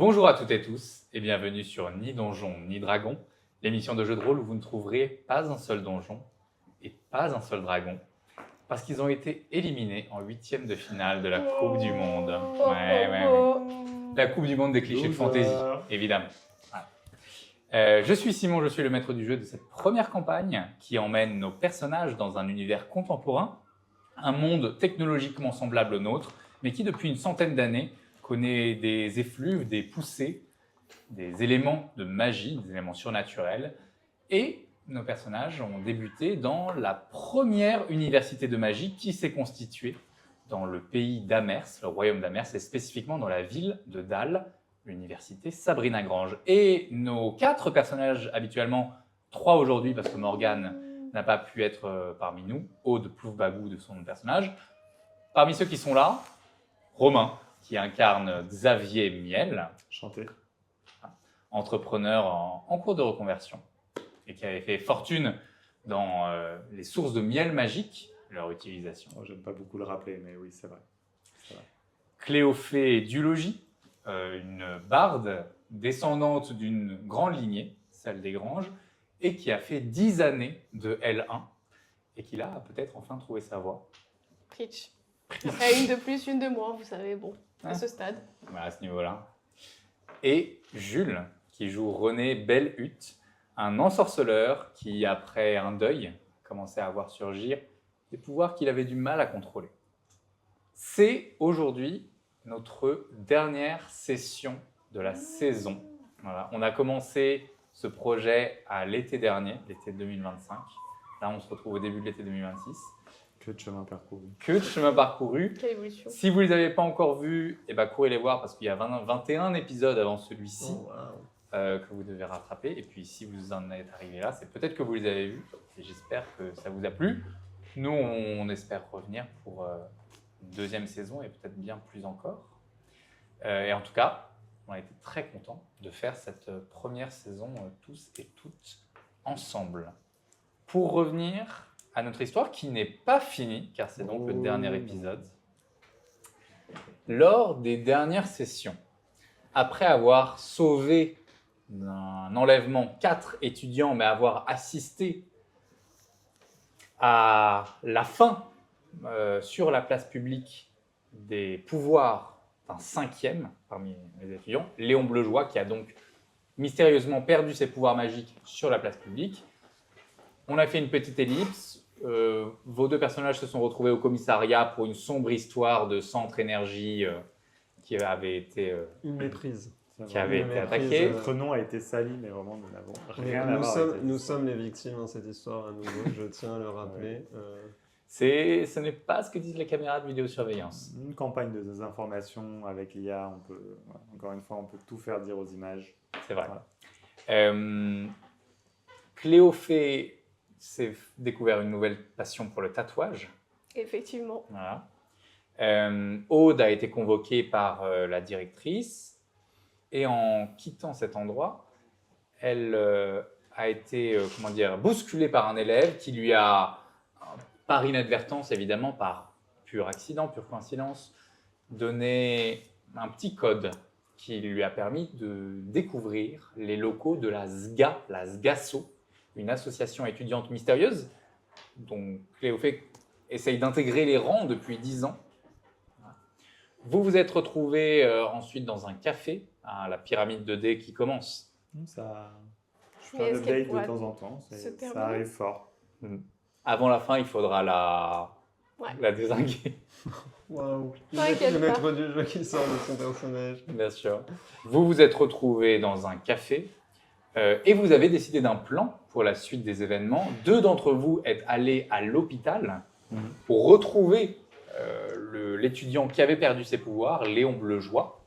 Bonjour à toutes et tous et bienvenue sur Ni Donjon ni Dragon, l'émission de jeu de rôle où vous ne trouverez pas un seul donjon et pas un seul dragon, parce qu'ils ont été éliminés en huitième de finale de la Coupe du Monde. Ouais. La Coupe du Monde des clichés de fantasy, évidemment. Voilà. Je suis Simon, je suis le maître du jeu de cette première campagne qui emmène nos personnages dans un univers contemporain, un monde technologiquement semblable au nôtre, mais qui depuis une centaine d'années connaît des effluves, des poussées, des éléments de magie, des éléments surnaturels. Et nos personnages ont débuté dans la première université de magie qui s'est constituée dans le pays d'Amers, le royaume d'Amers, et spécifiquement dans la ville de Dal, l'université Sabrina Grange. Et nos 4 personnages habituellement, 3 aujourd'hui parce que Morgane n'a pas pu être parmi nous, Aude Ploufbagou de son personnage. Parmi ceux qui sont là, Romain, qui incarne Xavier Miel. Chanté. Entrepreneur en cours de reconversion et qui avait fait fortune dans les sources de miel magique, leur utilisation. Oh, j'aime pas beaucoup le rappeler, mais oui, c'est vrai. Cléophée Dulogie, une barde descendante d'une grande lignée, celle des Granges, et qui a fait 10 années de L1 et qui là a peut-être enfin trouvé sa voie. Preach. Après, une de plus, une de moins, vous savez, bon, à ce stade. Voilà, à ce niveau-là. Et Jules, qui joue René Bellhutte, un ensorceleur qui, après un deuil, commençait à voir surgir des pouvoirs qu'il avait du mal à contrôler. C'est aujourd'hui notre dernière session de la saison. Voilà. On a commencé ce projet à l'été dernier, l'été 2025. Là, on se retrouve au début de l'été 2026. Que de chemin parcouru. Que de chemin parcouru. Quelle évolution. Si vous ne les avez pas encore vus, eh ben, courez les voir parce qu'il y a 21 épisodes avant celui-ci que vous devez rattraper. Et puis, si vous en êtes arrivé là, c'est peut-être que vous les avez vus. Et j'espère que ça vous a plu. Nous, on espère revenir pour une deuxième saison et peut-être bien plus encore. Et en tout cas, on a été très contents de faire cette première saison tous et toutes ensemble. Pour revenir à notre histoire qui n'est pas finie, car c'est donc le dernier épisode. Lors des dernières sessions, après avoir sauvé d'un enlèvement 4 étudiants, mais avoir assisté à la fin sur la place publique des pouvoirs d'un 5e parmi les étudiants, Léon Bleujoie, qui a donc mystérieusement perdu ses pouvoirs magiques sur la place publique. On a fait une petite ellipse. Vos 2 personnages se sont retrouvés au commissariat pour une sombre histoire de centre énergie qui avait été, une méprise. qui avait été méprise, attaqué. Notre nom a été sali, mais vraiment, nous n'avons rien à voir. Nous sommes les victimes dans cette histoire à nouveau, je tiens à le rappeler. Ce n'est pas ce que disent les caméras de vidéosurveillance. Une campagne de désinformation avec l'IA, encore une fois, on peut tout faire dire aux images. C'est vrai. Voilà. Cléophée s'est découvert une nouvelle passion pour le tatouage. Effectivement. Voilà. Aude a été convoquée par la directrice et en quittant cet endroit, elle a été bousculée par un élève qui lui a, par inadvertance évidemment, par pur accident, pure coïncidence, donné un petit code qui lui a permis de découvrir les locaux de la SGA, la SGASO, une association étudiante mystérieuse dont Cléophée essaye d'intégrer les rangs depuis 10 ans. Vous vous êtes retrouvés ensuite dans un café à la pyramide de dés qui commence. Ça, je Mais fais un est-ce qu'elle update de pourra temps en temps, se ça terminer arrive fort. Avant la fin, il faudra Ouais. la dézinguer, Waouh, T'inquiète le pas. maître du jeu qui sort de son personnage. bien sûr. Vous vous êtes retrouvés dans un café et vous avez décidé d'un plan pour la suite des événements. 2 d'entre vous êtes allés à l'hôpital pour retrouver l'étudiant qui avait perdu ses pouvoirs, Léon Bleujoie,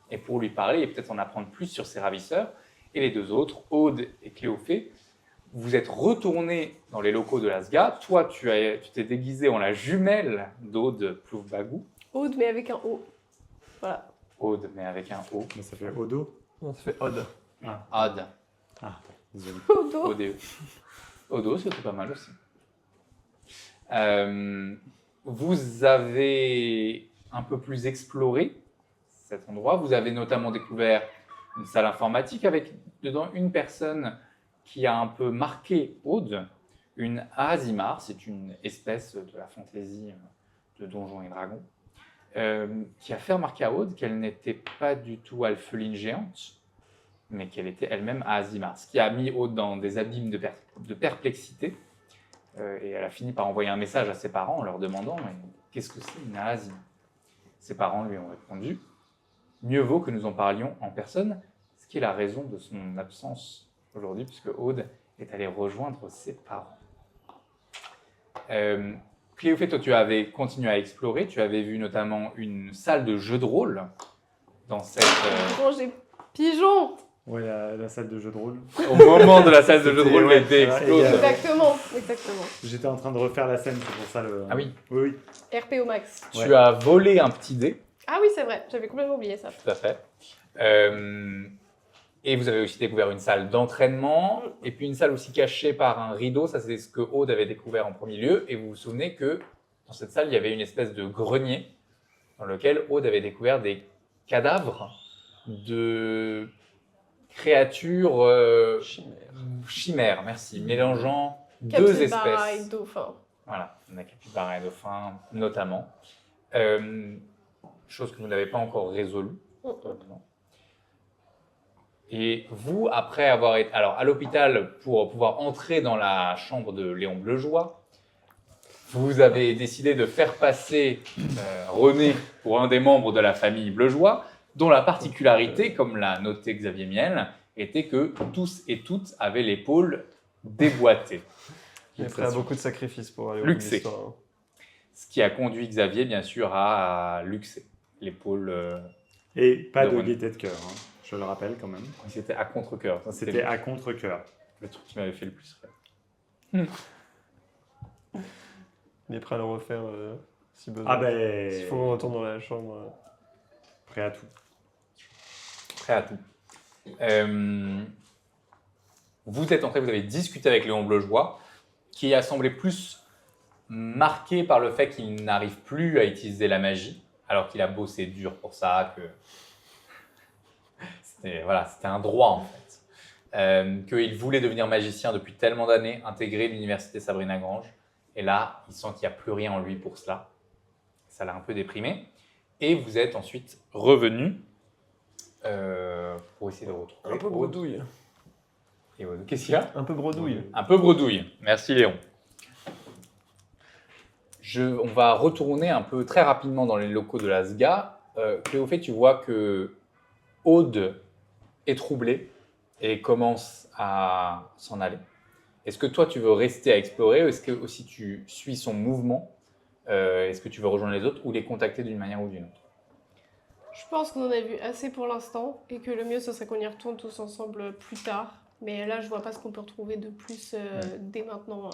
et pour lui parler et peut-être en apprendre plus sur ses ravisseurs. Et les 2 autres, Aude et Cléophée, vous êtes retournés dans les locaux de la SGA. Toi, tu t'es déguisé en la jumelle d'Aude Ploufbagou. Aude, mais avec un O. Voilà. Aude, mais avec un O. Mais ça fait Odo. On se fait Odd. Aude. Désolé. Odo. ODE. Odo, c'était pas mal aussi. Vous avez un peu plus exploré cet endroit. Vous avez notamment découvert une salle informatique avec dedans une personne qui a un peu marqué Aude, une Aasimar, c'est une espèce de la fantaisie de Donjons et Dragons, qui a fait remarquer à Aude qu'elle n'était pas du tout alpheline géante, mais qu'elle était elle-même Aasimar, ce qui a mis Aude dans des abîmes de perplexité. Et elle a fini par envoyer un message à ses parents en leur demandant « Qu'est-ce que c'est une Aasimar ?» Ses parents lui ont répondu « Mieux vaut que nous en parlions en personne », ce qui est la raison de son absence aujourd'hui, puisque Aude est allée rejoindre ses parents. Cléophée, toi, tu avais continué à explorer, tu avais vu notamment une salle de jeu de rôle dans cette... J'ai pigeon. Ouais, la salle de jeu de rôle. Au moment de la salle de jeu de rôle, Ouais, elle était c'est vrai, explose. Exactement. J'étais en train de refaire la scène, c'est pour ça le... Ah oui. Oui, oui. RP au max. Tu as volé un petit dé, Ah oui, c'est vrai, j'avais complètement oublié ça. tout à fait. Et vous avez aussi découvert une salle d'entraînement, et puis une salle aussi cachée par un rideau. Ça, c'est ce que Aude avait découvert en premier lieu. Et vous vous souvenez que dans cette salle, il y avait une espèce de grenier dans lequel Aude avait découvert des cadavres de créatures chimères, merci, mélangeant deux Capybara et espèces. dauphin. Voilà, on a capybara et dauphin notamment. Chose que vous n'avez pas encore résolue. probablement. Et vous, après avoir été à l'hôpital pour pouvoir entrer dans la chambre de Léon Bleujoie, vous avez décidé de faire passer René pour un des membres de la famille Bleujoie, dont la particularité, comme l'a noté Xavier Miel, était que tous et toutes avaient l'épaule déboîtée. Il est prêt à beaucoup de sacrifices pour aller au bout de Luxé. l'histoire. Ce qui a conduit Xavier, bien sûr, à luxer l'épaule. Et pas de de René. gaieté de cœur, hein. Je le rappelle quand même. C'était à contre-cœur. Ça, C'était à contre-cœur. le truc qui m'avait fait le plus rire. Il est prêt à le refaire si besoin. Ah ben... S'il faut qu'on retourne dans la chambre. Prêt à tout. Prêt à tout. Vous êtes entré, vous avez discuté avec Léon Bleujoie, qui a semblé plus marqué par le fait qu'il n'arrive plus à utiliser la magie, alors qu'il a bossé dur pour ça, que c'était un droit en fait. Qu'il voulait devenir magicien depuis tellement d'années, intégrer l'université Sabrina Grange, et là, il sent qu'il n'y a plus rien en lui pour cela. Ça l'a un peu déprimé. Et vous êtes ensuite revenu pour essayer de retrouver Un peu Aude. bredouille. Et Aude. Qu'est-ce qu'il y a? Un peu bredouille. Un peu bredouille. Merci Léon. On va retourner un peu très rapidement dans les locaux de la SGA. Cléophée, tu vois que Aude est troublée et commence à s'en aller. Est-ce que toi, tu veux rester à explorer ou est-ce que aussi tu suis son mouvement? Est-ce que tu veux rejoindre les autres ou les contacter d'une manière ou d'une autre? Je pense qu'on en a vu assez pour l'instant et que le mieux ce serait qu'on y retourne tous ensemble plus tard. Mais là, je vois pas ce qu'on peut retrouver de plus dès maintenant.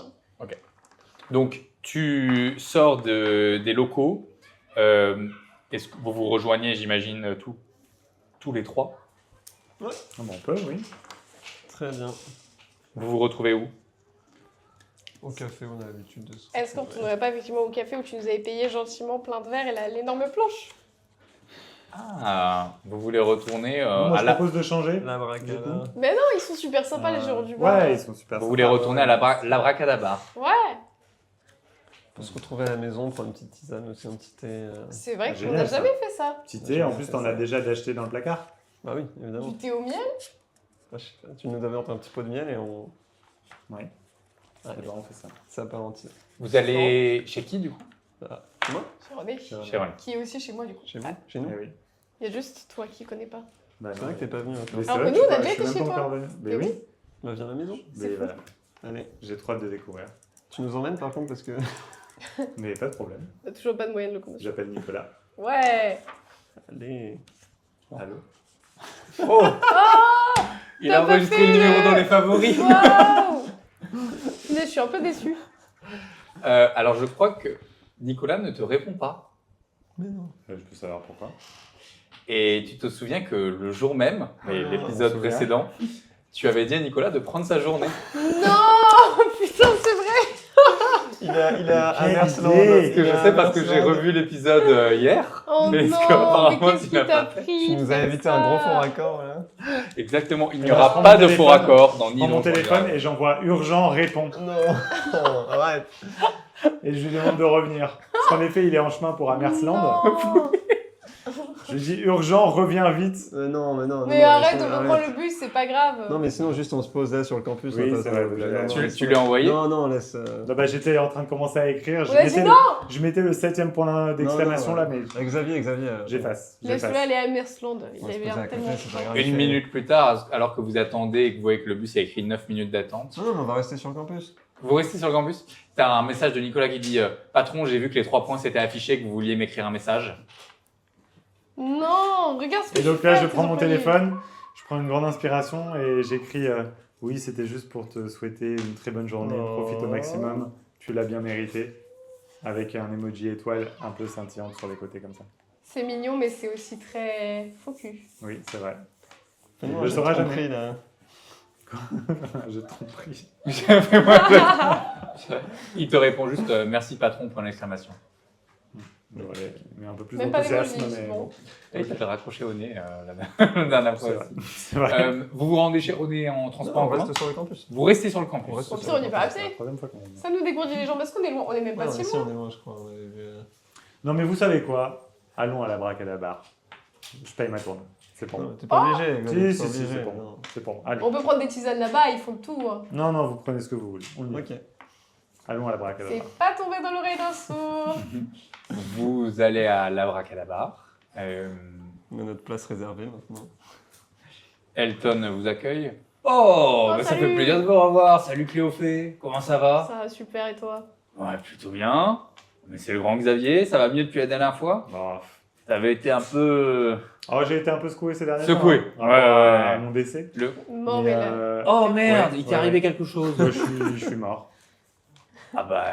Donc, tu sors des locaux. Est-ce que vous vous rejoignez, j'imagine, tous les trois? Ah bon, on peut, oui. Très bien. Vous vous retrouvez où? Au café, on a l'habitude de se Est-ce qu'on ne retournerait pas effectivement au café où tu nous avais payé gentiment plein de verres et l'énorme planche? Ah, vous voulez retourner Moi, à je la... propose de changer. La bracada. Mais non, ils sont super sympas les gens du bar. Ouais, ils sont super Vous sympas. voulez retourner à l'abracadabra. Ouais, Pour se retrouver à la maison, prendre une petite tisane aussi, un petit thé. c'est vrai Ah, qu'on génial, n'a ça. jamais fait ça. Petit thé, en plus, t'en as déjà d'acheter dans le placard. Bah oui, évidemment. Du thé au miel? Ah, je sais pas, tu nous avais un petit pot de miel et on. Ouais. Allez, Alors, on fait ça. ça apparentit. Vous allez chez qui, du coup? Moi Chez René. Chez René. Qui est aussi chez moi du coup. Chez vous Ah, Chez nous Eh oui. il y a juste toi qui connais pas. Bah, C'est non, vrai que t'es pas venu encore. Mais c'est Alors vrai que nous, on je a suis déjà été même chez pas toi. encore venu. Mais Mais oui. Bah viens à la maison. C'est Mais fou. voilà. Allez. J'ai trop hâte de découvrir. Tu nous emmènes par contre parce que. Mais pas de problème. T'as toujours pas de moyen de locomotion. J'appelle Nicolas. Ouais. Allez. Allô. Oh Il a T'as pas enregistré fait le numéro dans les favoris. Waouh. Je suis un peu déçue. Alors, je crois que Nicolas ne te répond pas. Mais non. Je peux savoir pourquoi. Et tu te souviens que le jour même, on l'épisode se souvient. précédent, tu avais dit à Nicolas de prendre sa journée. Non. Putain, c'est vrai. Il a à Quelle Mersland. idée. Parce que je sais parce que j'ai revu l'épisode hier. Oh Mais est-ce non, qu'apparemment, mais qu'est-ce tu qui l'as t'a pas fait pris? Tu nous as c'est évité ça. un gros faux raccord là. Exactement, il n'y Eh ben, je aura prends pas mon de faux téléphone. raccord dans Je Ni prends mon Donjon, ni téléphone Dragon. et j'envoie urgent, réponds. Non, arrête. Et je lui demande de revenir. Parce qu'en effet, il est en chemin pour Amersland. Non. Je lui dis urgent, reviens vite. Non, mais non. Mais non, arrête, laisse-le, on reprend le bus, c'est pas grave. Non, mais sinon, juste on se pose là sur le campus. Oui, on va c'est pas vrai, se- vous l'avez non, raison. Tu lui as envoyé? Non, laisse. Non, bah, j'étais en train de commencer à écrire. On a dit non. Je mettais le 7e point d'exclamation Non, là, mais Xavier. j'efface. Laisse-le aller à Mersland. Il On se avait pose à l'air côté, tellement c'est pas chiant. grave. Une minute plus tard, alors que vous attendez et que vous voyez que le bus a écrit 9 minutes d'attente, Non, mais on va rester sur le campus. vous restez sur le campus. T'as un message de Nicolas qui dit Patron, j'ai vu que les 3 points s'étaient affichés, que vous vouliez m'écrire un message. Non, regarde ce que Et donc tu là, fais je à tes prends mon employés. téléphone, je prends une grande inspiration et j'écris oui, c'était juste pour te souhaiter une très bonne journée, Oh. profite au maximum, tu l'as bien mérité. Avec un emoji étoile un peu scintillante sur les côtés comme ça. C'est mignon, mais c'est aussi très faux cul. Oui, c'est vrai. Fais-moi Je un saurai jeu de jamais. tromperie, là. Je t'en prie. Il te répond juste Merci patron, point d'exclamation. J'aurais mis un peu plus Même pas d'enthousiasme, d'émoji, mais bon. bon. Et il t'a raccroché au nez la dernière C'est fois vrai. aussi. C'est vrai. Vous vous rendez chez René en transport en on commun reste sur le campus. Vous restez sur le On campus. reste Au sur pire, on le y va campus. C'est la assez. troisième fois qu'on vient. Ça nous dégourdit les jambes parce qu'on est loin, on est même pas Non, si mais si, loin. on est loin, je crois. on avait vu, Non, mais vous savez quoi? Allons à la Bracadabar. Je paye ma tournée. C'est pour moi. Non, t'es pas obligé. Si, t'es si, pas si, obligé, c'est pour moi. non. C'est pour moi. Allez. On peut prendre des tisanes là-bas, ils font le tout. Hein. Non, non, vous prenez ce que vous voulez. On y va. Ok. Allons à la Bracadabar. C'est pas tombé dans l'oreille d'un sourd. Vous allez à l'Abracadabar. On a notre place réservée maintenant. Elton vous accueille. Oh, Oh, bah, ça salut. fait plaisir de vous revoir. Salut Cléophée, comment ça va? Ça va super, et toi? Ouais, plutôt bien. Mais c'est le grand Xavier, ça va mieux depuis la dernière fois? Oh. T'avais été un peu... Oh, j'ai été un peu secoué ces derniers Secoué. temps. Hein, Ouais, ouais, à ouais. mon décès. Mort, Mais, mais là. Oh merde, Ouais, il t'est ouais. arrivé quelque chose. Moi, je suis mort. Ah bah...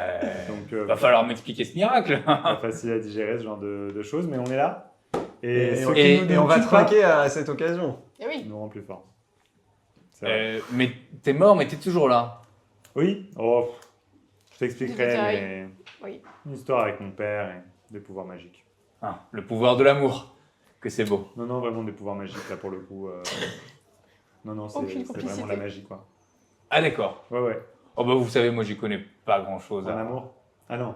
Donc, Va falloir m'expliquer ce miracle. pas facile à digérer ce genre de choses, mais on est là. Et, Et, ce qui nous on va occupe pas trinquer à cette occasion. Eh oui. nous rend plus forts. C'est vrai. Mais t'es mort, mais t'es toujours là. Oui. Oh, je t'expliquerai, Je dirais mais oui. une histoire avec mon père et des pouvoirs magiques. Ah, le pouvoir de l'amour. Que c'est beau. Non, non, vraiment des pouvoirs magiques là pour le coup. Non, non, c'est Aucune c'est vraiment complicité. la magie quoi. Ah d'accord. Ouais, ouais. Oh bah vous savez, moi j'y connais pas grand chose. En amour. Ah non.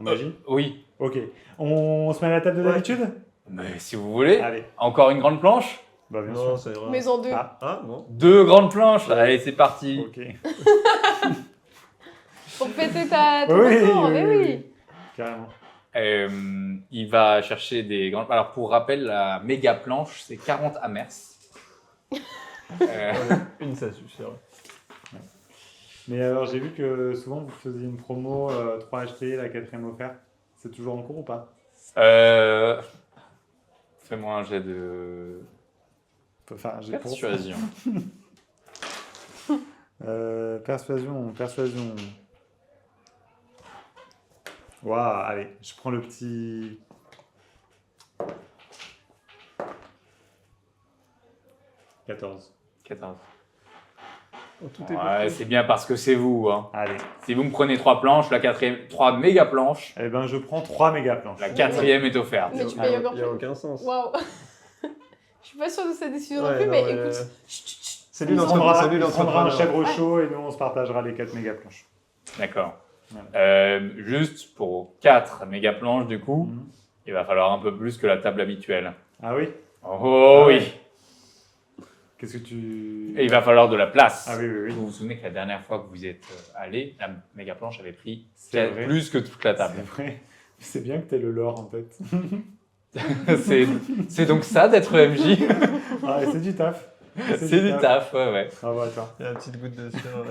En magie. Oui. Ok. On se met à la table de Ouais. d'habitude. Mais si vous voulez. Allez. Encore une grande planche? Bah bien Non, sûr. ça ira. Mais en deux. Ah. Ah, bon. 2 grandes planches. Allez, c'est parti. Ok. Pour fêter ta ton Oui, retour, oui, mais oui, oui. oui. Carrément. Il va chercher des grandes... Alors pour rappel, la méga planche, c'est 40 amers. Une, ça suffira. Mais alors j'ai vu que souvent vous faisiez une promo 3 achetés, la 4e offerte. C'est toujours en cours ou pas? Fais-moi un jet de Enfin, j'ai pour... persuasion. Persuasion. Waouh, allez, je prends le petit. 14. 14. Oh, tout est Ouais, bon. c'est bien parce que c'est vous. Hein. Allez. Si vous me prenez 3 planches, la 4e, 3 méga planches, Eh ben, je prends 3 méga planches. la 4e est offerte. Mais tu Ah, payes encore il n'y a plus. aucun sens. Waouh. Je suis pas sûre de cette décision non Ouais, plus, non, mais ouais. écoute. C'est lui Il prendra, l'entrepreneur. il prendra un chèvre chaud et nous on se partagera les 4 méga planches. D'accord. Voilà. Juste pour 4 méga planches, du coup, Mhm. il va falloir un peu plus que la table habituelle. Ah oui? Oh Ah oui. ouais. Qu'est-ce que tu. Et il va falloir de la place. Ah oui, oui, oui. Vous vous souvenez que la dernière fois que vous êtes allé, la méga planche avait pris C'est vrai. plus que toute la table. C'est vrai. C'est bien que t'aies le lore en tête. c'est donc ça d'être MJ. Ah, et c'est du taf. C'est du taf, ouais, ouais. Bravo à toi. Il y a la petite goutte de sueur.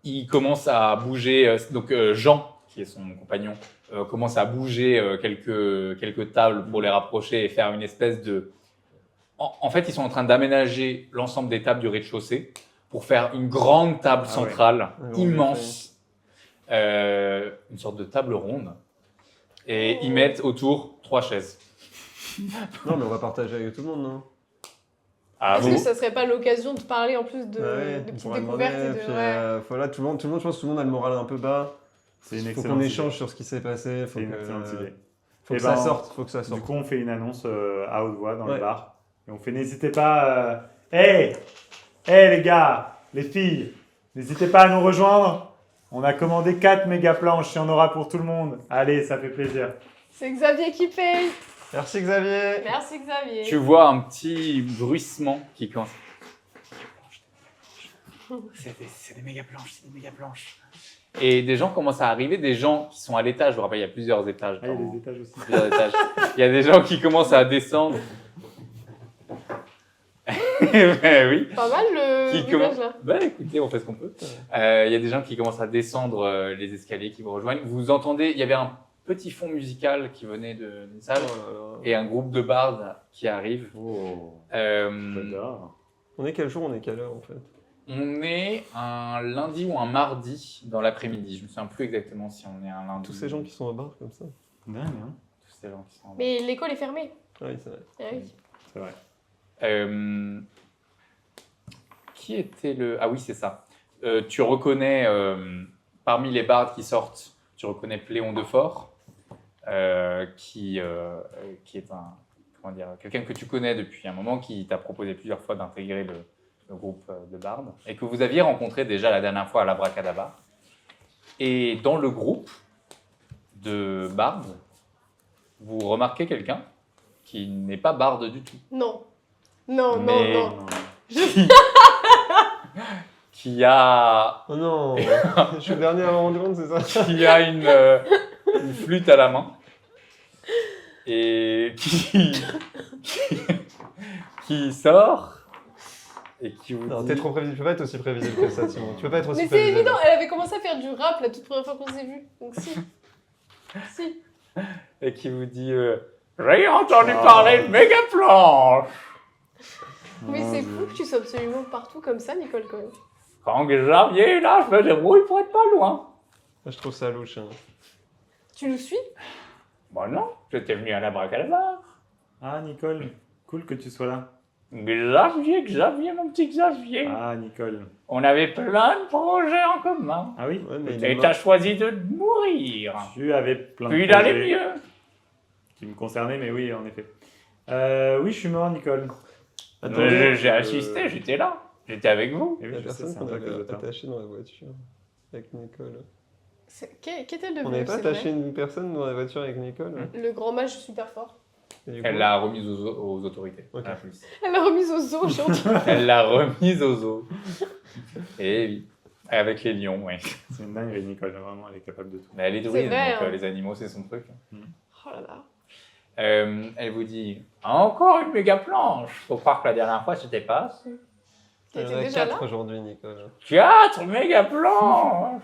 Il commence à bouger, donc Jean, qui est son compagnon, commence à bouger quelques tables pour les rapprocher et faire une espèce de... En fait, ils sont en train d'aménager l'ensemble des tables du rez-de-chaussée pour faire une grande table Ah centrale, ouais. immense, une sorte de table ronde. Et ils mettent autour 3 chaises. Non, mais on va partager avec tout le monde, non? Ah, Est-ce vous que ça serait pas l'occasion de parler en plus de, Bah ouais, de on petites pourra découvertes demander, et de... puis, ouais. voilà, tout le monde, je pense que tout le monde a le moral un peu bas. C'est une Il faut excellente qu'on idée. échange sur ce qui s'est passé. C'est une excellente idée. Faut Eh que ça ben, sorte. Faut que ça Du sorte. coup, on fait une annonce à haute voix dans le Ouais. bar. Et on fait n'hésitez pas. Hey les gars, les filles, n'hésitez pas à nous rejoindre. On a commandé 4 méga planches, il y en aura pour tout le monde. Allez, ça fait plaisir. C'est Xavier qui paye. Merci Xavier. Merci Xavier. Tu vois un petit bruissement qui commence. C'est des méga planches, c'est des méga planches. Et des gens commencent à arriver, des gens qui sont à l'étage. Je vous rappelle, il y a plusieurs étages. Ah, il y a dans- des étages aussi. plusieurs étages. Il y a des gens qui commencent à descendre. Ben oui. Pas mal le Qui village commence là. Ben écoutez, on fait ce qu'on peut. Il y a des gens qui commencent à descendre les escaliers, qui vous rejoignent. Vous entendez, il y avait un petit fond musical qui venait d'une salle et un groupe de bardes qui arrive. Oh, Euh, j'adore. On est quel jour, on est quelle heure en fait? on est un lundi ou un mardi dans l'après-midi. Je me souviens plus exactement si on est un lundi. Tous ces gens qui sont au bar comme ça. Dingue, hein. Tous ces gens qui sont. Mais l'école est fermée. Ah oui, c'est vrai. Ah oui. C'est vrai. Qui était le... Ah oui, c'est ça. Tu reconnais, parmi les bardes qui sortent, tu reconnais Pléon de Fort, qui est comment dire, quelqu'un que tu connais depuis un moment, qui t'a proposé plusieurs fois d'intégrer le groupe de bardes, et que vous aviez rencontré déjà la dernière fois à l'Abracadabra. Et dans le groupe de bardes, vous remarquez quelqu'un qui n'est pas barde du tout. Non. Non, Mais- non, non. Qui a Oh non. Je suis le dernier à m'en rendre compte, c'est ça? qui a une flûte à la main et qui sort et qui vous Non, dit, t'es trop prévisible. Tu peux pas être aussi prévisible que ça, Simon. Tu peux pas être aussi Mais c'est prévisible. évident, elle avait commencé à faire du rap la toute première fois qu'on s'est vu. Donc si. Si. et qui vous dit j'ai entendu Oh. parler de méga planche. Mais Mon c'est Dieu. fou que tu sois absolument partout comme ça, Nicole, quand même. Quand Xavier est là, je me débrouille pour être pas loin. Moi, je trouve ça louche. Hein. Tu nous suis? Bon non, j'étais venu à l'Abracadabra. Ah, Nicole, cool que tu sois là. Xavier, mon petit Xavier. Ah, Nicole. On avait plein de projets en commun. Ah oui, Ouais, mais il est Et mort. t'as choisi de mourir. tu avais plein de Puis il allait projets mieux. qui me concernaient, mais oui, en effet. Oui, je suis mort, Nicole. Attendez, J'ai assisté, j'étais là. J'étais avec vous. Et il oui, y a je sais, personne c'est un qu'on peu à cause de avait toi. attaché dans la voiture avec Nicole. Qu'est-elle devenue? On n'avait pas c'est attaché vrai une personne dans la voiture avec Nicole? Le grand mage super fort. Et du coup- Elle l'a remise aux autorités. Ok. à la police. Elle l'a remise aux os, j'ai entendu. Elle l'a remise aux eaux. Et oui. Avec les lions, oui. C'est une dinguerie, Nicole, vraiment, elle est capable de tout. Mais elle est douée, vrai, donc hein. les animaux, c'est son truc. Oh là là. Elle vous dit encore une méga planche. Faut croire que la dernière fois, c'était pas assez. Il y en T'étais a déjà 4 là? aujourd'hui, Nicole. 4 méga planches.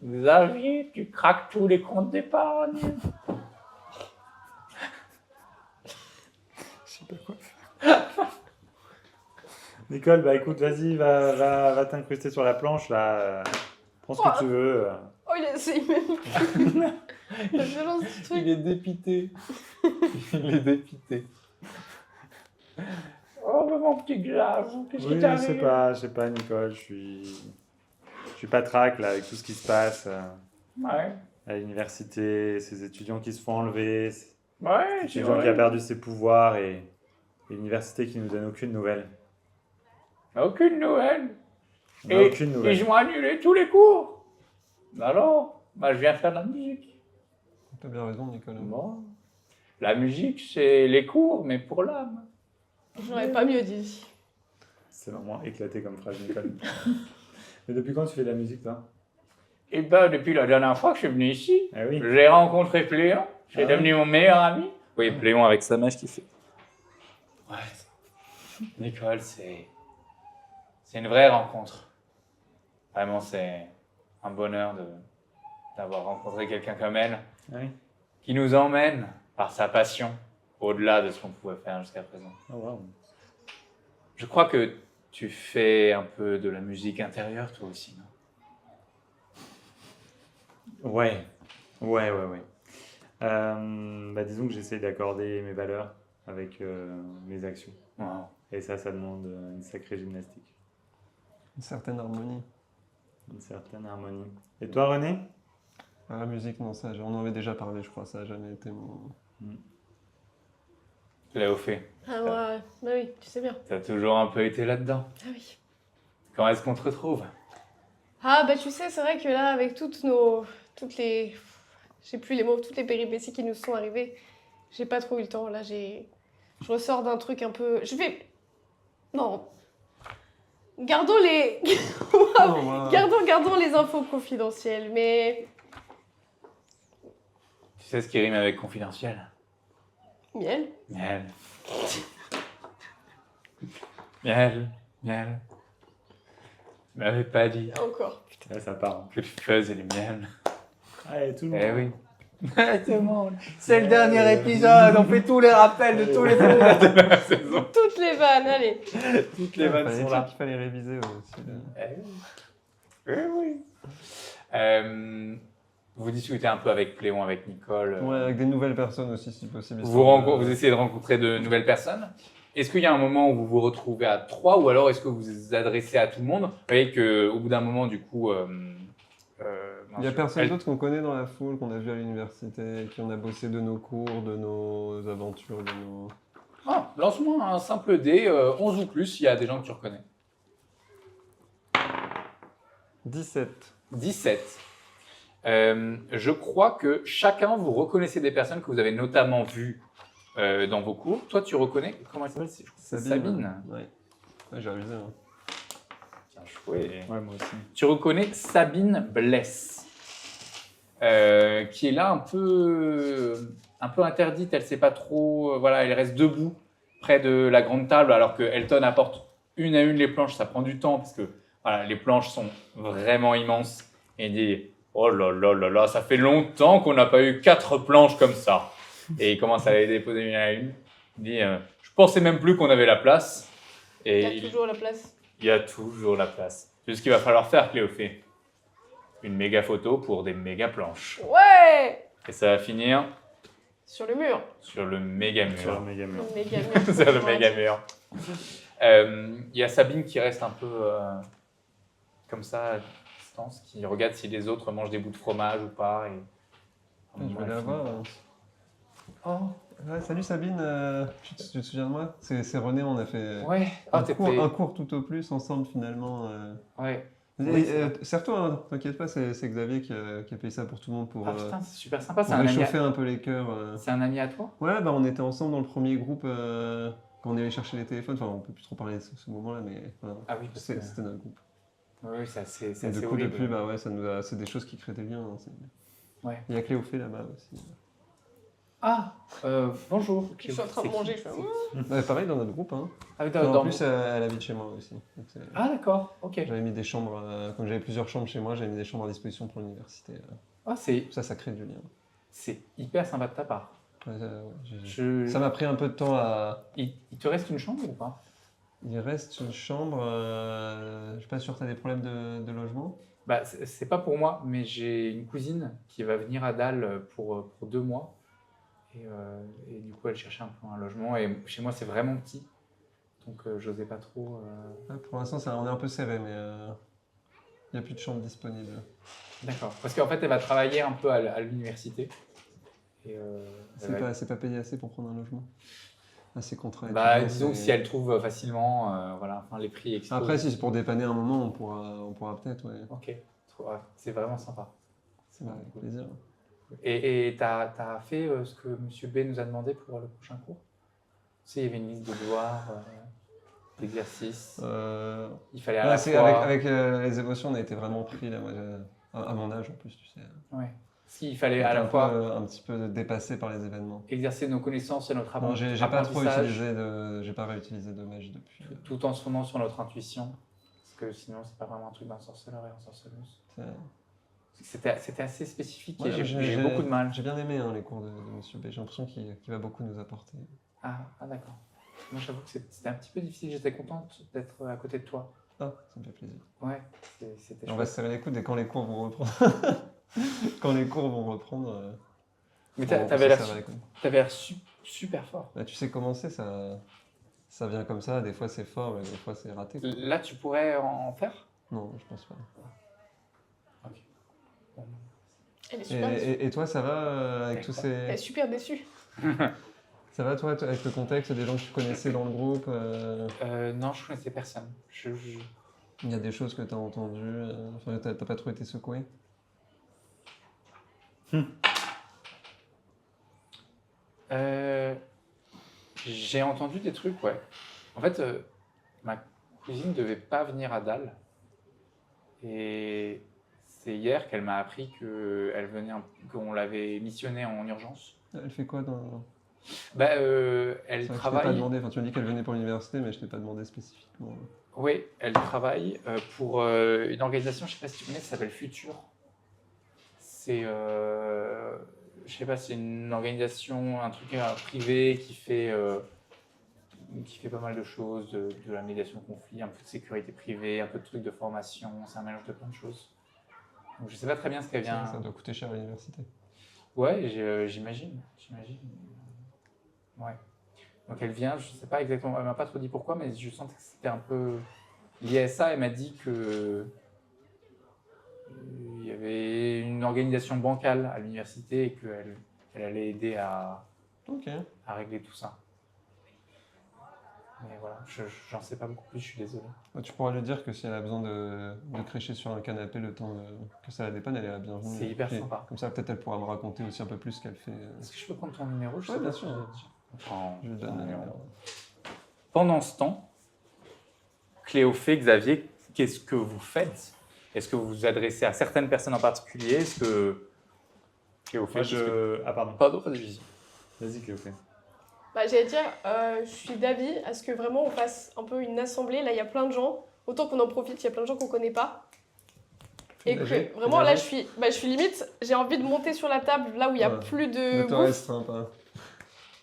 Xavier, tu craques tous les comptes d'épargne. Je sais pas quoi faire. Nicole, bah écoute, vas-y, va t'incruster sur la planche, là. Prends ce que tu veux. Oh, il a essayé même. La violence du truc. Il est dépité. Il est dépité. Oh, mais mon petit Glace, qu'est-ce qui Oui, t'arrive? je sais pas, Nicole, je suis pas trac, là, avec tout ce qui se passe Ouais, à l'université, ces étudiants qui se font enlever, cet ouais, c'est étudiant qui a vrai. perdu ses pouvoirs et l'université qui nous donne aucune nouvelle. Aucune nouvelle. On n'a Et aucune nouvelle. ils ont annulé tous les cours. Alors, bah, je viens faire de la musique. T'as bien raison, Nicole. Bon. La musique, c'est les cours, mais pour l'âme. J'aurais pas mieux dit. C'est vraiment éclaté comme phrase, Nicole. Mais depuis quand tu fais de la musique, toi? Et ben, depuis la dernière fois que je suis venu ici, Ah oui. j'ai rencontré Pléon. C'est Ah devenu mon meilleur ami. Oui, Pléon avec sa mèche qui fait. Ouais. Nicole, c'est une vraie rencontre. Vraiment, c'est un bonheur d'avoir rencontré quelqu'un comme elle, Ah oui. qui nous emmène par sa passion au-delà de ce qu'on pouvait faire jusqu'à présent. Oh, wow. Je crois que tu fais un peu de la musique intérieure, toi aussi, non? Ouais. Bah, disons que j'essaie d'accorder mes valeurs avec mes actions. Wow. Et ça demande une sacrée gymnastique, Une certaine harmonie. une certaine harmonie. Et toi, René? Ah, la musique, non, ça, on en avait déjà parlé, je crois, ça n'a jamais été mon... Léo fait. Ah ouais, bah oui, tu sais bien. T'as toujours un peu été là-dedans. Ah oui. Quand est-ce qu'on te retrouve? Ah bah tu sais, c'est vrai que là, avec toutes les... Je sais plus les mots, toutes les péripéties qui nous sont arrivées, j'ai pas trop eu le temps. Là, je ressors d'un truc un peu... Non. Gardons les... Oh, Gardons les infos confidentielles, mais... Tu sais ce qui rime avec confidentiel? Miel. Miel. Miel. Miel. Tu m'avais pas dit Encore. Là, ça part. Hein. que tu faisais le miel. Allez, tout le monde. Eh oui. Tout le monde. C'est le dernier épisode. On fait tous les rappels de tous les films de la saison. Toutes les vannes, allez. Toutes les vannes sont là. Il fallait réviser aussi. Eh oui. Vous discutez un peu avec Pléon, avec Nicole. Ouais, avec des nouvelles personnes aussi, si possible. Vous essayez de rencontrer de nouvelles personnes. Est-ce qu'il y a un moment où vous vous retrouvez à 3 ou alors est-ce que vous vous adressez à tout le monde? Vous voyez qu'au bout d'un moment, du coup... Il n'y a personne d'autre qu'on connaît dans la foule, qu'on a vu à l'université, qui on a bossé de nos cours, de nos aventures, de nos... Ah, lance-moi un simple dé, 11 ou plus, il y a des gens que tu reconnais. 17. 17. Je crois que chacun, vous reconnaissez des personnes que vous avez notamment vues dans vos cours. Toi, tu reconnais, comment elle s'appelle? Je crois que c'est Sabine. Ouais, j'ai révisé. Hein. Bien joué. Ouais, moi aussi. Tu reconnais Sabine Bless, qui est là un peu interdite. Elle sait pas trop. Voilà, elle reste debout près de la grande table, alors que Elton apporte une à une les planches. Ça prend du temps parce que voilà, les planches sont vraiment immenses. Et il dit oh là là là là, ça fait longtemps qu'on n'a pas eu 4 planches comme ça. Et il commence à les déposer une à une. Il dit je pensais même plus qu'on avait la place. Et Il y a toujours la place. il y a toujours la place. C'est ce qu'il va falloir faire, Cléophée. Une méga photo pour des méga planches. Ouais. Et ça va finir Sur le mur. sur le méga Sur le mur. méga mur. Le méga mur. Sur le méga mur. Il y a Sabine qui reste un peu comme ça, à distance, qui regarde si les autres mangent des bouts de fromage ou pas. Et... Je vais la voir. Oh, Ouais, salut Sabine, tu te souviens de moi? C'est René, on a fait ouais. Oh, un cours tout au plus ensemble finalement. Ouais. Et, Oui, c'est vrai. serre-toi, hein, t'inquiète pas, c'est Xavier qui a payé ça pour tout le monde pour, Ah putain, c'est super sympa. pour C'est un ami réchauffer à... un peu les cœurs. C'est un ami à toi? Ouais, bah on était ensemble dans le premier groupe quand on est allé chercher les téléphones. Enfin, on peut plus trop parler de ce moment-là, mais voilà. Ah oui, parce que... C'était notre groupe. Oui, c'est assez, Et c'est du assez coup, horrible. depuis, bah ouais, c'est des choses qui créent des liens. Hein, Ouais. Il y a Cléophée là-bas aussi. Ah, bonjour. Je suis en train de manger, je fais... Ouais, pareil dans notre groupe. Hein. Ah, oui, En plus, elle habite chez moi aussi. Donc, Ah d'accord, ok. j'avais mis des chambres, comme j'avais plusieurs chambres chez moi, j'avais mis des chambres à disposition pour l'université. Ah, c'est Ça crée du lien. hyper sympa de ta part. Ouais, ouais, Je... ça m'a pris un peu de temps à... Il te reste une chambre ou pas? Il reste une chambre, je suis pas sûr que tu as des problèmes de logement. Bah, c'est pas pour moi, mais j'ai une cousine qui va venir à Dal pour 2 mois. Et du coup, elle cherchait un peu un logement. Et chez moi, c'est vraiment petit. Donc, j'osais pas trop. Ouais, pour l'instant, on est un peu serré, mais il n'y a plus de chambre disponible. D'accord. Parce qu'en fait, elle va travailler un peu à l'université. Et, C'est pas payé assez pour prendre un logement. Là, c'est contraint. bah, disons que si elle trouve facilement, voilà, enfin, les prix explosent. Après, si c'est pour dépanner un moment, on pourra peut-être, ouais. Ok. Ouais, c'est vraiment sympa. C'est avec plaisir. Et t'as fait ce que Monsieur B nous a demandé pour le prochain cours? Tu sais, il y avait une liste de devoirs, d'exercices. Il fallait à la fois... Avec les émotions, on a été vraiment pris, là, moi, à mon âge en plus, tu sais. Ouais. Il fallait On à était la fois un petit peu dépassé par les événements. exercer nos connaissances et notre Non, j'ai pas trop apprentissage, utilisé j'ai pas réutilisé de magie depuis. tout en se fondant sur notre intuition. Parce que sinon, c'est pas vraiment un truc d'un sorceleur et un sorceleuse. C'était assez spécifique et Ouais, j'ai beaucoup de mal. J'ai bien aimé les cours de Monsieur B. J'ai l'impression qu'il va beaucoup nous apporter. Ah d'accord. Moi, j'avoue que c'était un petit peu difficile. J'étais contente d'être à côté de toi. Ah, ça me fait plaisir. Ouais, c'était On va chouette. se serrer les coudes et quand les cours vont reprendre. Quand les cours vont reprendre. Mais Bon, t'avais ça va, l'air quoi. super fort. Bah, tu sais commencer, ça vient comme ça. Des fois c'est fort, mais des fois c'est raté, quoi. Là, tu pourrais en faire? Non, je pense pas. Ok. Bon. Elle est super déçue. Et toi, ça va avec tous Elle est ces... super déçue. Ça va toi, avec le contexte des gens que tu connaissais dans le groupe Non, je connaissais personne. Il y a des choses que tu as entendues, enfin, t'as pas trop été secoué? J'ai entendu des trucs, ouais. En fait, ma cousine devait pas venir à Dal. Et c'est hier qu'elle m'a appris qu'on l'avait missionnée en urgence. Elle fait quoi dans... Bah, elle C'est vrai que je t'ai pas travaille. demandé, enfin, tu m'as dit qu'elle venait pour l'université, mais je t'ai pas demandé spécifiquement. Oui, elle travaille pour une organisation, je sais pas si tu connais, ça s'appelle Futur. C'est, je sais pas, c'est une organisation, un truc privé qui fait pas mal de choses, de la médiation de conflits, un peu de sécurité privée, un peu de trucs de formation, c'est un mélange de plein de choses. Donc je sais pas très bien ce qu'elle vient. Ça doit coûter cher à l'université. Ouais, j'imagine. Ouais. Donc elle vient, je sais pas exactement, elle m'a pas trop dit pourquoi, mais je sentais que c'était un peu lié à ça. Elle m'a dit que il y avait une organisation bancale à l'université et qu'elle allait aider Ok. à régler tout ça. Mais voilà, j'en sais pas beaucoup plus, je suis désolé. Bah, tu pourras lui dire que si elle a besoin de crécher sur un canapé le temps que ça la dépanne, elle est la bienvenue. C'est hyper Puis, sympa. Comme ça, peut-être elle pourra me raconter aussi un peu plus ce qu'elle fait. Est-ce que je peux prendre ton numéro? Je Ouais, sais bien pas sûr. si j'ai déjà- Prends Je lui ton donne le numéro. numéro. Pendant ce temps, Cléophée, Xavier, qu'est-ce que vous faites? Est-ce que vous vous adressez à certaines personnes en particulier? Est-ce que Cléophée, Moi, Ah, pardon. Pardon, vas-y. Vas-y, Cléophée. Bah, j'allais dire, je suis d'avis à ce que vraiment on fasse un peu une assemblée. Là, il y a plein de gens. Autant qu'on en profite, il y a plein de gens qu'on connaît pas. Et que vraiment, là, je suis limite, j'ai envie de monter sur la table là où il y a Ouais. plus de Ne te bouffe. restreins pas.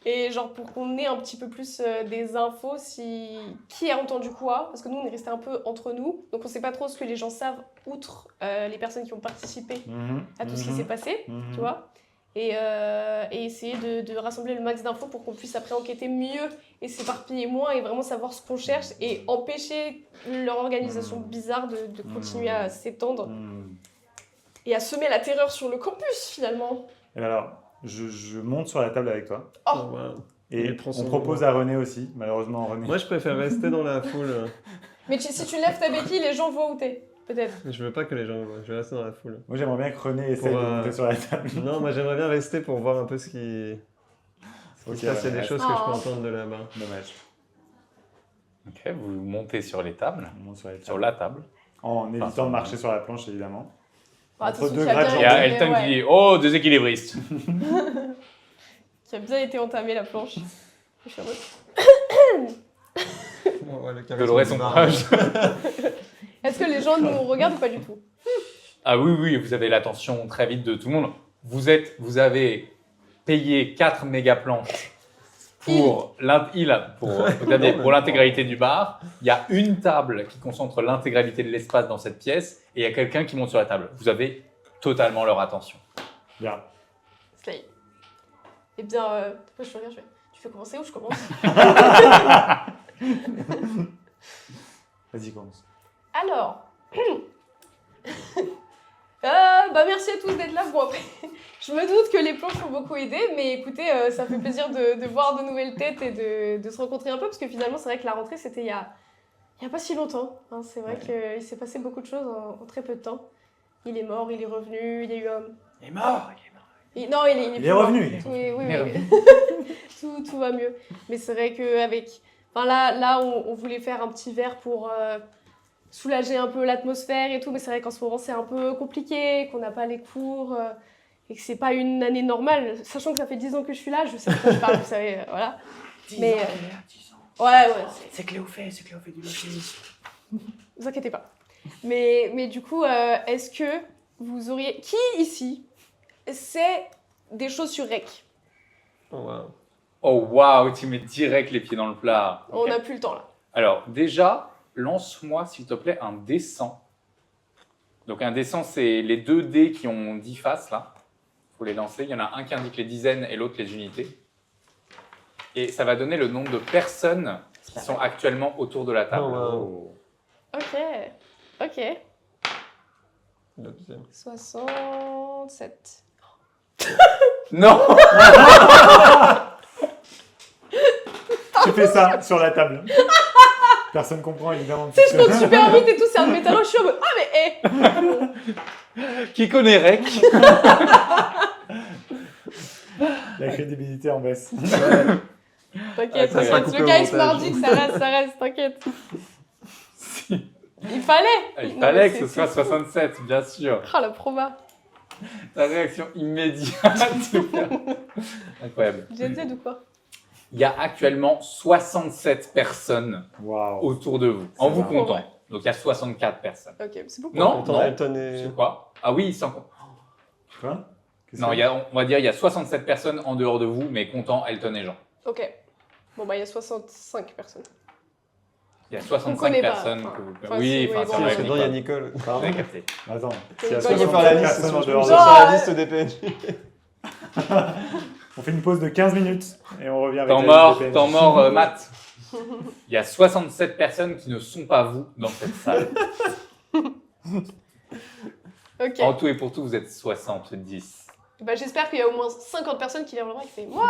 Et genre pour qu'on ait un petit peu plus des infos, qui a entendu quoi. Parce que nous, on est resté un peu entre nous. Donc on sait pas trop ce que les gens savent, outre les personnes qui ont participé à tout ce qui s'est passé, tu vois. Et essayer de rassembler le max d'infos pour qu'on puisse après enquêter mieux et s'éparpiller moins et vraiment savoir ce qu'on cherche et empêcher leur organisation bizarre de continuer à s'étendre et à semer la terreur sur le campus finalement. Et alors, je monte sur la table avec toi. Oh. Wow. Et Il prend son on propose à René aussi. Malheureusement, René. Moi, je préfère rester dans la foule. Mais si tu lèves ta béquille, les gens voient où t'es, peut-être. Je veux pas que les gens me voient. Je vais rester dans la foule. Moi, j'aimerais bien que René essaye de monter sur la table. Non, moi, j'aimerais bien rester pour voir un peu ce qui Ok, se passe. Il y a des ouais, choses que je peux Oh. entendre de là-bas. Dommage. Ok, vous montez sur les tables, On monte sur la table. sur la table. En évitant de marcher sur la planche, évidemment. Bah, Entre attention, deux qui a grades, bien Et genre, été- Elton qui ouais, dit oh, déséquilibriste. qui a bien été entamé la planche. Je suis en mode, Le charisme Dolores, du son bar. courage. est-ce que les gens nous regardent ou pas du tout? Ah oui, vous avez l'attention très vite de tout le monde. Vous avez payé 4 méga planches pour l'intégralité du bar. Il y a une table qui concentre l'intégralité de l'espace dans cette pièce et il y a quelqu'un qui monte sur la table. Vous avez totalement leur attention. Bien. Slay. Eh bien, moi, je te regarde, je fais, tu fais commencer ou je commence? Vas-y, commence. Alors, bah merci à tous d'être là. Bon, après, je me doute que les planches ont beaucoup aidé, mais écoutez, ça fait plaisir de voir de nouvelles têtes et de se rencontrer un peu, parce que finalement, c'est vrai que la rentrée, c'était il y a pas si longtemps. Hein. C'est vrai qu'il s'est passé beaucoup de choses en très peu de temps. Il est mort, il est revenu, il y a eu un... Il est mort. Non, il est Il plus est mort. revenu, il est Oui, Il est oui. tout va mieux. Mais c'est vrai qu'avec... Enfin, là on voulait faire un petit verre pour soulager un peu l'atmosphère et tout, mais c'est vrai qu'en ce moment, c'est un peu compliqué, qu'on n'a pas les cours et que c'est pas une année normale. Sachant que ça fait 10 ans que je suis là, je sais de quoi je parle, vous savez, voilà. 10 Mais, ans, euh, Léa, 10 ans. Ouais, C'est Cléophée du logis. ne vous inquiétez pas. Mais du coup, est-ce que vous auriez... Qui ici sait des choses sur REC? Oh, wow. Oh waouh, tu mets direct les pieds dans le plat. On Ok. n'a plus le temps là. Alors déjà, lance-moi s'il te plaît un D100. Donc un D100, c'est les 2 dés qui ont 10 faces là. faut les lancer. Il y en a un qui indique les dizaines et l'autre les unités. Et ça va donner le nombre de personnes qui sont actuellement autour de la table. Oh, Ok. Ok. la deuxième. 67. Non. J'ai fait ça sur la table. Personne comprend évidemment. Tu sais, je compte super vite et tout, c'est un de mes talents, je suis en mode ah mais Qui connaît Rec? La crédibilité en baisse. T'inquiète, ça sera coupé le au guys montage. mardi, ça reste, t'inquiète. Il fallait. Il Non, fallait mais que ce soit 67, bien sûr. Ah la proba. Ta réaction immédiate. Incroyable. Gen Z ou quoi? Il y a actuellement 67 personnes Waouh. autour de vous, en C'est vous vrai. comptant. Ouais. Donc il y a 64 personnes. Ok, c'est beaucoup. Non, Attends, non. Elton et... C'est quoi? Ah oui, sans... Quoi? Qu'est-ce Non, que- on va dire il y a 67 personnes en dehors de vous, mais comptant Elton et Jean. Ok. Bon bah il y a 65 personnes. Il y a On 65 connaît pas, personnes enfin, que vous... enfin, oui, si, enfin, oui, c'est bon, vrai. Parce que dedans, il y a Nicole. Vous Pardon. avez capté. Attends. Il S'il y a faut On peut 67 faire la liste, personnes en je dehors peux de ça. faire la liste des PNJ. On fait une pause de 15 minutes et on revient avec Temps la mort, liste des temps PNJ. mort, Matt. Il y a 67 personnes qui ne sont pas vous dans cette salle. Ok. En tout et pour tout, vous êtes 70. Bah j'espère qu'il y a au moins 50 personnes qui lèvent le bras et qui fait moi.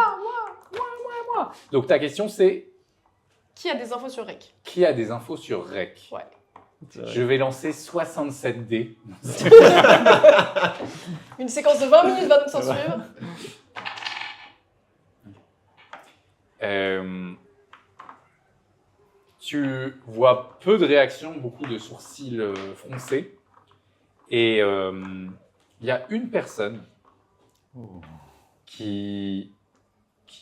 Donc ta question c'est, Qui a des infos sur Rec? qui a des infos sur Rec? Ouais. Je vais lancer 67 dés. Une séquence de 20 minutes va donc s'en suivre. Tu vois peu de réactions, beaucoup de sourcils froncés. Et il y a une personne qui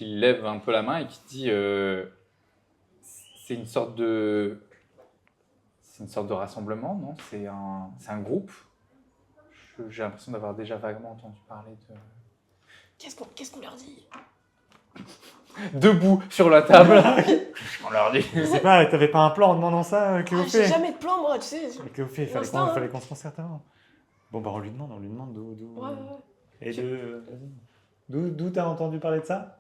lève un peu la main et qui dit c'est une sorte de rassemblement, non? C'est un groupe. J'ai l'impression d'avoir déjà vaguement entendu parler de... Qu'est-ce qu'on leur dit? Debout sur la table. On leur dit. Je sais pas, t'avais pas un plan en demandant ça, Ah, Cléophée? j'ai jamais de plan moi, tu sais. Cléophée, il L'instinct, hein. fallait qu'on se concerte avant. Bon, bah on lui demande d'où. Ouais. Et d'où t'as entendu parler de ça?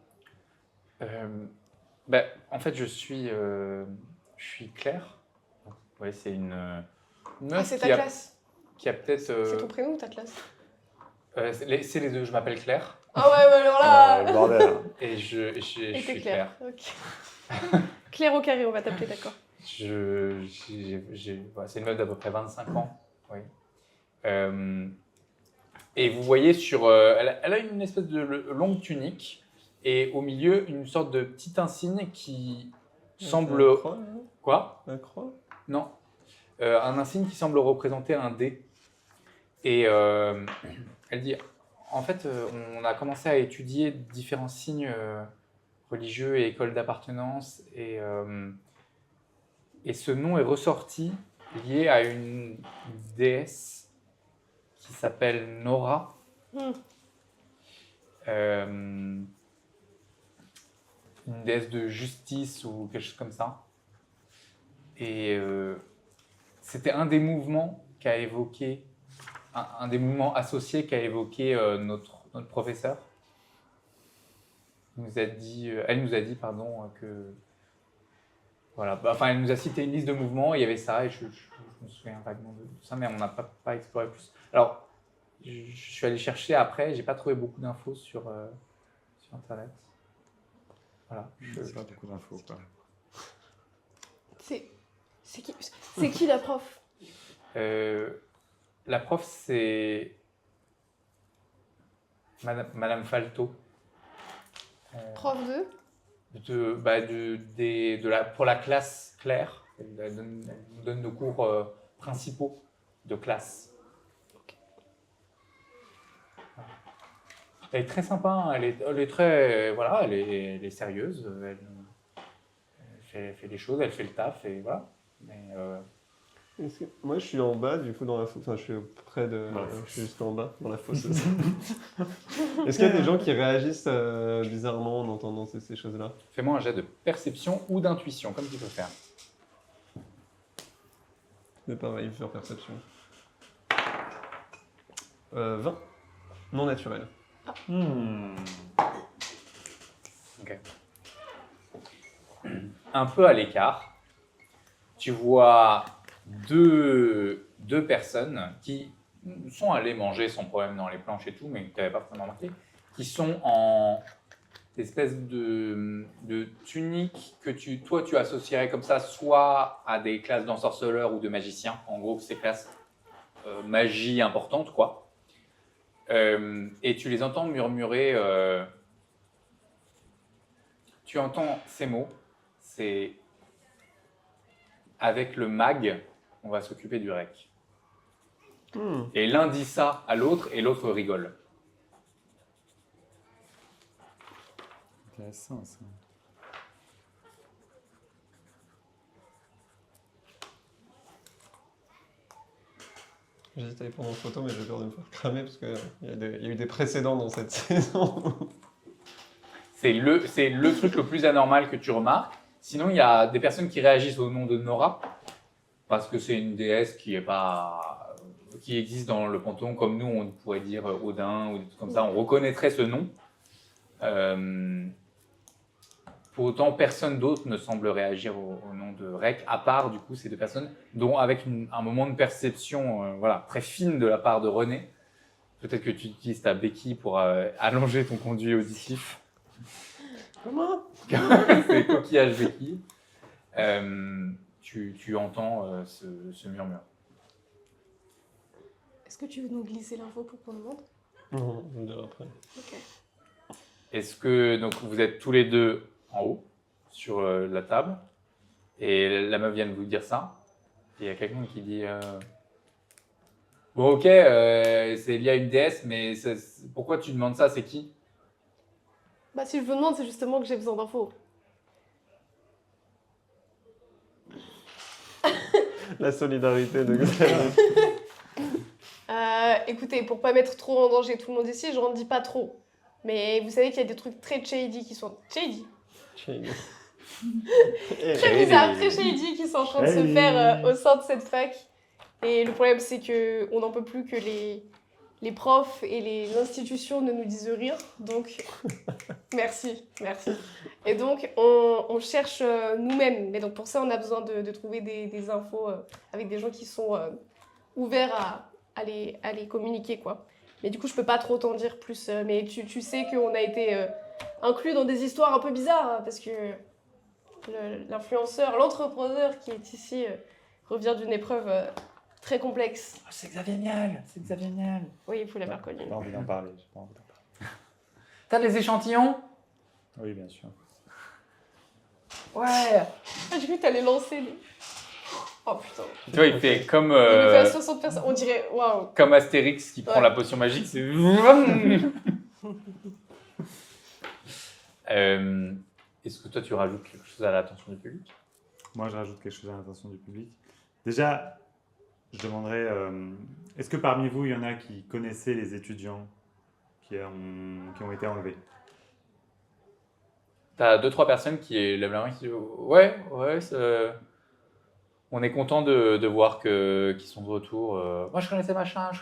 En fait, je suis Claire. Ouais, c'est une meuf Ah, c'est qui ta a, classe. qui a peut-être... C'est ton prénom ou ta classe? c'est les deux, je m'appelle Claire. Ah ouais, bah alors là. Le bordel. Et je Et suis t'es Claire. Claire. Ok. Claire au carré, on va t'appeler, d'accord. Voilà, c'est une meuf d'à peu près 25 ans. Oui. Et vous voyez elle a une espèce de longue tunique et au milieu une sorte de petit insigne qui semble... Un croix, hein. Quoi? Un croix. Non. Un insigne qui semble représenter un dé. Et elle dit, en fait, on a commencé à étudier différents signes religieux et écoles d'appartenance. Et ce nom est ressorti lié à une déesse qui s'appelle Nora. Une déesse de justice ou quelque chose comme ça. Et c'était un des mouvements qu'a évoqué, un des mouvements associés qu'a évoqué notre professeur. Elle nous a dit que... Voilà, elle nous a cité une liste de mouvements, et il y avait ça, et je me souviens vaguement de ça, mais on n'a pas exploré plus. Alors, je suis allé chercher après, j'ai pas trouvé beaucoup d'infos sur Internet. Voilà. C'est pas beaucoup d'infos, quoi. C'est qui la prof? La prof, c'est Madame Falto. Prof de? Pour la classe Claire. Elle nous donne nos cours principaux de classe. Elle est très sympa, hein. Elle est très... voilà, elle est sérieuse. Elle fait des choses, elle fait le taf, et voilà. Mais, Moi, je suis en bas, du coup, dans la fosse. Enfin, je suis près de. Dans la fosse. Je suis juste en bas, dans la fosse. Est-ce qu'il y a des gens qui réagissent bizarrement en entendant ces choses-là? fais-moi un jet de perception ou d'intuition, comme tu peux faire. C'est pareil, faire perception. 20. Non naturel. Ok. Un peu à l'écart, tu vois deux personnes qui sont allées manger sans problème dans les planches et tout, mais que tu n'avais pas vraiment remarqué, qui sont en espèce de tunique que toi tu associerais comme ça soit à des classes d'ensorceleurs ou de magiciens, en gros ces classes magie importante quoi. Et tu les entends murmurer, tu entends ces mots, c'est avec le mag, on va s'occuper du rec. Et l'un dit ça à l'autre et l'autre rigole. Intéressant ça. J'hésite à aller prendre en photo, mais j'ai peur de me faire cramer parce qu'il y a eu des précédents dans cette saison. C'est le truc le plus anormal que tu remarques. Sinon, il y a des personnes qui réagissent au nom de Nora, parce que c'est une déesse qui existe dans le panthéon, comme nous, on pourrait dire Odin ou des trucs comme ça. On reconnaîtrait ce nom. Pour autant, personne d'autre ne semble réagir au nom de Rek, à part du coup ces deux personnes, dont avec un moment de perception très fine de la part de René. Peut-être que tu utilises ta béquille pour allonger ton conduit auditif. Comment? C'est coquillage béquille. Tu entends ce murmure. Est-ce que tu veux nous glisser l'info pour qu'on le montre? Non, je me dirai après. Ok. Est-ce que donc, vous êtes tous les deux en haut, sur la table, et la meuf vient de vous dire ça, et il y a quelqu'un qui dit bon ok, c'est lié à une déesse, mais pourquoi tu demandes ça, c'est qui? Bah si je vous demande, c'est justement que j'ai besoin d'infos. La solidarité de Xavier. Écoutez, pour pas mettre trop en danger tout le monde ici, je n'en dis pas trop. Mais vous savez qu'il y a des trucs très shady qui sont... Shady? Très bizarre, très shady qui sont en train de se faire au sein de cette fac. Et le problème, c'est qu'on n'en peut plus que les profs et l'institution ne nous disent rien. Donc, merci. Et donc, on cherche nous-mêmes. Mais donc, pour ça, on a besoin de trouver des infos avec des gens qui sont ouverts à les communiquer, quoi. Mais du coup, je peux pas trop t'en dire plus. Mais tu sais qu'on a été inclus dans des histoires un peu bizarres, hein, parce que l'influenceur, l'entrepreneur qui est ici revient d'une épreuve très complexe. Oh, c'est Xavier Niel. Oui, vous l'avez reconnu. J'ai pas envie d'en parler. T'as des échantillons? Oui, bien sûr. Ouais. Ah, j'ai cru que t'allais lancer les... Oh putain. Tu vois, il fait comme... Il le fait à 60 personnes. On dirait, waouh. Comme Astérix qui prend Ouais. la potion magique, c'est... Est-ce que toi, tu rajoutes quelque chose à l'attention du public? Moi, je rajoute quelque chose à l'attention du public. Déjà, je demanderais, est-ce que parmi vous, il y en a qui connaissaient les étudiants qui ont été enlevés? T'as 2-3 personnes qui lèvent la main et qui disent ouais, on est content de voir qu'ils sont de retour. Moi, je connaissais machin. Tu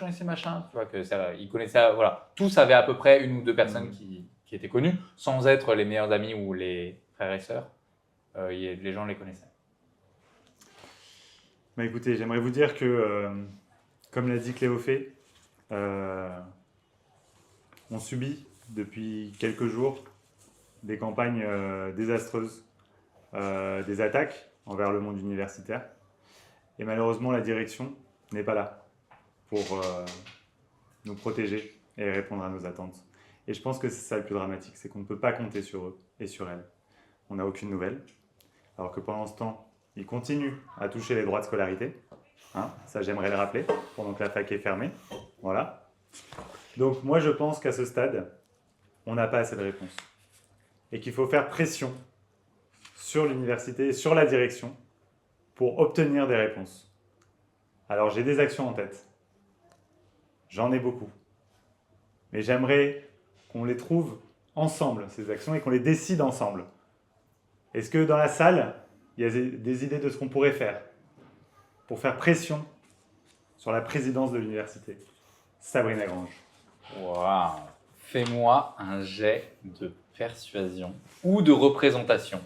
vois que ça, ils connaissaient, voilà. Tous avaient à peu près une ou deux personnes qui étaient connues, sans être les meilleurs amis ou les frères et sœurs. Les gens les connaissaient. Bah, écoutez, j'aimerais vous dire que, comme l'a dit Cléophée, on subit depuis quelques jours des campagnes désastreuses, des attaques envers le monde universitaire. Et malheureusement, la direction n'est pas là pour nous protéger et répondre à nos attentes. Et je pense que c'est ça le plus dramatique, c'est qu'on ne peut pas compter sur eux et sur elles. On n'a aucune nouvelle, alors que pendant ce temps, ils continuent à toucher les droits de scolarité. Hein, ça, j'aimerais le rappeler, pendant que la fac est fermée. Voilà. Donc moi, je pense qu'à ce stade, on n'a pas assez de réponses. Et qu'il faut faire pression sur l'université et sur la direction pour obtenir des réponses. Alors, j'ai des actions en tête. J'en ai beaucoup. Mais j'aimerais qu'on les trouve ensemble, ces actions, et qu'on les décide ensemble. Est-ce que dans la salle, il y a des idées de ce qu'on pourrait faire pour faire pression sur la présidence de l'université, Sabrina Grange? Waouh, Fais-moi un jet de persuasion ou de représentation.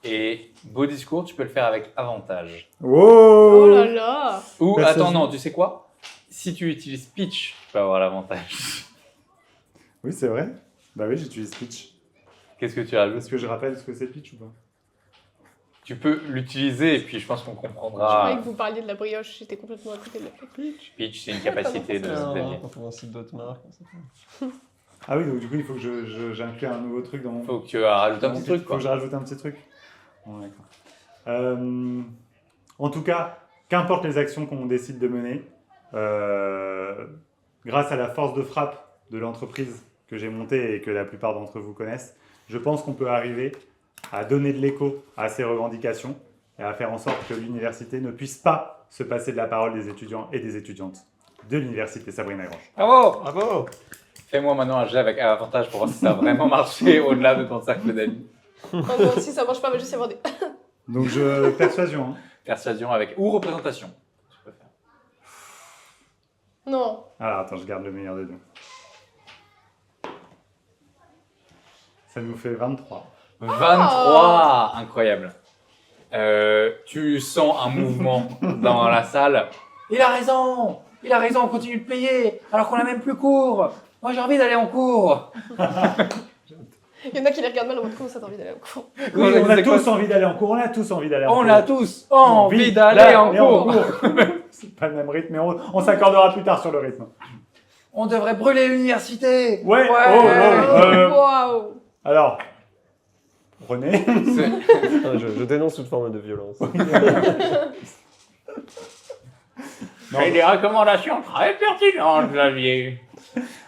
Et beau discours, tu peux le faire avec avantage. Wow. Oh là là. Ou, Persuasion. attends, non, tu sais quoi? Si tu utilises pitch, tu peux avoir l'avantage. Oui, c'est vrai. Bah oui, j'utilise pitch. Qu'est-ce que tu rajoutes? Est-ce que je rappelle ce que c'est pitch ou pas? Tu peux l'utiliser et puis je pense qu'on Je comprendra. croyais que vous parliez de la brioche, j'étais complètement à côté de la plaque. Pitch, c'est une capacité de Xavier. Quand on cite d'autres marques, on sait pas. Ah oui, donc du coup, il faut que j'inclue un nouveau truc dans mon... Faut que tu rajoutes un petit truc, Faut quoi. que je rajoute un petit truc. Bon, d'accord. En tout cas, qu'importe les actions qu'on décide de mener, grâce à la force de frappe de l'entreprise que j'ai montée et que la plupart d'entre vous connaissent, je pense qu'on peut arriver à donner de l'écho à ces revendications et à faire en sorte que l'université ne puisse pas se passer de la parole des étudiants et des étudiantes de l'université Sabrina Grange. Bravo! Bravo! Fais-moi maintenant un jet avec avantage pour voir si ça a vraiment marché au-delà de ton cercle d'amis. Oh non, si ça marche pas, va juste y avoir des. Donc je... persuasion, hein. Persuasion avec ou représentation. Tu peux faire. Non. Alors attends, je garde le meilleur des deux. Ça nous fait 23. 23! Incroyable. Tu sens un mouvement dans la salle. Il a raison! Il a raison, on continue de payer alors qu'on a même plus cours. Moi j'ai envie d'aller en cours. Il y en a qui les regardent mal en mode comment ça t'as envie d'aller au cours. Oui, on a C'est quoi tous envie d'aller en cours, on a tous envie d'aller en cours. On a tous envie d'aller en cours. C'est pas le même rythme, mais on s'accordera plus tard sur le rythme. On devrait brûler l'université. Ouais, oh, Waouh. Alors, prenez. Ah, je dénonce toute forme de violence. Non, J'ai des recommandations très pertinentes, Xavier.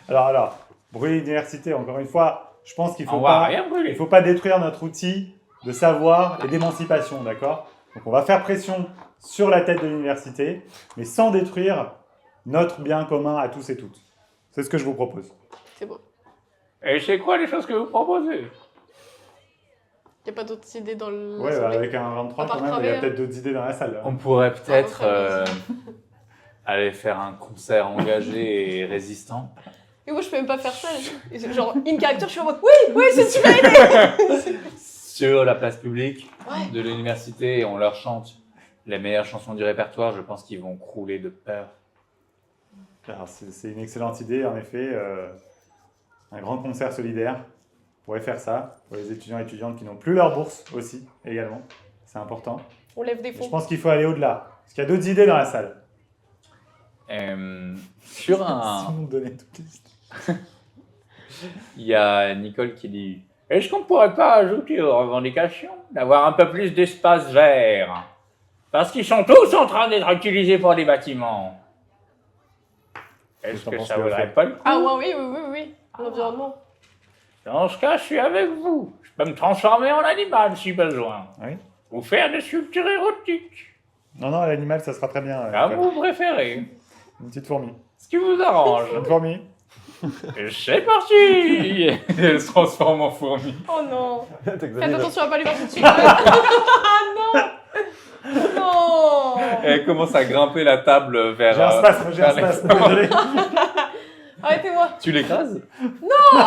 alors, brûler l'université, encore une fois, je pense qu'il On faut va pas... rien Il brûler. ne faut pas détruire notre outil de savoir et d'émancipation, d'accord? Donc on va faire pression sur la tête de l'université, mais sans détruire notre bien commun à tous et toutes. C'est ce que je vous propose. C'est beau. Et c'est quoi les choses que vous proposez? Y a pas d'autres idées dans le. Ouais, l'assemblée avec un 23 À part quand même, il y travailler, a peut-être d'autres idées dans la salle. On pourrait peut-être Ah, aller faire un concert engagé et résistant. Et moi je peux même pas faire ça. Genre, in character, je suis en mode oui, c'est une super idée. Sur la place publique Ouais. de l'université, on leur chante les meilleures chansons du répertoire. Je pense qu'ils vont crouler de peur. Alors, c'est une excellente idée, en effet. Un grand concert solidaire. On pourrait faire ça pour les étudiants et étudiantes qui n'ont plus leur bourse aussi, également. C'est important. On lève des Et je fonds. pense qu'il faut aller au-delà. Parce qu'il y a d'autres idées dans la salle. Sur Si un, on me donnait toutes les idées. il y a Nicole qui dit: est-ce qu'on ne pourrait pas ajouter aux revendications d'avoir un peu plus d'espace vert? Parce qu'ils sont tous en train d'être utilisés pour des bâtiments. Est-ce T'en que penses ça quoi, vaudrait Fred? pas le coup? Ah ouais, oui. L'environnement. Dans ce cas, je suis avec vous. Je peux me transformer en animal si besoin. Oui. Ou faire des sculptures érotiques. Non, l'animal, ça sera très bien. Comme vous préférez. Une petite fourmi. Ce qui vous arrange. Une fourmi. C'est parti. Elle se transforme en fourmi. Oh non. Faites Faites attention à pas lui marcher dessus. Ah non. Non. Elle commence à grimper la table vers... J'ai un spasme, j'ai un vers spasme. l'extérieur. Désolé. Arrêtez-moi. Tu l'écrases? Oh.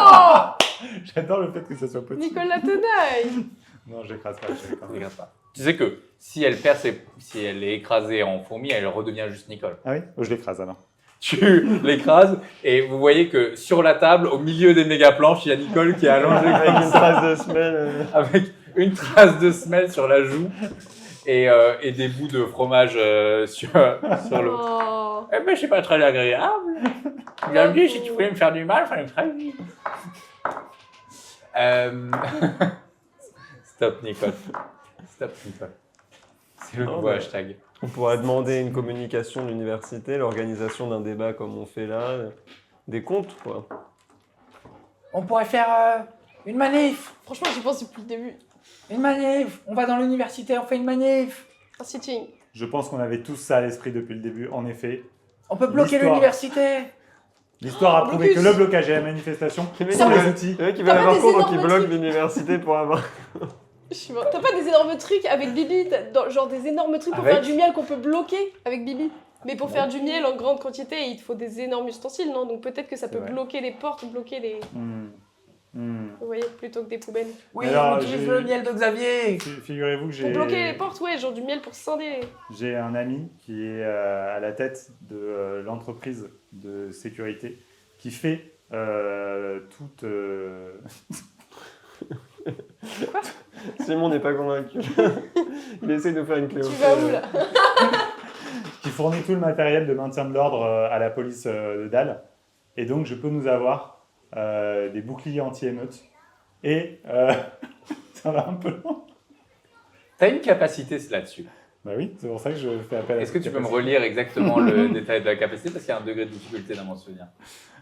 J'adore le fait que ça soit petit. Nicolas Tenaille. Non, je l'écrase pas. Je l'écrase. Regarde pas. Tu sais que si elle perd si elle est écrasée en fourmi, elle redevient juste Nicole. Ah oui? Oh, je l'écrase alors. Tu l'écrases et vous voyez que sur la table, au milieu des méga planches, il y a Nicole qui est allongée Avec comme une ça, trace de semelle. avec une trace de semelle sur la joue et des bouts de fromage sur l'autre. Oh. Eh ben, c'est pas très agréable. Tu l'as dit, si tu voulais me faire du mal, fallait me prévenir. Stop, Nicole. Stop, Nicole. C'est le Non, nouveau mais- hashtag. On pourrait demander une communication de l'université, l'organisation d'un débat comme on fait là, des comptes quoi. On pourrait faire une manif. Franchement, j'y pense depuis le début. Une manif. On va dans l'université, on fait une manif. Un sitting. Je pense qu'on avait tous ça à l'esprit depuis le début, en effet. On peut bloquer L'histoire. l'université. L'histoire a prouvé blocus. que le blocage et la manifestation sont les outils. Le mec qui T'as va pas avoir des cours donc il énormes bloque trucs. l'université pour avoir. Je suis morte. T'as pas des énormes trucs avec Bibi genre des énormes trucs pour Avec faire du miel qu'on peut bloquer avec Bibi. Mais pour faire du miel en grande quantité, il te faut des énormes ustensiles, non? Donc peut-être que ça C'est peut vrai. bloquer les portes, bloquer les... Vous voyez, plutôt que des poubelles. Oui, Alors, on utilise j'ai- le miel de Xavier. Figurez-vous que Pour bloquer les portes, ouais, genre du miel pour scinder. j'ai un ami qui est à la tête de l'entreprise de sécurité qui fait toute... Simon n'est pas convaincu. Il essaie de faire une clé. Tu vas où, là? qui fournit tout le matériel de maintien de l'ordre à la police de Dalle. Et donc, je peux nous avoir des boucliers anti-émeutes. Et ça va un peu loin. T'as une capacité là-dessus. Bah oui, c'est pour ça que je fais appel à Est-ce que cette tu peux me capacité. relire exactement le détail de la capacité parce qu'il y a un degré de difficulté dans mon souvenir.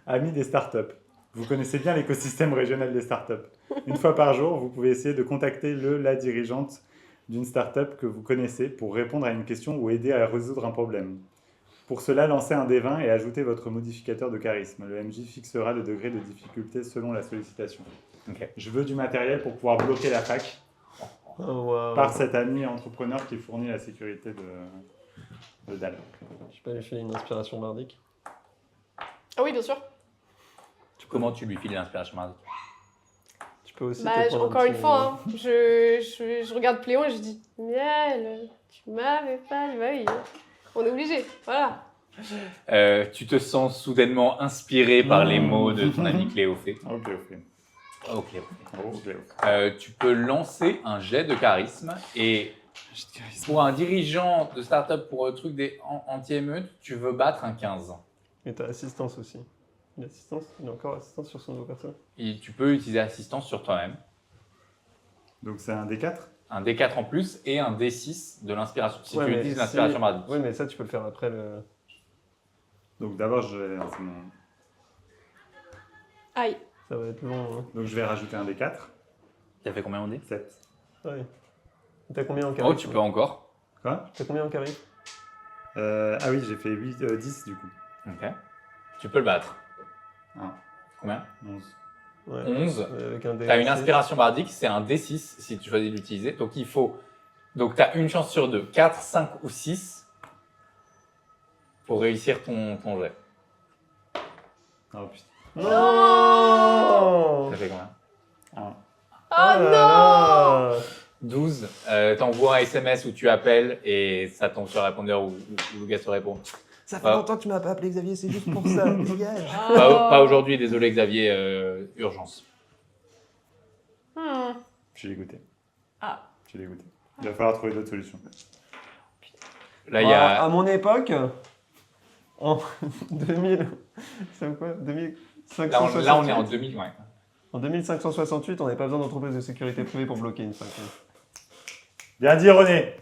Amis des startups, vous connaissez bien l'écosystème régional des startups. Une fois par jour, vous pouvez essayer de contacter la dirigeante d'une startup que vous connaissez pour répondre à une question ou aider à résoudre un problème. Pour cela, lancez un dé 20 et ajoutez votre modificateur de charisme. Le MJ fixera le degré de difficulté selon la sollicitation. Ok. Je veux du matériel pour pouvoir bloquer la fac Oh, wow. par cet ami entrepreneur qui fournit la sécurité de Dalle. Je sais pas, lui faire une inspiration bardique. Ah oui, bien sûr. Comment tu lui files l'inspiration mardi? Tu peux aussi. Bah, te prendre un encore une petit- fois, hein, je regarde Pléon et je dis Miel, tu m'avais pas dit. Bah oui, on est obligé. Voilà. Tu te sens soudainement inspiré par les mots de ton ami Cléophée. Ok, ok. Ok. Ok. Tu peux lancer un jet de charisme et pour un dirigeant de start-up pour le truc des anti-émeutes, tu veux battre un 15. Et t'as assistance aussi. L'assistance, il a encore assistance sur son nouveau perso. Et tu peux utiliser assistance sur toi-même. Donc c'est un D4 Un D4 en plus et un D6 de l'inspiration. Si Ouais, tu mais utilises l'inspiration mardi. Oui, mais ça, tu peux le faire après le. Donc d'abord, je vais lancer mon... Aïe. Ça va être long. Hein. Donc je vais rajouter un D4. Tu as fait combien en D? 7. Ouais. T'as combien en Oh, charisme? tu peux encore. Quoi T'as combien en charisme? Ah oui, j'ai fait 10 du coup. Ok. Tu peux le battre. Ah. Combien? 11. Ouais. 11. Avec un Tu as une D6. inspiration bardique, c'est un D6 si tu choisis de l'utiliser. Donc il faut. Donc tu as une chance sur 2, 4, 5 ou 6 pour réussir ton jet. Oh putain. Non. Ça fait combien? Ah. Oh, là non là. 12. T'envoies un SMS où tu appelles et ça tombe sur le répondeur où le gars te répond. Ça fait Ah. longtemps que tu m'as pas appelé, Xavier, c'est juste pour ça. Dégage. Pas aujourd'hui, désolé Xavier, urgence. Hmm. Je suis dégoûté. Ah. Je suis dégoûté. Il va falloir trouver d'autres solutions. Là, il y a. À mon époque, en 2000. C'est quoi 2568. Là, on est en 2000, ouais. En 2568, on n'avait pas besoin d'entreprise de sécurité privée pour bloquer une fac. Bien dit René.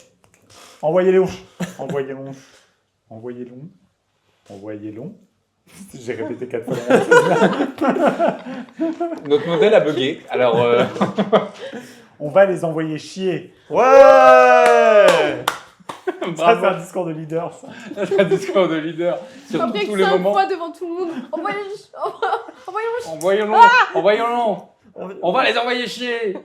Envoyez-les. Envoyez-les. Envoyez-les. Envoyez-les. J'ai répété 4 fois la même chose. Notre modèle a bugué. Alors, On va les envoyer chier. Ouais. Ça, c'est bravo. un discours de leader. Ça. C'est un discours de leader. Sur Après tous que les 5 moments. fois devant tout le monde. Envoyez-le. Envoyons-le. Envoyons-le. On va les envoyer chier.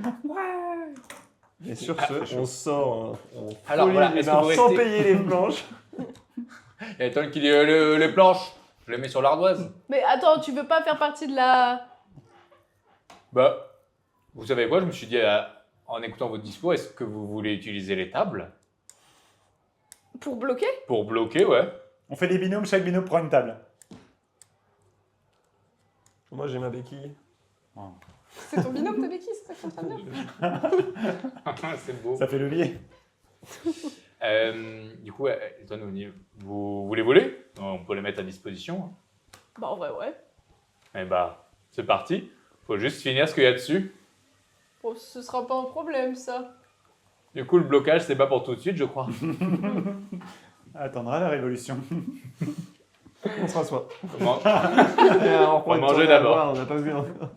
Et sur ce, on sort en Alors, folie voilà, du est-ce que bar vous sans restez- payer les planches. Il y a Ethan qui dit les planches, je les mets sur l'ardoise. Mais attends, tu veux pas faire partie de la... Bah, vous savez quoi, je me suis dit, en écoutant votre discours, est-ce que vous voulez utiliser les tables Pour bloquer? pour bloquer, ouais. On fait des binômes, chaque binôme prend une table. Moi, j'ai ma béquille. C'est ton binôme, ta béquille, c'est ça que t'es en train de dire? C'est beau. Ça fait levier. Du coup, Ethan, vous voulez voler? On peut les mettre à disposition. Bah en vrai, ouais. Eh bah, c'est parti. Faut juste finir ce qu'il y a dessus. Bon, ce sera pas un problème, ça. Du coup, le blocage, c'est pas pour tout de suite, je crois. Attendra la révolution. On se rassoit. Comment- On va manger d'abord. On n'a pas vu encore.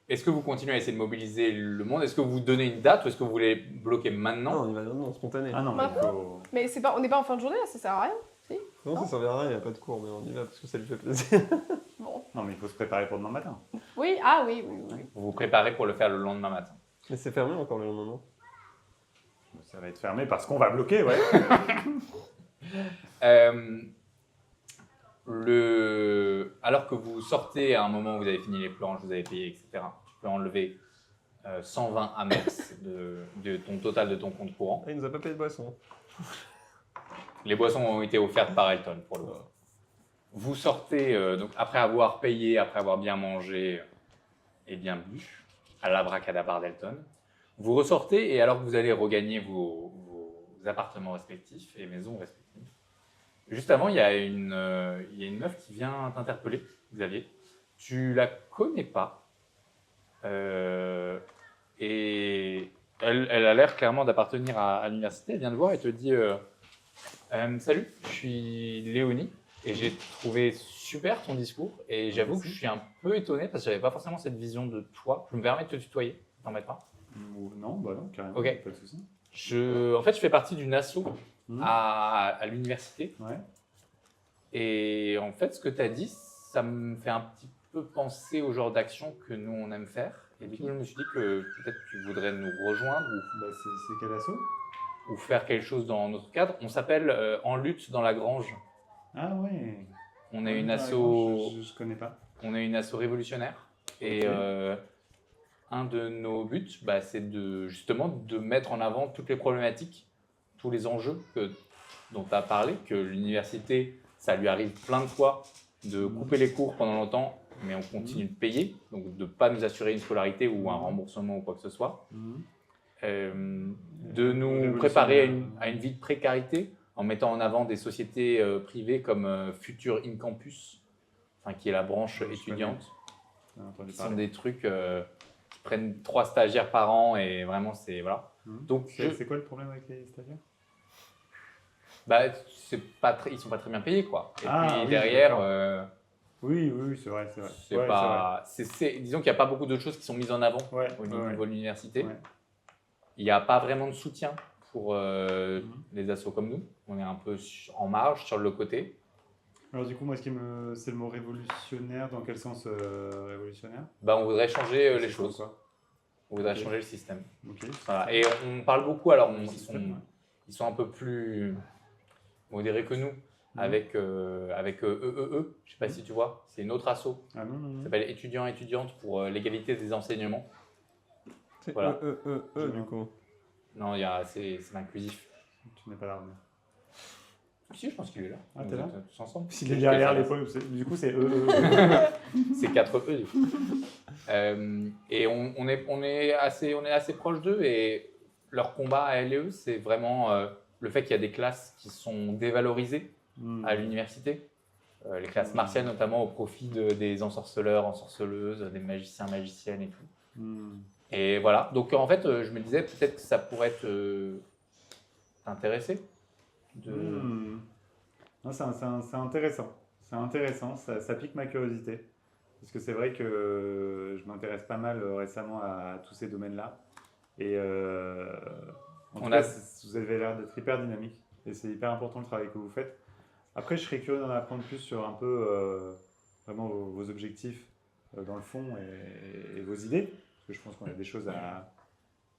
Est-ce que vous continuez à essayer de mobiliser le monde? Est-ce que vous donnez une date ou est-ce que vous voulez bloquer maintenant? Non, on y va non, spontané. Ah non, mais il faut... Mais c'est pas, on n'est pas en fin de journée, là, ça sert à rien. Non, ça servira à rien, il n'y a pas de cours, mais on y va parce que ça lui fait plaisir. Bon. Non, mais il faut se préparer pour demain matin. Oui, ah oui, oui, oui. Vous vous préparez pour le faire le lendemain matin. Mais c'est fermé encore le lendemain, non? Ça va être fermé parce qu'on va bloquer, ouais. Alors que vous sortez à un moment où vous avez fini les planches, vous avez payé, etc., tu peux enlever 120 amers de ton total de ton compte courant. Ah, il nous a pas payé de boisson. Les boissons ont été offertes par Elton pour le coup. Vous sortez, donc après avoir payé, après avoir bien mangé et bien bu, à l'abracadabar d'Elton. Vous ressortez et alors que vous allez regagner vos appartements respectifs et maisons respectives, juste avant, il y a une meuf qui vient t'interpeller, Xavier. Tu la connais pas et elle a l'air clairement d'appartenir à l'université. Elle vient te voir et te dit salut, je suis Léonie et j'ai trouvé super ton discours et j'avoue que je suis un peu étonné parce que j'avais pas forcément cette vision de toi. Je me permets de te tutoyer, t'en mets pas? Non, bah non, carrément, Ok. pas de souci. En fait, je fais partie d'une asso à l'université. Ouais. Et en fait, ce que tu as dit, ça me fait un petit peu penser au genre d'action que nous, on aime faire. Et du coup, je me suis dit que peut-être tu voudrais nous rejoindre Bah, c'est quel assaut? ou faire quelque chose dans notre cadre. On s'appelle En lutte dans la grange. Ah ouais. On est une Dans la asso, Grange, je connais pas. on est une asso révolutionnaire. Et Ok. un de nos buts, bah, c'est justement de mettre en avant toutes les problématiques, tous les enjeux dont tu as parlé, que l'université, ça lui arrive plein de fois de couper les cours pendant longtemps, mais on continue de payer, donc de ne pas nous assurer une scolarité ou un remboursement ou quoi que ce soit. De nous préparer à une vie de précarité en mettant en avant des sociétés privées comme Future in Campus, enfin, qui est la branche étudiante. Entendu Ce sont parler. des trucs qui prennent 3 stagiaires par an et vraiment c'est voilà. Donc C'est quoi le problème avec les stagiaires? bah ils sont pas très bien payés quoi. Et puis oui, derrière d'accord. Oui, c'est vrai. c'est Ouais, pas disons qu'il n'y a pas beaucoup de choses qui sont mises en avant Ouais, au niveau de l'université. Ouais. Il n'y a pas vraiment de soutien pour les assos comme nous. On est un peu en marge sur le côté. Alors du coup, moi, c'est le mot révolutionnaire. Dans quel sens révolutionnaire? Bah, on voudrait changer les C'est choses. quoi? On voudrait Ok. changer le système. Ok. Voilà. Et on parle beaucoup, alors Le système, ouais. ils sont un peu plus modérés que nous, avec EEE, je sais pas si tu vois, c'est une autre asso, Ah non. ça s'appelle étudiants et étudiantes pour l'égalité des enseignements. C'est Voilà. du coup. Non, c'est inclusif. Tu n'es pas là. Mais... Si, je pense qu'il est là. Ah, On t'es là est tous ensemble. S'il est derrière l'épaule, du coup, c'est C'est 4 E du coup. Et on est assez proche d'eux et leur combat à LE, c'est vraiment le fait qu'il y a des classes qui sont dévalorisées à l'université. Les classes martiennes notamment au profit des ensorceleurs, ensorceleuses, des magiciens, magiciennes et tout. Et voilà, donc en fait je me disais peut-être que ça pourrait t'intéresser. Non, c'est intéressant. C'est intéressant, ça pique ma curiosité. Parce que c'est vrai que je m'intéresse pas mal récemment à tous ces domaines-là. Et en tout cas, vous avez l'air d'être hyper dynamique. Et c'est hyper important le travail que vous faites. Après, je serais curieux d'en apprendre plus sur un peu vraiment vos objectifs dans le fond et vos idées. Parce que je pense qu'on a des choses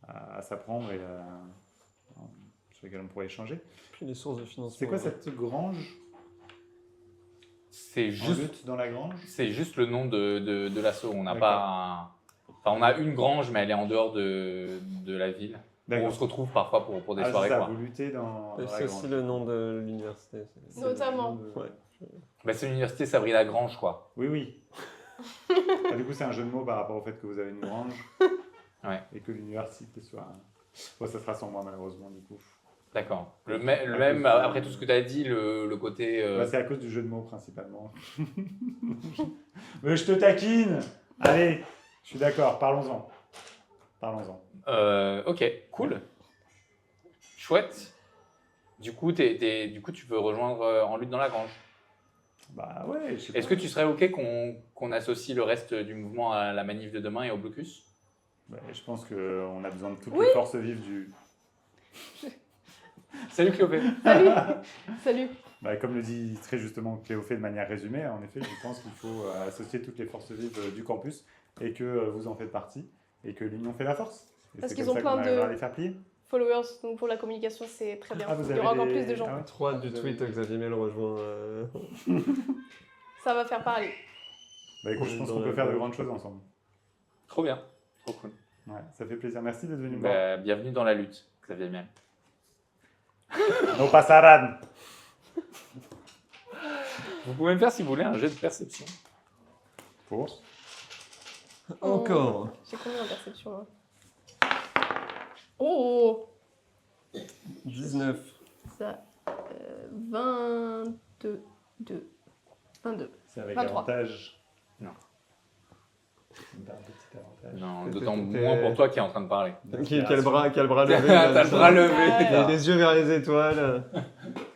à s'apprendre et sur lesquelles on pourrait échanger. Puis les sources de financement. C'est quoi cette grange? C'est juste, lutte dans la grange? c'est juste le nom de l'asso. On n'a D'accord. pas Enfin, on a une grange, mais elle est en dehors de la ville. On se retrouve parfois pour des soirées. Ça, quoi. vous luttez dans la c'est aussi grange. le nom de l'université. Notamment. Ouais. Bah, c'est l'université Sabry-Lagrange, quoi. Oui. Du coup, c'est un jeu de mots par rapport au fait que vous avez une grange et que l'université soit... Bon, ça sera sans moi, malheureusement, du coup. D'accord. Le même, après tout ce que tu as dit, le côté... C'est à cause du jeu de mots, principalement. Mais je te taquine. Allez, je suis d'accord, parlons-en. Ok, cool. Chouette. Du coup, tu veux rejoindre En lutte dans la grange. Bah ouais, je sais pas. Est-ce que tu serais ok qu'on associe le reste du mouvement à la manif de demain et au blocus? Je pense qu'on a besoin de toutes les forces vives du... Salut Cléopé. Salut. Comme le dit très justement Cléophée de manière résumée, en effet, je pense qu'il faut associer toutes les forces vives du campus et que vous en faites partie et que l'union fait la force. Et Parce c'est qu'ils comme ont ça qu'on plein arrivera de- à les faire plier. followers, donc pour la communication, c'est très bien. Ah, vous Il y aura avez encore des- plus de gens. Ah ouais. Trop hâte du Vous tweet, avez- Xavier Miel rejoint. Ça va faire parler. Bah écoute, je pense qu'on peut faire de grandes choses ensemble. Trop bien, trop cool. Ouais, ça fait plaisir. Merci d'être venu me voir. Bah, bienvenue dans la lutte, Xavier Miel. No pasarán. Vous pouvez me faire, si vous voulez, un jet de perception. Pour Encore. J'ai combien en perception là? Oh 19. Ça. 22. 22. C'est avec 23. avantage. Non. C'est un petit avantage. Non, T'es- d'autant t'es- moins pour toi qui est en train de parler. Qui a le bras levé. T'as le bras levé. Ouais. Il a les yeux vers les étoiles.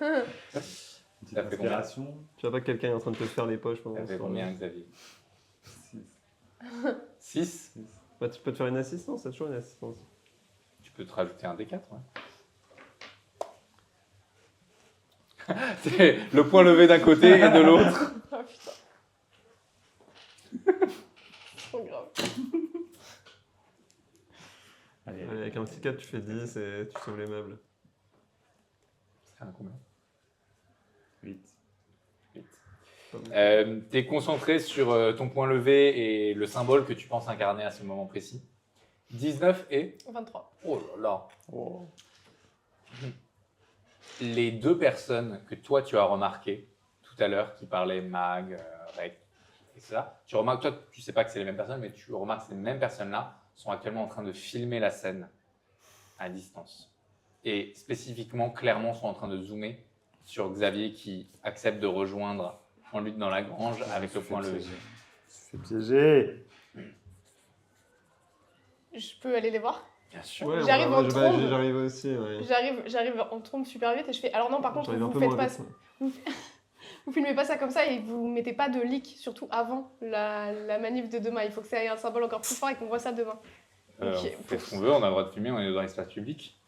Petite Ça fait combien? inspiration. Tu vois pas que quelqu'un est en train de te faire les poches pendant Ça ce fait temps. combien, Xavier? 6. 6. Bah, tu peux te faire une assistance, c'est toujours une assistance. Tu peux te rajouter un D4, ouais. C'est le point levé d'un côté et de l'autre. Ah putain. Trop grave. Allez, Allez, avec un petit 4, tu fais 10 et tu sauves les meubles. C'est un combien? 8. 8. T'es concentré sur ton point levé et le symbole que tu penses incarner à ce moment précis. 19 et... 23. Oh là là. Les deux personnes que toi tu as remarquées tout à l'heure, qui parlaient Mag, Rec, etc. Tu remarques, toi tu sais pas que c'est les mêmes personnes, mais tu remarques que ces mêmes personnes-là sont actuellement en train de filmer la scène à distance. Et spécifiquement, clairement, sont en train de zoomer sur Xavier qui accepte de rejoindre en lutte dans la grange avec le point levé. C'est piégé. Je peux aller les voir? Bien sûr. Ouais, J'arrive en trombe. J'arrive aussi, ouais. J'arrive en trombe super vite et je fais. Alors non, par contre, J'arrive un vous peu faites moins pas. vite. Vous filmez pas ça comme ça et vous mettez pas de leak, surtout avant la manif de demain. Il faut que ça ait un symbole encore plus fort et qu'on voit ça demain. On Ok. fait ce qu'on veut, on a le droit de filmer, on est dans l'espace public.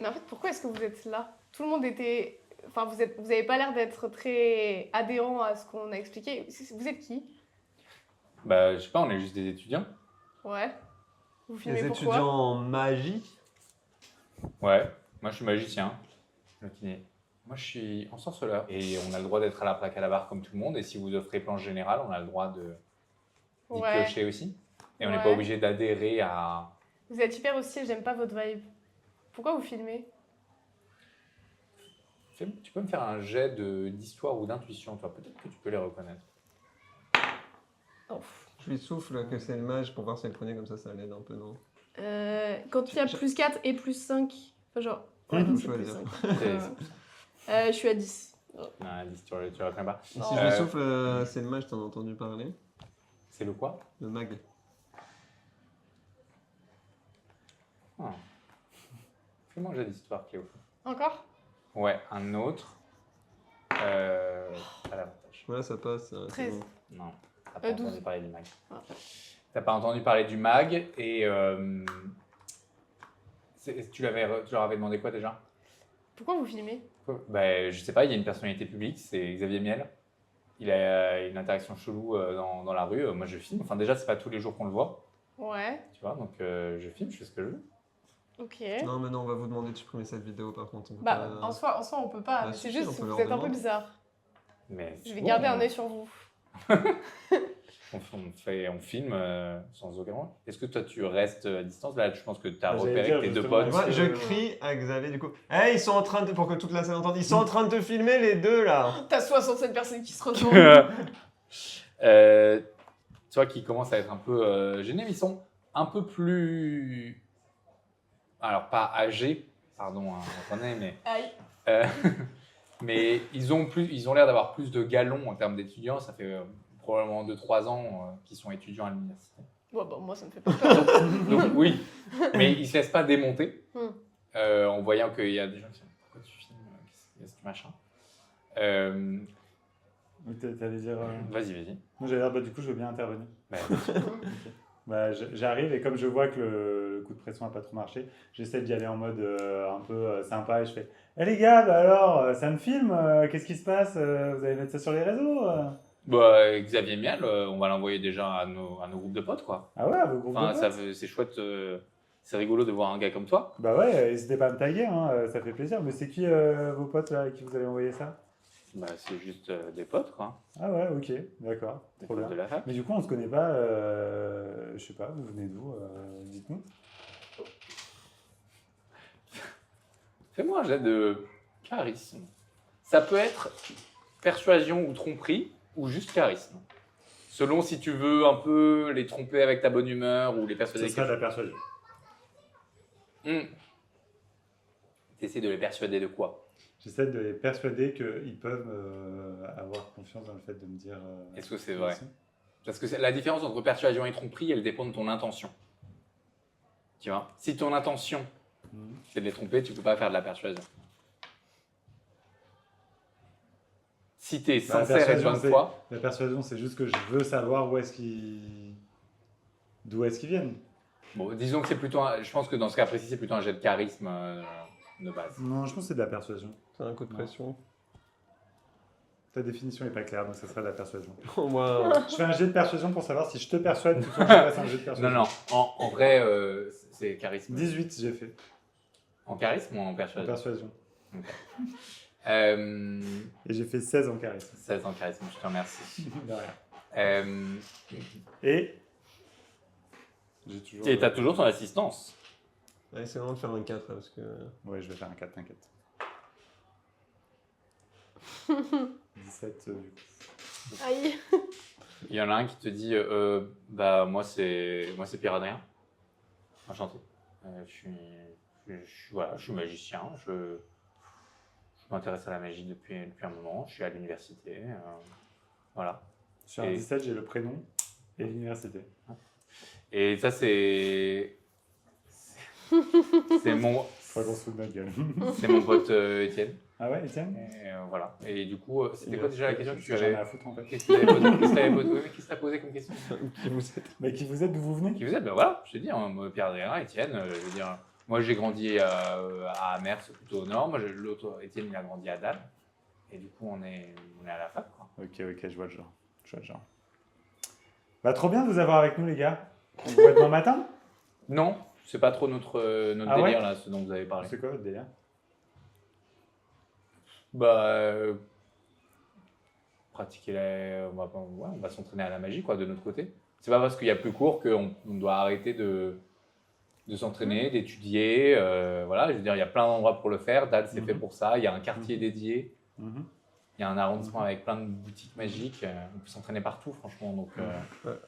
Mais en fait, pourquoi est-ce que vous êtes là? Tout le monde était. Enfin, vous avez pas l'air d'être très adhérent à ce qu'on a expliqué. Vous êtes qui? Bah, je sais pas, on est juste des étudiants. Ouais. Vous filmez Les pourquoi? étudiants en magie. Ouais, moi je suis magicien. Moi je suis ensorceleur. Et on a le droit d'être à la plaque à la barre comme tout le monde. Et si vous offrez planche générale, on a le droit d'y Ouais. piocher aussi. Et on n'est Ouais. pas obligé d'adhérer à. Vous êtes hyper hostile, j'aime pas votre vibe. Pourquoi vous filmez? Tu peux me faire un jet d'histoire ou d'intuition, toi. Peut-être que tu peux les reconnaître. Oh. Je lui souffle que c'est le mage pour voir si elle connaît comme ça l'aide un peu, non? Quand il y a plus 4 et plus 5, enfin genre. Ouais, non, c'est plus Choisir. 5. Je suis à 10. Ah, 10, tu reconnais pas. Et si Non. je lui souffle, c'est le mage, t'en as entendu parler? C'est le quoi? Le mag. Ah. Fais-moi un jet d'histoire, Cléo. Encore? Ouais, un autre. À l'avantage. Voilà, ça passe. C'est 13. bon. Non, t'as pas 12. entendu parler du mag. Ah. T'as pas entendu parler du mag et tu leur avais demandé quoi déjà? Pourquoi vous filmez? Bah, je sais pas, il y a une personnalité publique, c'est Xavier Miel. Il a une interaction chelou dans la rue. Moi je filme, enfin déjà c'est pas tous les jours qu'on le voit, Ouais, tu vois, donc je filme, je fais ce que je veux. ok. Non, mais non, on va vous demander de supprimer cette vidéo par contre. On peut Bah, pas- en soi, on peut pas. Bah, c'est si, juste on peut que leur vous êtes un peu demander. bizarre. Mais Je c'est vais bon, garder un œil sur vous. on filme sans aucun problème. Est-ce que toi tu restes à distance? Là, je pense que tu as Bah, j'allais repéré dire, que tes deux justement, potes. Moi, je crie à Xavier du coup. Hey, ils sont en train de. Pour que toute la scène entende. Ils sont en train de te filmer les deux là. T'as 67 personnes qui se retournent. Tu vois qui commencent à être un peu gênés, mais ils sont un peu plus. Alors, pas âgés, pardon, hein, on connaît, mais. Aïe. Mais ils ont l'air d'avoir plus de galons en termes d'étudiants. Ça fait probablement 2-3 ans qu'ils sont étudiants à l'université. Ouais, bah, moi, ça me fait pas peur. Donc, oui, mais ils ne se laissent pas démonter Hmm. en voyant qu'il y a des gens qui disent pourquoi tu filmes, qu'est-ce qu'il y a ce machin. T'allais dire. Vas-y, vas-y. Moi j'allais dire, bah, du coup je veux bien intervenir. Bah, Bah, j'arrive et comme je vois que le coup de pression n'a pas trop marché, j'essaie d'y aller en mode un peu sympa et je fais Eh les gars, bah alors, ça me filme, qu'est-ce qui se passe Vous allez mettre ça sur les réseaux bah, Xavier Miel, on va l'envoyer déjà à nos groupes de potes, quoi. Ah ouais, vos groupes Enfin, de potes c'est chouette. C'est rigolo de voir un gars comme toi. Bah ouais, n'hésitez pas à me taguer, hein, ça fait plaisir. Mais c'est qui vos potes là, à qui vous avez envoyé ça? Bah, c'est juste des potes, quoi. Ah ouais, ok, d'accord, Des trop potes bien. de la fac. Mais du coup, on se connaît pas, je sais pas, vous venez d'où, dites-nous. Fais-moi un jet de charisme. Ça peut être persuasion ou tromperie, ou juste charisme. Selon si tu veux un peu les tromper avec ta bonne humeur ou les persuader. Ce serait de la persuasion. T'essaies de les persuader de quoi? J'essaie de les persuader qu'ils peuvent avoir confiance dans le fait de me dire. Est-ce que c'est qui vrai? ils sont. Parce que la différence entre persuasion et tromperie, elle dépend de ton intention. Tu vois? Si ton intention, c'est de les tromper, tu peux pas faire de la persuasion. Si tu es Bah, la sincère et de persuasion, bonne c'est- foi, La persuasion, c'est juste que je veux savoir d'où est-ce qu'ils viennent. bon, disons que c'est plutôt je pense que dans ce cas précis, c'est plutôt un jet de charisme de base. Non, je pense que c'est de la persuasion. C'est un coup de Non. pression. Ta définition n'est pas claire, donc ça serait de la persuasion. Moi, Je fais un jet de persuasion pour savoir si je te persuade, tu que je fasse un jet de persuasion. Non, non, en vrai, c'est charisme. 18, j'ai fait. En charisme ou en En persuasion? persuasion. Euh, Et j'ai fait 16 en charisme. 16 en charisme, je te remercie. De rien. Euh, Et. J'ai toujours. et t'as toujours ton assistance. ouais, c'est vraiment de faire un 4 là, parce que. Ouais, je vais faire un 4, t'inquiète. 17 du coup. Aïe. Il y en a un qui te dit bah moi c'est Pierre Adrien. Enchanté. Voilà, je suis magicien. Je m'intéresse à la magie depuis un moment. Je suis à l'université. Voilà. Sur un 17, j'ai le prénom et l'université. Et ça c'est mon Faut qu'on se foute de notre gueule. c'est mon pote Étienne. Ah ouais, Étienne? Et, voilà. Et du coup c'était quoi déjà la question que tu J'en ai avais? à foutre en fait. Qu'est-ce que tu avais posé? Qu'est-ce que t'avais posé? Oui, qu'est-ce que t'as posé comme question? Qui vous êtes? Mais qui vous êtes, d'où vous venez? Qui vous êtes? Ben voilà, je te dis, hein, moi, Pierre Adrien, Étienne, je veux dire, moi j'ai grandi à Amers, plutôt au nord, moi l'autre, Étienne, il a grandi à Dalle, et du coup on est à la fac, quoi. Ok, je vois le genre. Bah, trop bien de vous avoir avec nous, les gars. On vous voit demain matin? Non, c'est pas trop notre Ah ouais? délire là, ce dont vous avez parlé. C'est quoi votre délire? Bah, pratiquer on va s'entraîner à la magie, quoi, de notre côté. C'est pas parce qu'il y a plus cours qu'on doit arrêter de s'entraîner, d'étudier, voilà, je veux dire, il y a plein d'endroits pour le faire, Dalle c'est fait pour ça, il y a un quartier dédié. Il y a un arrondissement avec plein de boutiques magiques. On peut s'entraîner partout, franchement. Donc,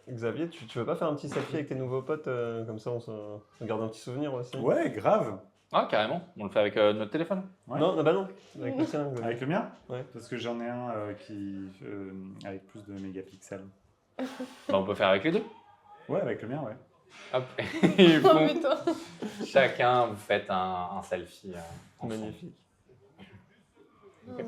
Xavier, tu veux pas faire un petit selfie avec tes nouveaux potes comme ça on garde un petit souvenir aussi? Ouais, grave. ah, carrément. On le fait avec notre téléphone. Ouais. Non, bah non. Avec le tien, Xavier. Avec le mien? Ouais. Parce que j'en ai un avec plus de mégapixels. Bah, on peut faire avec les deux. Ouais, avec le mien, ouais. Hop. Et Oh bon, putain. chacun, vous faites un selfie. Ensemble. Magnifique. Ok.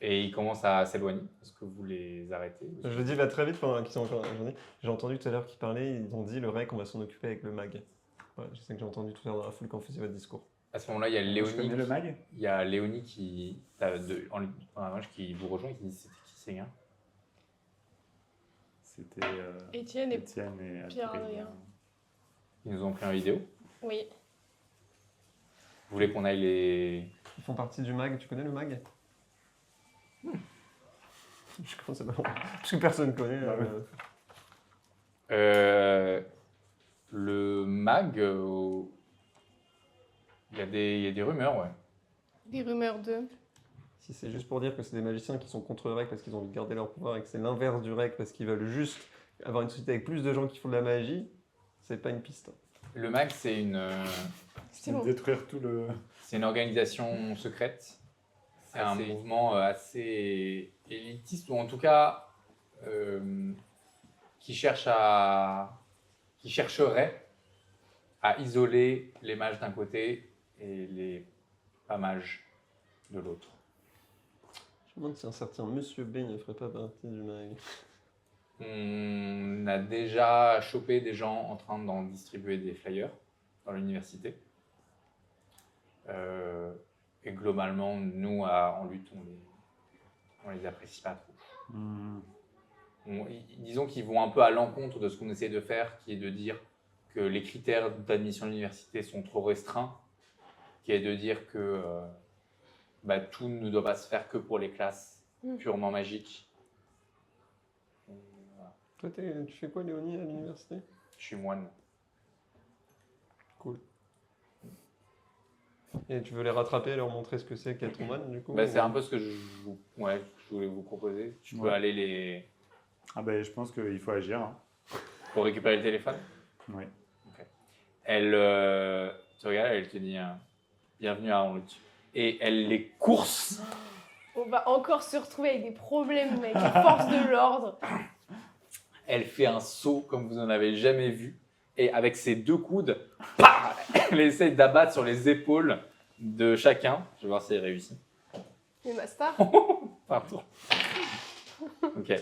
Et ils commencent à s'éloigner. Est-ce que vous les arrêtez? Je le dis là très vite pendant qu'ils sont encore dans la journée. J'ai entendu tout à l'heure qu'ils parlaient, ils ont dit le rec, on va s'en occuper avec le mag. Ouais, je sais que j'ai entendu tout à l'heure dans la foule quand vous faisiez votre discours. À ce moment-là, il y a Je Léonie. connais le mag. Il y a Léonie qui, dans la match, qui vous rejoint et qui dit c'était qui ces gars? C'était Étienne et... Étienne et Pierre Adrien. Adrien. Ils nous ont pris en vidéo. Oui. Vous voulez qu'on aille les. Ils font partie du mag, tu connais le mag? Je commence à pas parce que personne connaît. Bah ouais. Le mag, il y a des rumeurs, ouais. Des rumeurs de... Si c'est juste pour dire que c'est des magiciens qui sont contre le rec parce qu'ils ont envie de garder leur pouvoir et que c'est l'inverse du rec parce qu'ils veulent juste avoir une société avec plus de gens qui font de la magie, c'est pas une piste. Le mag, c'est C'est bon. Détruire tout le. c'est une organisation secrète. C'est un mouvement assez élitiste, ou en tout cas qui chercherait à isoler les mages d'un côté et les pas mages de l'autre. Je me demande si un certain Monsieur B ne ferait pas partie du mag. On a déjà chopé des gens en train d'en distribuer des flyers dans l'université. Et globalement, nous, en lutte, on les apprécie pas trop. Disons qu'ils vont un peu à l'encontre de ce qu'on essaie de faire, qui est de dire que les critères d'admission à l'université sont trop restreints, qui est de dire que tout ne doit pas se faire que pour les classes purement magiques. Voilà. Toi, tu fais quoi, Léonie, à l'université? Je suis moine. Cool. Et tu veux les rattraper et leur montrer ce que c'est qu'être moine, du coup? C'est un peu ce que je voulais vous proposer. Tu peux aller les... Ah ben, je pense qu'il faut agir. Hein. Pour récupérer le téléphone. Oui. Okay. Elle te regarde, elle te dit bienvenue à en route. Et elle les course. On va encore se retrouver avec des problèmes avec les forces de l'ordre. Elle fait un saut comme vous n'en avez jamais vu. Et avec ses 2 coudes, bah, elle essaye d'abattre sur les épaules de chacun. Je vais voir si elle réussit. Mais ma star. Pardon. Ok,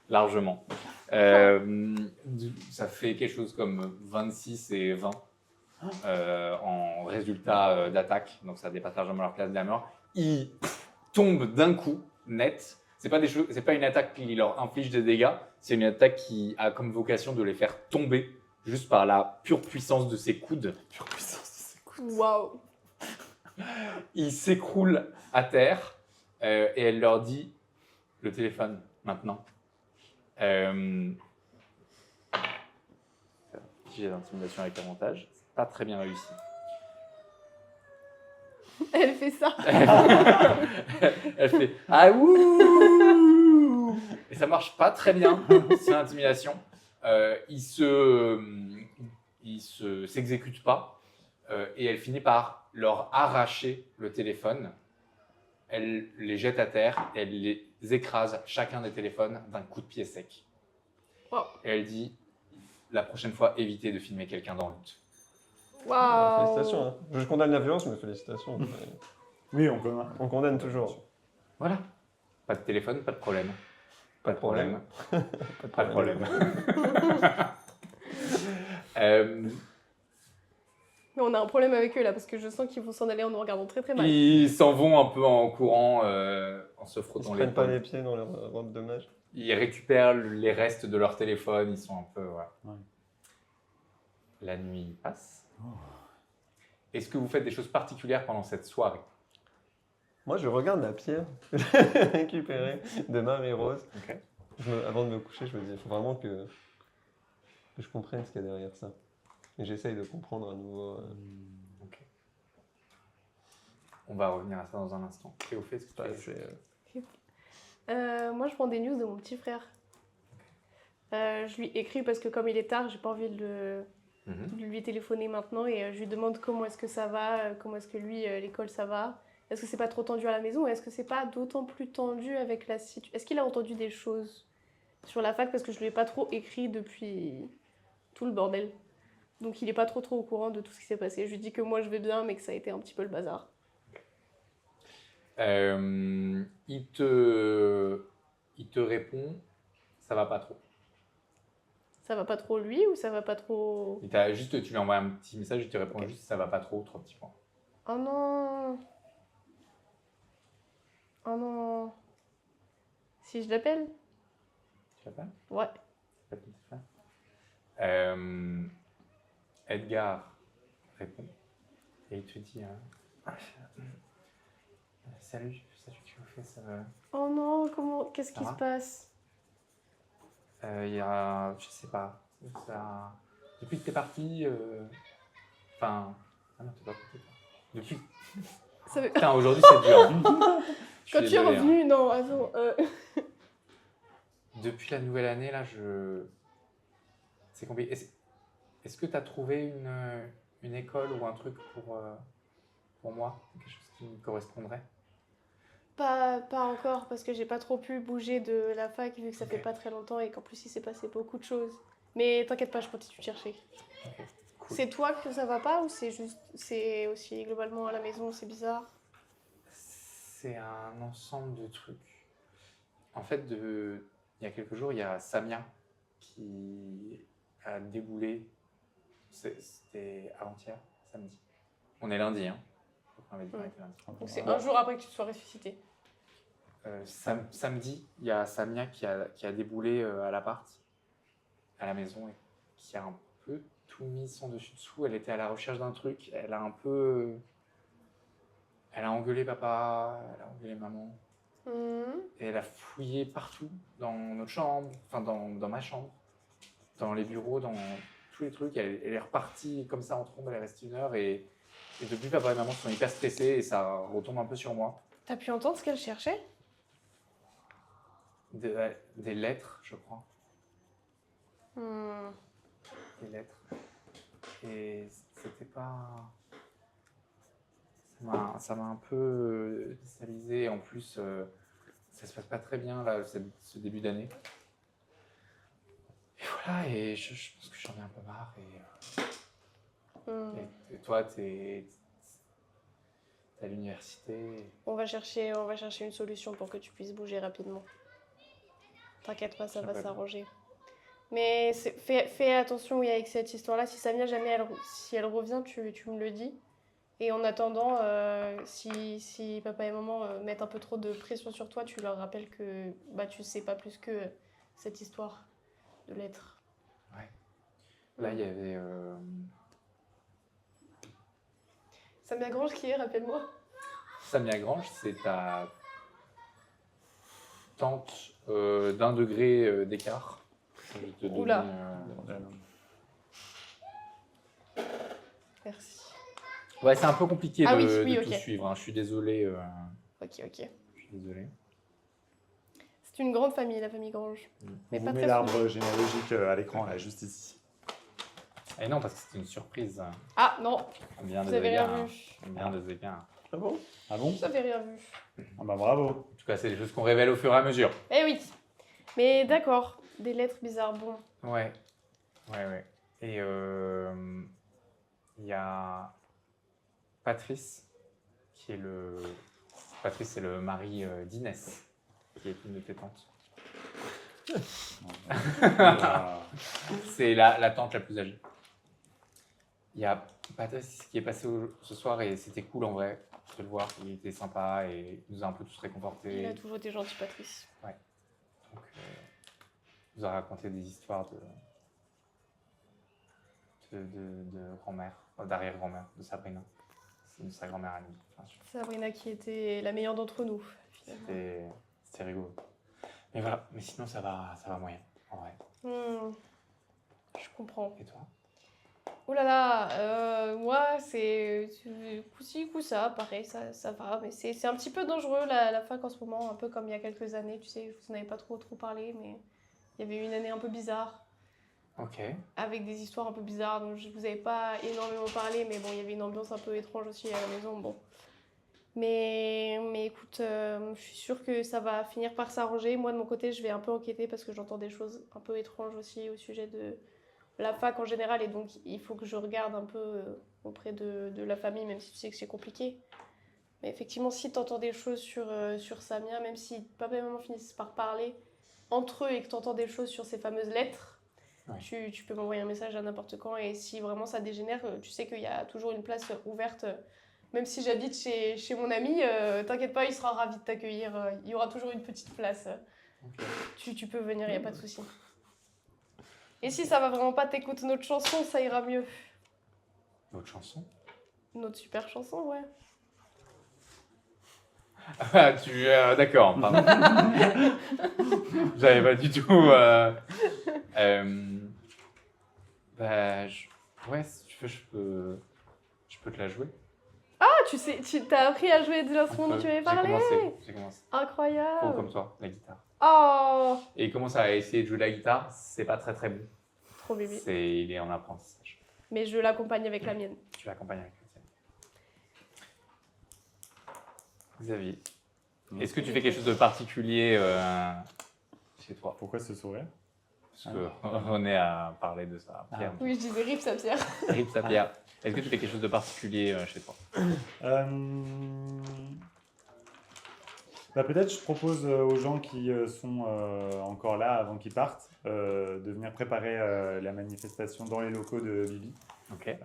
largement. Ça fait quelque chose comme 26 et 20 en résultat d'attaque. Donc ça dépasse largement leur classe d'armor. Ils tombent d'un coup, net. C'est pas une attaque qui leur inflige des dégâts. C'est une attaque qui a comme vocation de les faire tomber juste par la pure puissance de ses coudes. Pure puissance de ses coudes. Waouh. Ils s'écroulent à terre et elle leur dit le téléphone maintenant. J'ai d'intimidation avec avantage. C'est pas très bien réussi. Elle fait ça. Elle fait ah ouh et ça marche pas très bien. C'est l'intimidation. Ils s'exécutent pas et elle finit par leur arracher le téléphone. Elle les jette à terre et elle les écrase chacun des téléphones d'un coup de pied sec. Wow. Et elle dit la prochaine fois évitez de filmer quelqu'un dans l'autre. Waouh. Félicitations. Hein. Je condamne la violence, mais félicitations. Oui, On condamne toujours. Voilà. Pas de téléphone, pas de problème. Pas de problème. Pas de problème. Mais on a un problème avec eux là parce que je sens qu'ils vont s'en aller en nous regardant très très mal. Ils s'en vont un peu en courant, en se Ils frottant se les prennent pas paumes. les pieds dans leur robe de mage. Ils récupèrent les restes de leur téléphone, ils sont un peu... Ouais. La nuit passe. Est-ce que vous faites des choses particulières pendant cette soirée? Moi, je regarde la pierre que j'ai récupérée de Marie-Rose. Ok. Avant de me coucher, je me dis, il faut vraiment que je comprenne ce qu'il y a derrière ça. Et j'essaye de comprendre à nouveau. Ok. On va revenir à ça dans un instant. Théophée, est-ce que tu as Moi, je prends des news de mon petit frère. Je lui écris parce que comme il est tard, j'ai pas envie de lui téléphoner maintenant et je lui demande comment est-ce que ça va, comment est-ce que lui, l'école, ça va. Est-ce que c'est pas trop tendu à la maison ou est-ce que c'est pas d'autant plus tendu avec la situation? Est-ce qu'il a entendu des choses sur la fac parce que je lui ai pas trop écrit depuis tout le bordel. Donc il est pas trop au courant de tout ce qui s'est passé. Je lui dis que moi je vais bien mais que ça a été un petit peu le bazar. Il te répond, ça va pas trop. Ça va pas trop lui ou ça va pas trop... Tu lui envoies un petit message, il te répond Ok. juste ça va pas trop, 3 petits points. Oh non. Oh non. Si je l'appelle? Tu l'appelles? Ouais. Pas tout à fait. Edgar répond et il te dit salut Théophée, ça va? Oh non, qu'est-ce Ça qui va se passe? Il y a, je sais pas, depuis que t'es parti, enfin, ah non, t'es pas parti. Depuis, Ça veut- putain, aujourd'hui c'est dur. Je suis Quand tu es désolé, hein. revenu, non, attends. Depuis la nouvelle année, là, c'est compliqué. Est-ce que tu as trouvé une école ou un truc pour moi? Quelque chose qui me correspondrait? Pas encore, parce que j'ai pas trop pu bouger de la fac vu que ça fait Ok. pas très longtemps et qu'en plus il s'est passé beaucoup de choses. Mais t'inquiète pas, je continue de chercher. Cool. C'est toi que ça va pas ou c'est aussi globalement à la maison, c'est bizarre? C'est un ensemble de trucs. En fait, il y a quelques jours, il y a Samia qui a déboulé. C'était avant-hier, samedi. On est lundi, hein. On avait dit qu'on était lundi. Donc c'est un jour après que tu te sois ressuscité. Samedi, il y a Samia qui a déboulé à l'appart, à la maison, et qui a un peu tout mis son dessus-dessous. Elle était à la recherche d'un truc. Elle a engueulé papa, elle a engueulé maman. Et elle a fouillé partout, dans notre chambre, enfin dans ma chambre, dans les bureaux, dans tous les trucs. Elle est repartie comme ça en trombe, elle est restée 1 heure. Et depuis, papa et maman sont hyper stressés et ça retombe un peu sur moi. T'as pu entendre ce qu'elle cherchait? Des lettres, je crois. Hmm. Des lettres. Et c'était pas... Ça m'a un peu déstabilisé. En plus, ça se passe pas très bien, là, ce début d'année. Et voilà, et je pense que j'en ai un peu marre. Et toi, t'es à l'université. On va chercher une solution pour que tu puisses bouger rapidement. T'inquiète pas, ça va s'arranger. Mais fais attention oui, avec cette histoire-là. Si Samia jamais si elle revient, tu me le dis. Et en attendant, si papa et maman mettent un peu trop de pression sur toi, tu leur rappelles que tu sais pas plus que cette histoire de lettres. Ouais. Là, il y avait... Samia Grange qui est, rappelle-moi. Samia Grange, c'est ta tante d'1 degré d'écart. Je vais te donner, Oula. Merci. Ouais, c'est un peu compliqué Ah de oui, tout ok. suivre. Je suis désolé. Ok. Je suis désolé. C'est une grande famille, la famille Grange. On Mais vous pas met très l'arbre généalogique à l'écran, là, juste ici. Et non, parce que c'était une surprise. Ah non, Bien vous de avez rien bien. vu. Bien de bien. Ah bon? Ah bon? Vous avez rien vu. Ah bah bravo. En tout cas, c'est des choses qu'on révèle au fur et à mesure. Eh oui. Mais d'accord, des lettres bizarres, bon. Ouais. Et il y a Patrice, qui est le... Patrice, c'est le mari d'Inès, qui est une de tes tantes. Ah. C'est la tante la plus âgée. Il y a Patrice qui est passé ce soir et c'était cool en vrai de le voir. Il était sympa et il nous a un peu tous réconfortés. Il a toujours été gentil, Patrice. Donc, il nous a raconté des histoires de grand-mère, d'arrière-grand-mère, de Sabrina. C'est sa grand-mère à lui. Enfin, Sabrina qui était la meilleure d'entre nous, finalement. c'était rigolo. Mais voilà, mais sinon ça va moyen, en vrai. Je comprends. Et toi? Oh là là, moi c'est coup-ci, coup-ça, pareil, ça va, mais c'est un petit peu dangereux la fac en ce moment, un peu comme il y a quelques années, tu sais, je vous en avais pas trop parlé, mais il y avait eu une année un peu bizarre, Ok. avec des histoires un peu bizarres, donc je vous avais pas énormément parlé, mais bon, il y avait une ambiance un peu étrange aussi à la maison, bon. Mais écoute, je suis sûre que ça va finir par s'arranger. Moi, de mon côté, je vais un peu enquêter parce que j'entends des choses un peu étranges aussi au sujet de la fac en général. Et donc, il faut que je regarde un peu auprès de la famille, même si tu sais que c'est compliqué. Mais effectivement, si tu entends des choses sur Samia, même si papa et maman finissent par parler entre eux et que tu entends des choses sur ces fameuses lettres, Ouais. tu peux m'envoyer un message à n'importe quand. Et si vraiment ça dégénère, tu sais qu'il y a toujours une place ouverte. Même si j'habite chez mon ami, t'inquiète pas, il sera ravi de t'accueillir. Il y aura toujours une petite place. Ok. Tu peux venir, il n'y a pas de souci. Et si ça va vraiment pas, t'écoutes notre chanson, ça ira mieux. Votre chanson? Notre super chanson, ouais. Ah, d'accord, pardon. J'avais pas du tout... Ouais, si tu veux, je peux te la jouer. Ah, tu sais, t'as appris à jouer des instruments dont tu m'avais parlé. J'ai commencé. Faux Incroyable. comme toi, la guitare. Oh, Et il commence à essayer de jouer la guitare, c'est pas très bon. trop bébé. Il est en apprentissage. Mais je l'accompagne avec la mienne. Tu l'accompagnes avec la tienne. Xavier, est-ce que tu fais quelque chose de particulier chez toi? Pourquoi ce sourire? Parce qu'on est à parler de ça. Pierre. Oui, je disais rip sa pierre. Rip sa pierre. Est-ce que tu fais quelque chose de particulier chez toi? Peut-être je propose aux gens qui sont encore là avant qu'ils partent de venir préparer la manifestation dans les locaux de Bibi. Ok.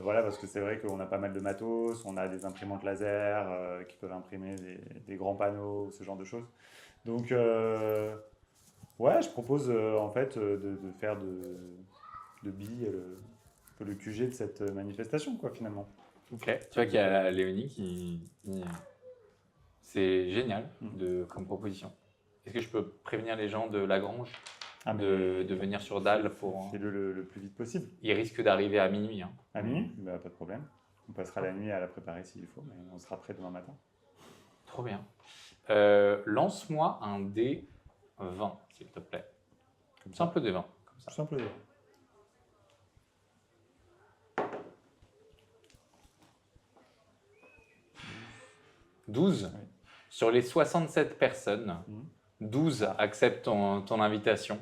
Voilà, parce que c'est vrai qu'on a pas mal de matos, on a des imprimantes laser qui peuvent imprimer des grands panneaux, ce genre de choses. Donc, ouais, je propose en fait de faire billes un peu le QG de cette manifestation, quoi, finalement. Ok. Tu vois qu'il y a Léonie qui c'est génial comme proposition. Est-ce que je peux prévenir les gens de Lagrange de venir sur Dalle pour... Fais-le le plus vite possible. Ils risquent d'arriver à minuit. Hein. À minuit? Bah, pas de problème. On passera la nuit à la préparer s'il faut, mais on sera prêt demain matin. Trop bien. Lance-moi un dé 20, s'il te plaît. Simple dé 20. Comme ça. Simple. 12. Oui. Sur les 67 personnes, Mhm. 12 acceptent ton invitation,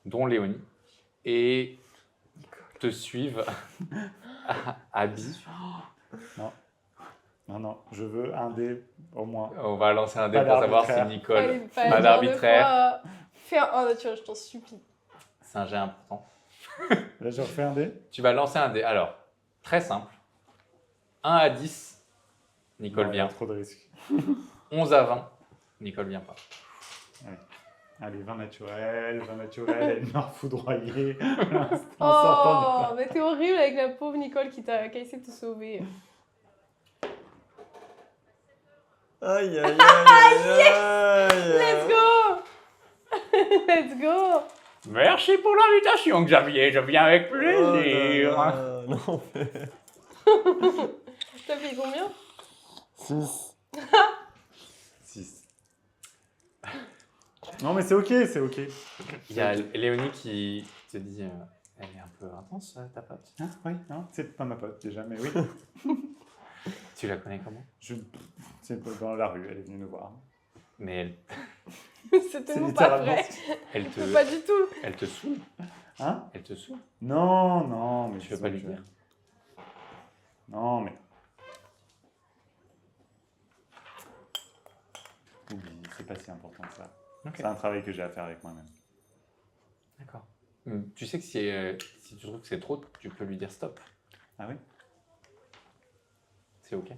dont Léonie, et te suivent à Bi. Non, je veux un dé au moins. On va lancer un dé Pas pour savoir si d'arbitraire. Nicole... Allez, Pas d'arbitraire. Fais un naturel, je t'en supplie. C'est un jet important. Là, je refais un dé. Tu vas lancer un dé. Alors, très simple. 1 à 10, Nicole Non, il y a vient. trop de risques. 11 à 20, Nicole vient pas. Allez, 20 naturel, elle m'a foudroyé. En sortant Oh, mais t'es horrible avec la pauvre Nicole qui a essayé de te sauver. Aïe, aïe, aïe, aïe. Let's go. Let's go. Merci pour l'invitation, Xavier. Je viens avec Oh plaisir. là là, l'enfer. T'as fait combien? 6. 6. Non, mais c'est ok, c'est ok. Il y a Léonie qui te dit elle est un peu intense, ta pote. Ah, oui, non, c'est pas ma pote déjà, mais oui. Tu la connais comment? C'est dans la rue, elle est venue nous voir. Mais C'était C'est bon, pas littéralement vrai. elle te, Pas du tout. elle te saoule. Hein? Elle te saoule. Non, mais Tu veux pas lui dire? Non, mais. Oublie, c'est pas si important que ça. Ok. C'est un travail que j'ai à faire avec moi-même. D'accord. Tu sais que si tu trouves que c'est trop, tu peux lui dire stop. Ah oui? C'est ok.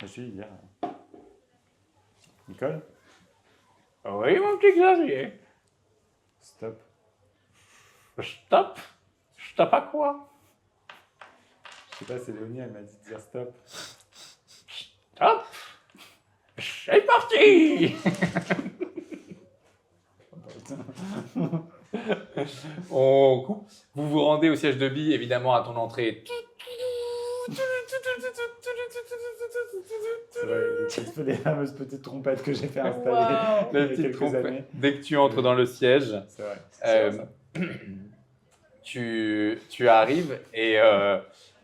Je vais lui dire. Nicole, Oui, mon petit Xavier. stop. Stop. Stop à quoi? Je sais pas, c'est Léonie, elle m'a dit de dire stop. Stop. C'est parti. On coupe. Vous vous rendez au siège de Bi, évidemment, à ton entrée. C'est vrai, les fameuses petites trompettes que j'ai fait installer Wow. il y La a petite quelques trompette. années. Dès que tu entres dans le siège, C'est vrai. euh, tu arrives et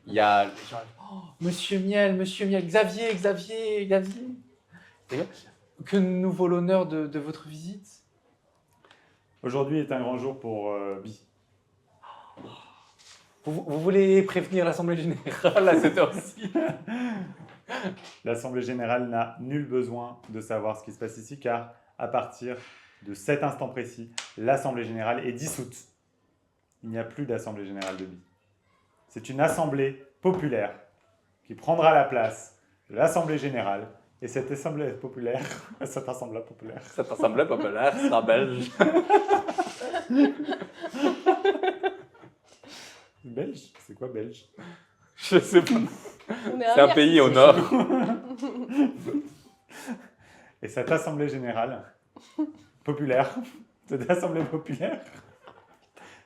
il y a les gens. Oh, Monsieur Miel, Xavier. Que nous vaut l'honneur de votre visite? Aujourd'hui est un grand jour pour Bi. Vous voulez prévenir l'Assemblée Générale à cette heure-ci? L'Assemblée Générale n'a nul besoin de savoir ce qui se passe ici, car à partir de cet instant précis, l'Assemblée Générale est dissoute. Il n'y a plus d'Assemblée Générale de Bi. C'est une Assemblée populaire qui prendra la place de l'Assemblée Générale. Et cette Assemblée populaire, Cette Assemblée populaire sera belge. Belge? C'est quoi belge? Je sais pas. On est C'est un pays au nord. Et cette Assemblée Générale populaire, cette Assemblée populaire,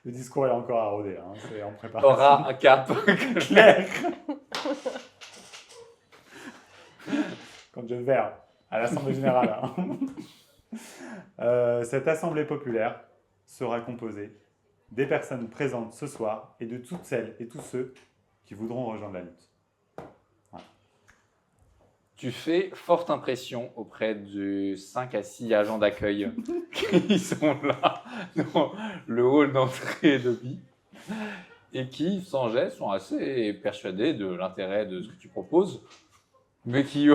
le discours est encore à rôder, hein, c'est en préparation. Aura un cap. Clair. Quand je vais à l'Assemblée Générale. Hein. Cette Assemblée populaire sera composée des personnes présentes ce soir et de toutes celles et tous ceux qui voudront rejoindre la lutte. Voilà. Tu fais forte impression auprès de 5 à 6 agents d'accueil qui sont là dans le hall d'entrée de Bi et qui, sans geste, sont assez persuadés de l'intérêt de ce que tu proposes, mais qui Qui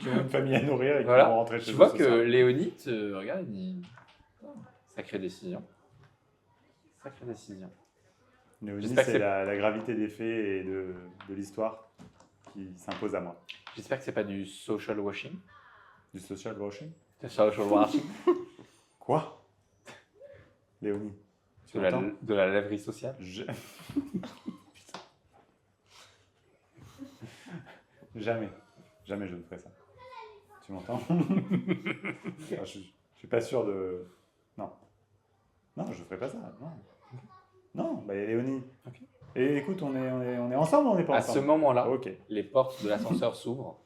ont une famille à nourrir et qui Voilà. vont rentrer chez Tu eux vois ce que soir. Léonie te regarde et dit sacrée décision. Sacrée décision. Léonie, J'espère que c'est c'est- la gravité des faits et de l'histoire qui s'impose à moi. J'espère que c'est pas du social washing. Du social washing? Du social washing. Quoi? Léonie, Tu entends De la laverie sociale. Jamais je ne ferai ça. Tu m'entends? Ah, je suis pas sûr de... Non, je ferai pas ça. Non, bah Léonie. Ok. Et écoute, on est ensemble ou on n'est pas À ensemble? ce moment-là, Ok. les portes de l'ascenseur s'ouvrent.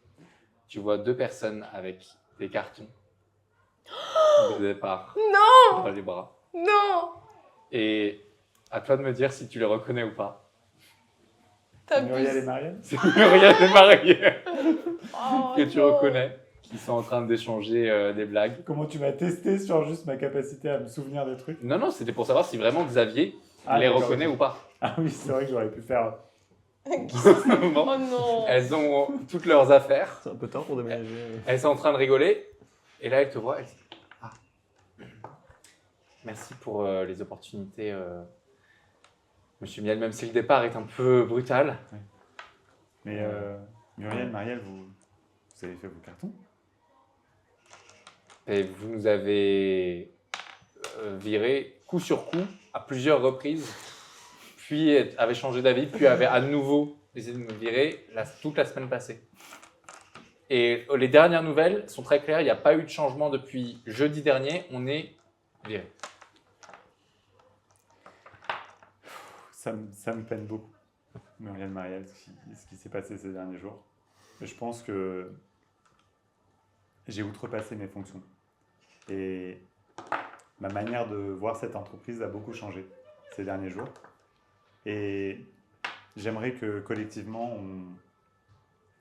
Tu vois 2 personnes avec des cartons de départ dans les bras. Non. Et à toi de me dire si tu les reconnais ou pas. Muriel et T'abuses. Marielle? C'est Muriel et Marielle Oh, que tu non. reconnais, qui sont en train d'échanger des blagues. Comment tu m'as testé sur juste ma capacité à me souvenir des trucs? Non, c'était pour savoir si vraiment Xavier les d'accord, reconnaît ok. ou pas. Ah oui, c'est vrai que j'aurais pu faire... Bon. Oh non. Elles ont toutes leurs affaires. C'est un peu tard pour déménager. Elles sont en train de rigoler. Et là, elles te voient. Elles disent, ah. Merci pour les opportunités, Monsieur Miel, même si le départ est un peu brutal. Mais Muriel, Marielle, vous avez fait vos cartons? Et vous nous avez viré coup sur coup à plusieurs reprises, puis avez changé d'avis, puis avez à nouveau essayé de me virer toute la semaine passée. Et les dernières nouvelles sont très claires, il n'y a pas eu de changement depuis jeudi dernier, on est viré. Ça me peine beaucoup, Muriel, Marielle, ce qui s'est passé ces derniers jours. Et je pense que j'ai outrepassé mes fonctions. Et ma manière de voir cette entreprise a beaucoup changé ces derniers jours. Et j'aimerais que collectivement,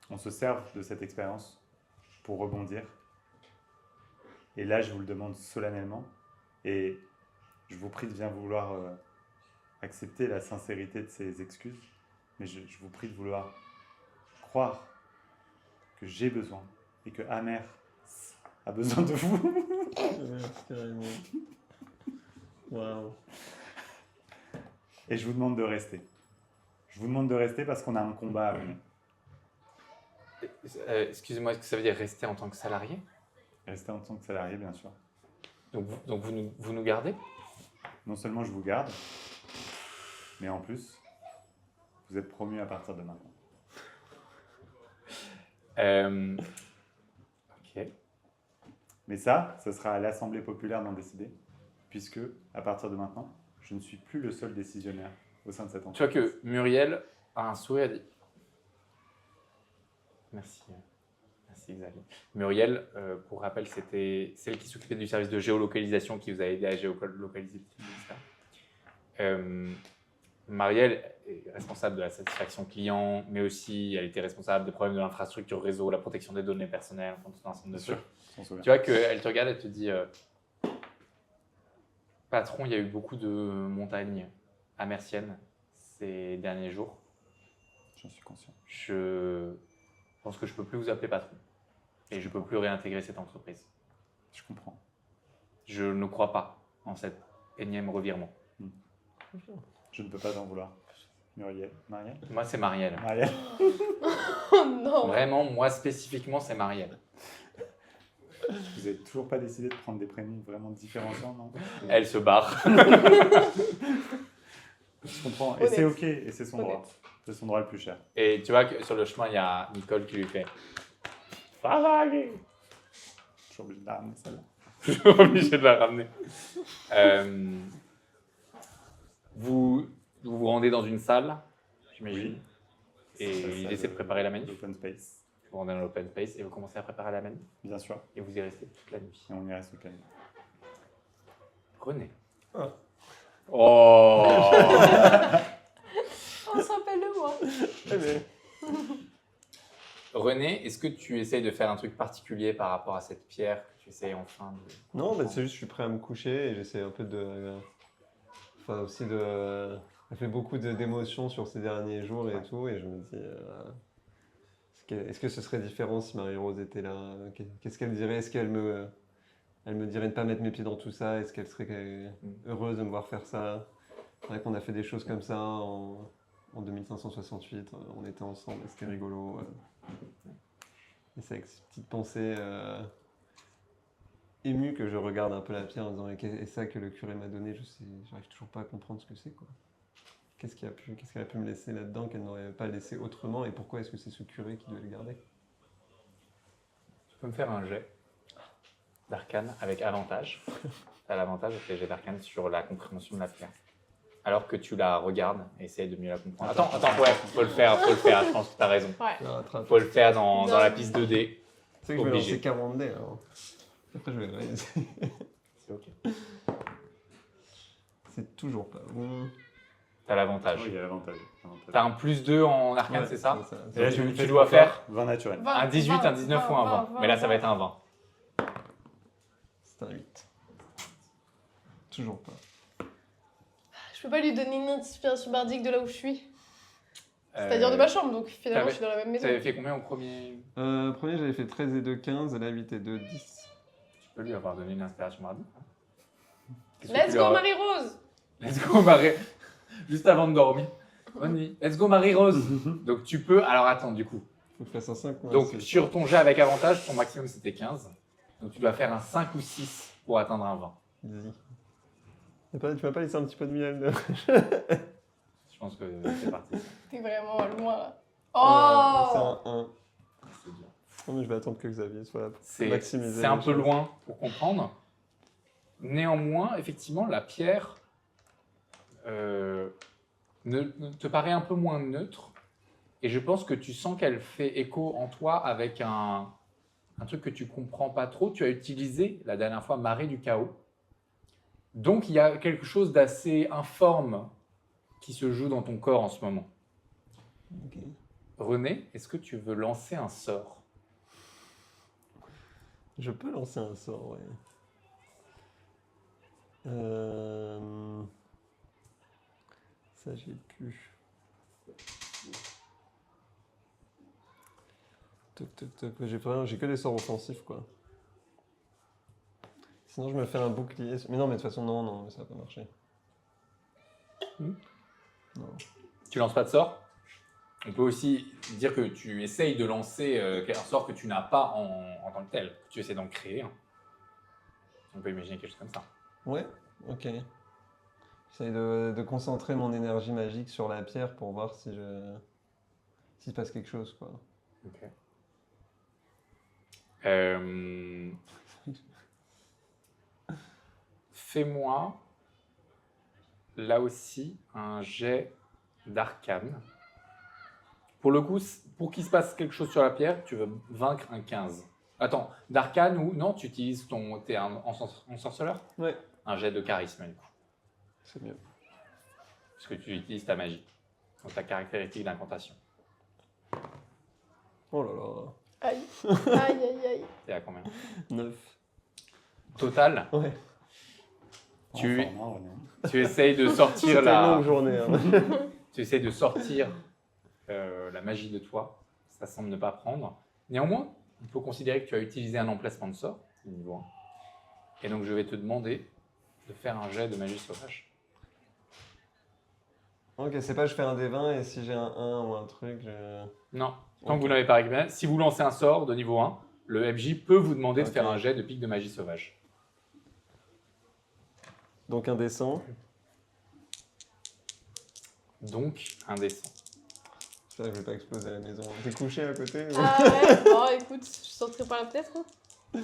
on se serve de cette expérience pour rebondir. Et là, je vous le demande solennellement. Et je vous prie de bien vouloir accepter la sincérité de ces excuses. Mais je vous prie de vouloir croire que j'ai besoin et que Amer a besoin de vous. Carrément. Waouh. Et je vous demande de rester. Je vous demande de rester parce qu'on a un combat à mener. Excusez-moi, est-ce que ça veut dire rester en tant que salarié? Rester en tant que salarié, bien sûr. Donc vous nous gardez? Non seulement je vous garde, mais en plus, vous êtes promu à partir de maintenant. Ok. Mais ça sera à l'Assemblée populaire d'en décider, puisque, à partir de maintenant, je ne suis plus le seul décisionnaire au sein de cette Tu entreprise. vois que Muriel a un sourire et dit merci Xavier. Muriel, pour rappel, c'était celle qui s'occupait du service de géolocalisation qui vous a aidé à géolocaliser le ministère. Marielle est responsable de la satisfaction client, mais aussi elle était responsable des problèmes de l'infrastructure réseau, la protection des données personnelles, enfin, tout un ensemble de Bien sûr, trucs. on s'en souvient. Tu vois qu'elle te regarde et te dit patron, il y a eu beaucoup de montagnes amersiennes ces derniers jours. J'en suis conscient. Je pense que je ne peux plus vous appeler patron. Et je ne peux plus réintégrer cette entreprise. Je comprends. Je ne crois pas en cet énième revirement. Je ne peux pas en vouloir. Muriel, Marielle? Moi, c'est Marielle. Marielle. Oh non. Vraiment, moi spécifiquement, c'est Marielle. Vous n'avez toujours pas décidé de prendre des prénoms vraiment différenciants, non? Elle se barre. Je comprends. Et Honnête. c'est ok, et c'est son Honnête. droit. C'est son droit le plus cher. Et tu vois que sur le chemin, il y a Nicole qui lui fait Ça va aller. Je suis obligé de la ramener celle-là. je suis obligé de la ramener. Vous vous rendez dans une salle, j'imagine, et C'est la l'idée salle, c'est de préparer la manif. Open space, Vous vous rendez dans l'open space et vous commencez à préparer la manif. bien sûr. Et vous y restez toute la nuit. Et on y reste au calme. René. Ah. Oh On se rappelle de moi. René, est-ce que tu essayes de faire un truc particulier par rapport à cette pierre que tu essayes enfin de... Non, c'est juste que je suis prêt à me coucher et j'essaie un peu de... Enfin aussi de... Elle fait beaucoup d'émotions sur ces derniers jours et tout, et je me dis... est-ce que ce serait différent si Marie-Rose était là? Qu'est-ce qu'elle dirait? Est-ce qu'elle me... Elle me dirait de ne pas mettre mes pieds dans tout ça? Est-ce qu'elle serait heureuse de me voir faire ça? C'est vrai qu'on a fait des choses comme ça en 2568, on était ensemble et c'était rigolo. Et c'est avec ces petites pensées ému que je regarde un peu la pierre en disant et ça que le curé m'a donné, j'arrive toujours pas à comprendre ce que c'est quoi. Qu'est-ce qu'elle a pu me laisser là-dedans qu'elle n'aurait pas laissé autrement et pourquoi est-ce que c'est ce curé qui doit le garder? Tu peux me faire un jet d'arcane avec avantage. Tu as l'avantage de faire jet d'arcane sur la compréhension de la pierre. Alors que tu la regardes, essaye de mieux la comprendre. Attends, ouais, faut le faire, je pense que tu as raison. Ouais. Faut le faire dans la piste 2D. Tu sais que je vais Obligé. lancer 40 dés alors. Après je vais le réaliser. C'est ok. C'est toujours pas bon. T'as l'avantage. Oui, il y a l'avantage. T'as un +2 en arcane, Ouais, c'est ça? Et là, Tu dois faire 20 naturel. un 18, un 19 ou un 20. Mais là, ça va être un 20. C'est un 8. Toujours pas. Je peux pas lui donner une inspiration bardique de là où je suis. C'est-à-dire de ma chambre, donc finalement t'avais- je suis dans la même maison. T'avais fait combien au premier? Premier j'avais fait 13 et 2, 15, et là 8 et 2, 10. Tu peux lui avoir donné une inspiration mardi. Let's go Marie-Rose! Let's go Marie. Juste avant de dormir. Bonne nuit. Let's go Marie-Rose. Donc tu peux. Alors attends, du coup. Faut que je fasse un 5 ou un Donc 6. sur ton jet avec avantage, ton maximum c'était 15. Donc tu dois faire un 5 ou 6 pour atteindre un 20. Easy. Tu m'as pas laissé un petit peu de miel Je pense que c'est parti. T'es vraiment loin là. C'est Oh! un 1. C'est dur. Non mais je vais attendre que Xavier soit là pour C'est maximiser. c'est un les peu chances. loin pour comprendre. Néanmoins, effectivement, la pierre ne te paraît un peu moins neutre. Et je pense que tu sens qu'elle fait écho en toi avec un truc que tu comprends pas trop. Tu as utilisé la dernière fois marée du chaos. Donc il y a quelque chose d'assez informe qui se joue dans ton corps en ce moment. Ok. René, est-ce que tu veux lancer un sort? Je peux lancer un sort, ouais. Ça j'ai pu. Toc toc toc. J'ai que des sorts offensifs quoi. Sinon je me fais un bouclier. Mais non mais de toute façon non, ça va pas marcher. Non. Tu lances pas de sort? On peut aussi dire que tu essayes de lancer un sort que tu n'as pas en tant que tel. Tu essaies d'en créer un. On peut imaginer quelque chose comme ça. Ouais, ok. J'essaye de concentrer mon énergie magique sur la pierre pour voir s'il se passe quelque chose quoi. Ok. Fais-moi, là aussi, un jet d'arcane. Pour le coup, pour qu'il se passe quelque chose sur la pierre, tu veux vaincre un 15. Attends, d'arcane ou non, tu utilises t'es un ensorceleur? Ouais, Un jet de charisme, du coup. c'est mieux. Parce que tu utilises ta magie. Donc ta caractéristique d'incantation. Oh là là. Aïe, aïe, aïe, aïe. T'es à combien? 9. Total, Ouais. tu, Enfin, non, René. tu essayes de sortir C'était une la... longue journée. Hein. Tu essaies de sortir la magie de toi. Ça semble ne pas prendre. Néanmoins, on peut considérer que tu as utilisé un emplacement de sort, niveau 1. Et donc, je vais te demander de faire un jet de magie sauvage. Ok, c'est pas je fais un D20 et si j'ai un 1 ou un truc, je... Non, tant Ok. que vous n'avez pas récupéré. Si vous lancez un sort de niveau 1, le MJ peut vous demander de Ok. faire un jet de pique de magie sauvage. Donc un D100. Donc, un dessin. J'espère que je vais pas exploser la maison. T'es couché à côté ou... Ah ouais, bon écoute, je sortirai par la fenêtre. Hein.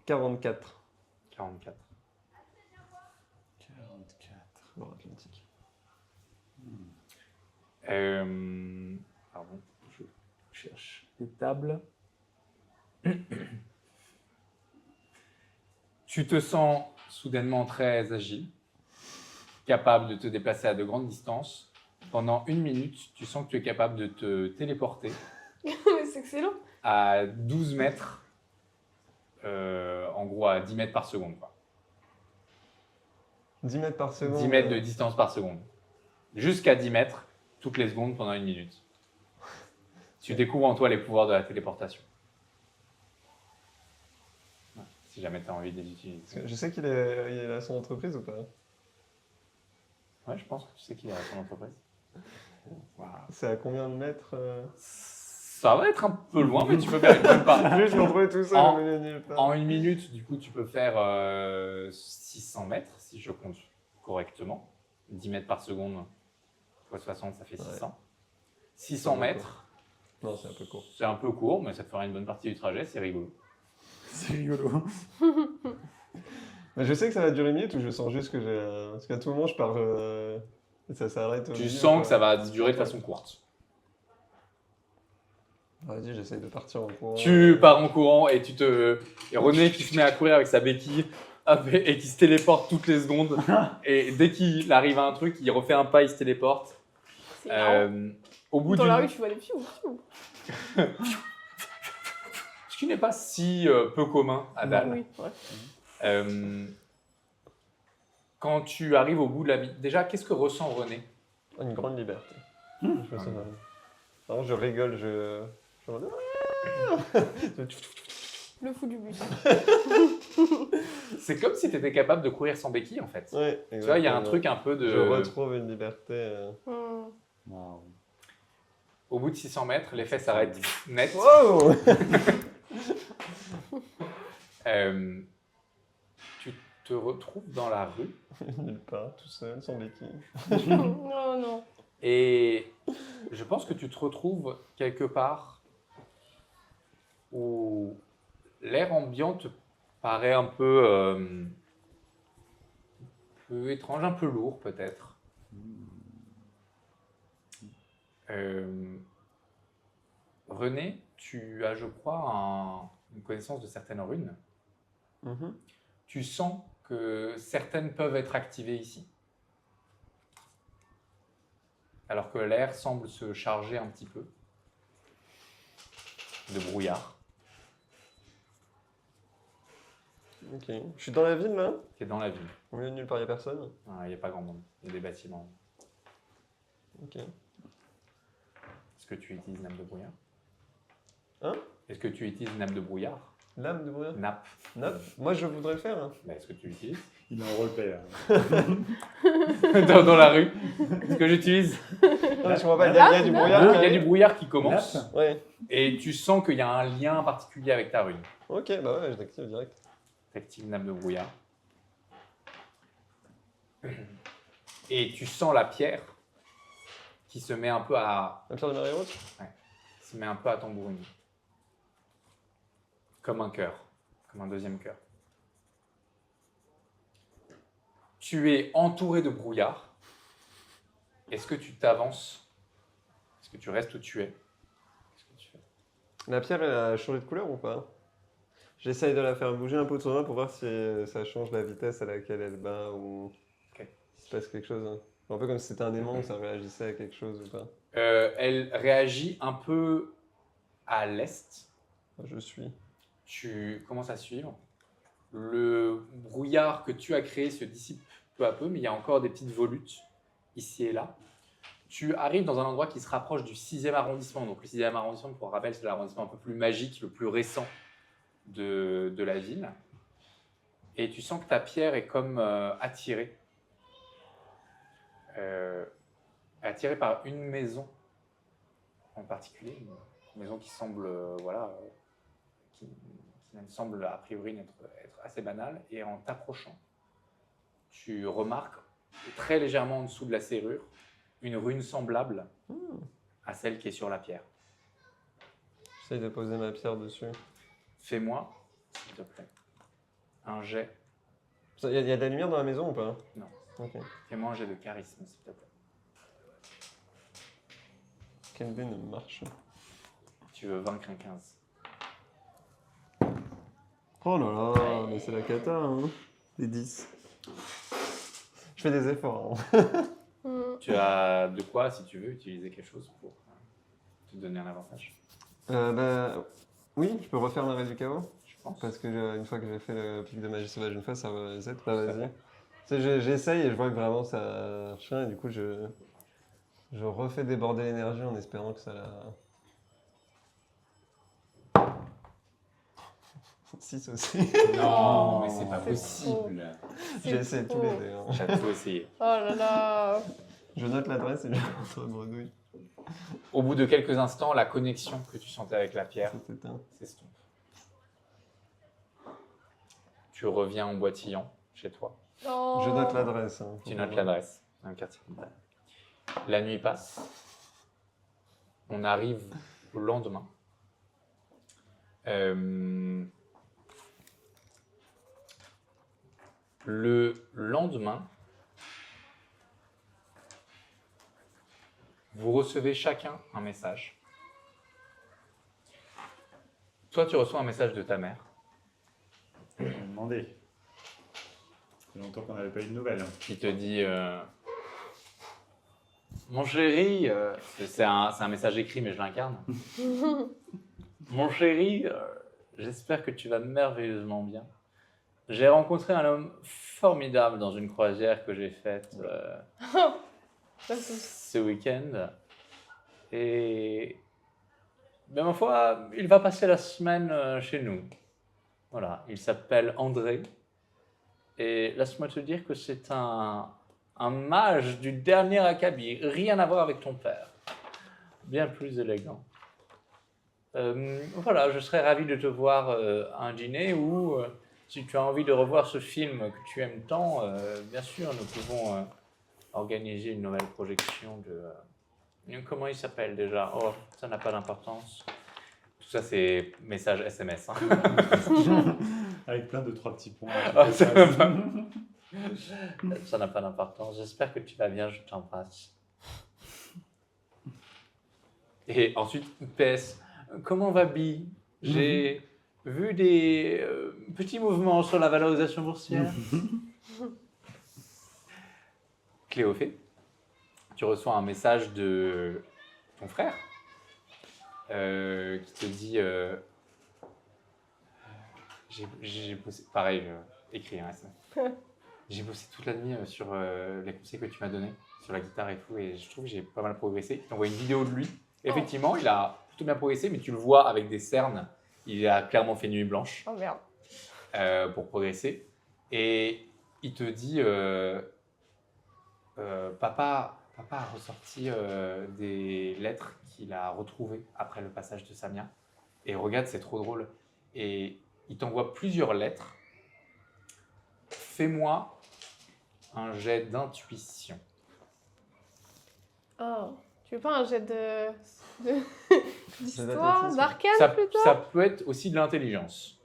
44. 44. 44. Bon, Atlantique. Pardon, je cherche les tables. Tu te sens soudainement très agile, capable de te déplacer à de grandes distances. Pendant 1 minute, tu sens que tu es capable de te téléporter Mais c'est excellent. à 12 mètres, en gros à 10 mètres par seconde. Quoi. 10 mètres par seconde. 10 mètres de distance par seconde. Jusqu'à 10 mètres, toutes les secondes pendant 1 minute. Tu découvres en toi les pouvoirs de la téléportation. Ouais, si jamais tu as envie de les utiliser. Je sais il a son entreprise ou pas? Ouais, je pense que tu sais qu'il est à son entreprise. Wow. C'est à combien de mètres Ça va être un peu loin, mais tu peux faire une bonne part. Juste, je me retrouvais tout seul En- au milieu de nulle part. En 1 minute, du coup, tu peux faire 600 mètres, si je compte correctement. 10 mètres par seconde, fois 60, ça fait 600. 600 Ouais. mètres, Non, c'est un peu court. c'est un peu court, mais ça te fera une bonne partie du trajet, c'est rigolo. C'est rigolo. Mais je sais que ça va durer une minute ou je sens juste que j'ai. Parce qu'à tout moment, je pars. Et ça s'arrête. au Tu milieu, sens quoi. que ça va durer de façon courte. Vas-y, j'essaye de partir en courant. Tu pars en courant et et René qui se met à courir avec sa béquille hop, et qui se téléporte toutes les secondes. Et dès qu'il arrive à un truc, il refait un pas, il se téléporte. C'est marrant. Au bout Dans la rue, d'une... tu vois les fious. Ce qui n'est pas si peu commun à Dal. Oui, ouais. Quand tu arrives au bout de la vie, déjà, qu'est-ce que ressent René? Une grande liberté. Je me sens mal. Alors, je rigole, je. Le fou du bus. C'est comme si tu étais capable de courir sans béquille, en fait. Ouais, Tu vois, il y a un truc un peu de... Je retrouve une liberté. Hmm. Au bout de 600 mètres, l'effet s'arrête net. Wow. Tu te retrouves dans la rue Nulle part, tout seul, sans béquille. Oh non. et je pense que tu te retrouves quelque part où l'air ambiant te paraît un peu étrange, un peu lourd peut-être. René, tu as, je crois, une connaissance de certaines runes. Mhm. Tu sens que certaines peuvent être activées ici. Alors que l'air semble se charger un petit peu de brouillard. Ok. Je suis dans la ville là. Tu es dans la ville. Au milieu de nulle part, il n'y a personne. Il n'y a pas grand monde. Il y a des bâtiments. Ok. Est-ce que tu utilises nappe de brouillard? Hein? Est-ce que tu utilises nappe de brouillard? Lame de brouillard. Nappe. Nappe. Moi, je voudrais le faire. Hein. Est-ce que tu l'utilises? Il en repère. dans la rue? Est-ce que j'utilise? Non, mais je comprends pas. Il y a du brouillard. Il y a du brouillard qui commence. Nappe. Ouais. Et tu sens qu'il y a un lien particulier avec ta rune. Ok, bah ouais, je l'active direct. Tactile nappe de brouillard. Et tu sens la pierre qui se met un peu à La pierre de marée haute. tambouriner. Comme un cœur, comme un deuxième cœur. Tu es entouré de brouillard. Est-ce que tu t'avances? Est-ce que tu restes où tu es? Qu'est-ce que tu fais? La pierre, elle a changé de couleur ou pas? J'essaye de la faire bouger un peu autour de moi pour voir si ça change la vitesse à laquelle elle bat ou s'il se passe quelque chose. Un peu comme si c'était un aimant ou ça réagissait à quelque chose ou pas. Elle réagit un peu à l'est. Je suis. Tu commences à suivre. Le brouillard que tu as créé se dissipe peu à peu, mais il y a encore des petites volutes ici et là. Tu arrives dans un endroit qui se rapproche du 6e arrondissement. Donc le 6e arrondissement, pour rappel, c'est l'arrondissement un peu plus magique, le plus récent de la ville. Et tu sens que ta pierre est comme attirée. Attirée par une maison en particulier. Une maison qui semble, qui semble a priori être assez banale. Et en t'approchant, tu remarques très légèrement en dessous de la serrure une rune semblable à celle qui est sur la pierre. J'essaye de poser ma pierre dessus. Fais-moi, s'il te plaît, un jet. Il y a de la lumière dans la maison ou pas? Non. Ok. Fais-moi un jet de charisme, s'il te plaît. Quel dé ne marche? Tu veux vaincre un 15. Oh là là, mais c'est la cata, hein. Les 10. Je fais des efforts. Hein. Tu as de quoi, si tu veux, utiliser quelque chose pour te donner un avantage. Oui, je peux refaire l'arrêt du chaos. Je pense. Parce que une fois que j'ai fait le pic de magie sauvage une fois, ça reset. Bah vas-y. Tu sais, j'essaye et je vois que vraiment ça chien et du coup je refais déborder l'énergie en espérant que ça la... 6 aussi. Non, mais c'est pas c'est possible. C'est J'ai essayé tous faux. les dés. Hein. J'ai tout essayé. Oh là là. Je note l'adresse et je rentre bredouille. Au bout de quelques instants, la connexion que tu sentais avec la pierre Ça t'éteint. s'estompe. Tu reviens en boitillant chez toi. Oh. Je note l'adresse. Hein, Tu notes l'adresse, dans le quartier. La nuit passe. On arrive au lendemain. Le lendemain, vous recevez chacun un message. Toi, tu reçois un message de ta mère On m'a demandé. Ça fait longtemps qu'on n'avait pas eu de nouvelles. qui te dit Mon chéri, c'est un message écrit, mais je l'incarne. Mon chéri, j'espère que tu vas merveilleusement bien. J'ai rencontré un homme formidable dans une croisière que j'ai faite ce week-end. Et, ben, ma foi, il va passer la semaine chez nous. Voilà, il s'appelle André. Et laisse-moi te dire que c'est un mage du dernier acabit. Rien à voir avec ton père. Bien plus élégant. Voilà, je serais ravi de te voir à un dîner ou si tu as envie de revoir ce film que tu aimes tant, bien sûr, nous pouvons organiser une nouvelle projection de... comment il s'appelle déjà? Oh, ça n'a pas d'importance. Tout ça, c'est message SMS. Hein. Avec plein de 3 petits points. Ah, ça n'a pas- ça n'a pas d'importance. J'espère que tu vas bien, je t'embrasse. Et ensuite, PS, comment va Bi? J'ai vu des petits mouvements sur la valorisation boursière. Cléophée, tu reçois un message de ton frère qui te dit j'ai bossé, pareil, écrit un SMS. J'ai bossé toute la nuit sur les conseils que tu m'as donnés, sur la guitare et tout, et je trouve que j'ai pas mal progressé. Il t'envoie une vidéo de lui. Effectivement, il a plutôt bien progressé, mais tu le vois avec des cernes. Il a clairement fait nuit blanche Oh merde. pour progresser. Et il te dit papa a ressorti des lettres qu'il a retrouvées après le passage de Samia. Et regarde, c'est trop drôle. Et il t'envoie plusieurs lettres. Fais-moi un jet d'intuition. Oh. Tu veux pas un jet d'histoire, d'athlétisme. d'arcane plutôt? Ça peut être aussi de l'intelligence.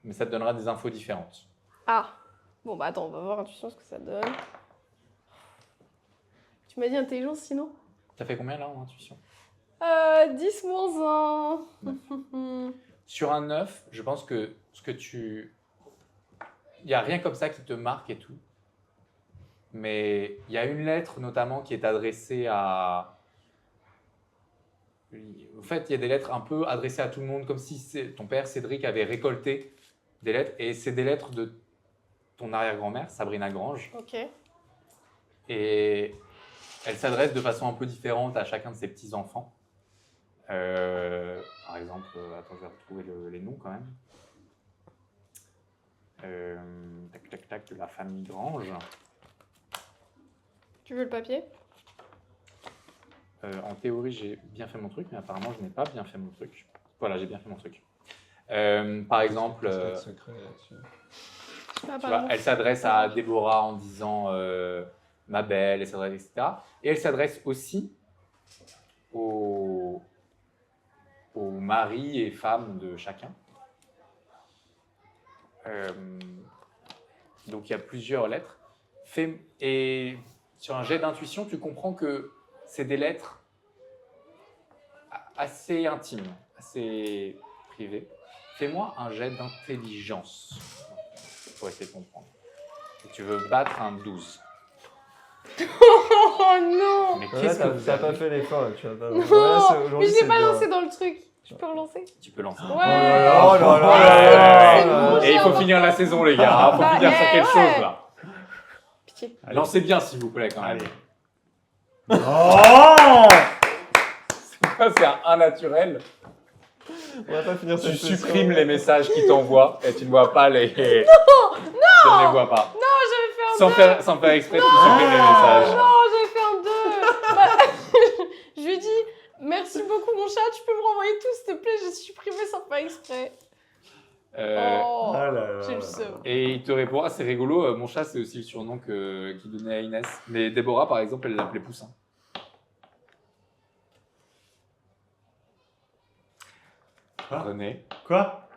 Mais ça te donnera des infos différentes. Ah. Bon bah attends, on va voir intuition ce que ça donne. Tu m'as dit intelligence sinon? T'as fait combien là en intuition? 10 moins 1. Sur un 9, je pense que ce que tu... Il n'y a rien comme ça qui te marque et tout. Mais il y a une lettre notamment qui est adressée à... En fait, il y a des lettres un peu adressées à tout le monde, comme si ton père Cédric avait récolté des lettres. Et c'est des lettres de ton arrière-grand-mère, Sabrina Grange. Ok. Et elle s'adresse de façon un peu différente à chacun de ses petits-enfants. Par exemple, attends, je vais retrouver les noms quand même. Tac, tac, tac, de la famille Grange. Tu veux le papier? En théorie, j'ai bien fait mon truc, mais apparemment, je n'ai pas bien fait mon truc. Voilà, j'ai bien fait mon truc. Par exemple, C'est le secret là-dessus. Ah, tu vois, pardon. elle s'adresse à Déborah en disant ma belle, etc. Et elle s'adresse aussi aux maris et femmes de chacun. Donc il y a plusieurs lettres. Et sur un jet d'intuition, tu comprends que c'est des lettres assez intimes, assez privées. Fais-moi un jet d'intelligence pour essayer de comprendre. Et tu veux battre un 12. Oh non! Mais Ouais, qu'est-ce que vous t'as pas avez? fait l'effort là, tu vas pas. Non! Voilà, Mais aujourd'hui, je l'ai c'est pas bien. lancé dans le truc. Tu peux relancer? Tu peux lancer. Ouais! Oh là C'est là. bon, Et il faut finir la saison, les gars. Il faut Bah, finir sur quelque ouais. chose, là. Pitié. Lancez bien, s'il vous plaît, quand même. Allez. Oh! Ça, c'est un naturel. On va pas finir Tu cette session. supprimes les messages qui t'envoient et tu ne vois pas les... Non! Tu ne les vois pas. Non, j'avais fait un 2! Sans faire exprès, tu supprimes les messages. Non, j'avais fait un 2! Bah, je lui dis, Merci beaucoup, mon chat. Tu peux me renvoyer tout, s'il te plaît. J'ai supprimé sans faire exprès. Oh, Ah là là j'ai le là seum. là. Et il te répond, ah, c'est rigolo, mon chat c'est aussi le surnom qu'il donnait à Inès. Mais Déborah par exemple, elle l'appelait Poussin. Quoi René. Quoi?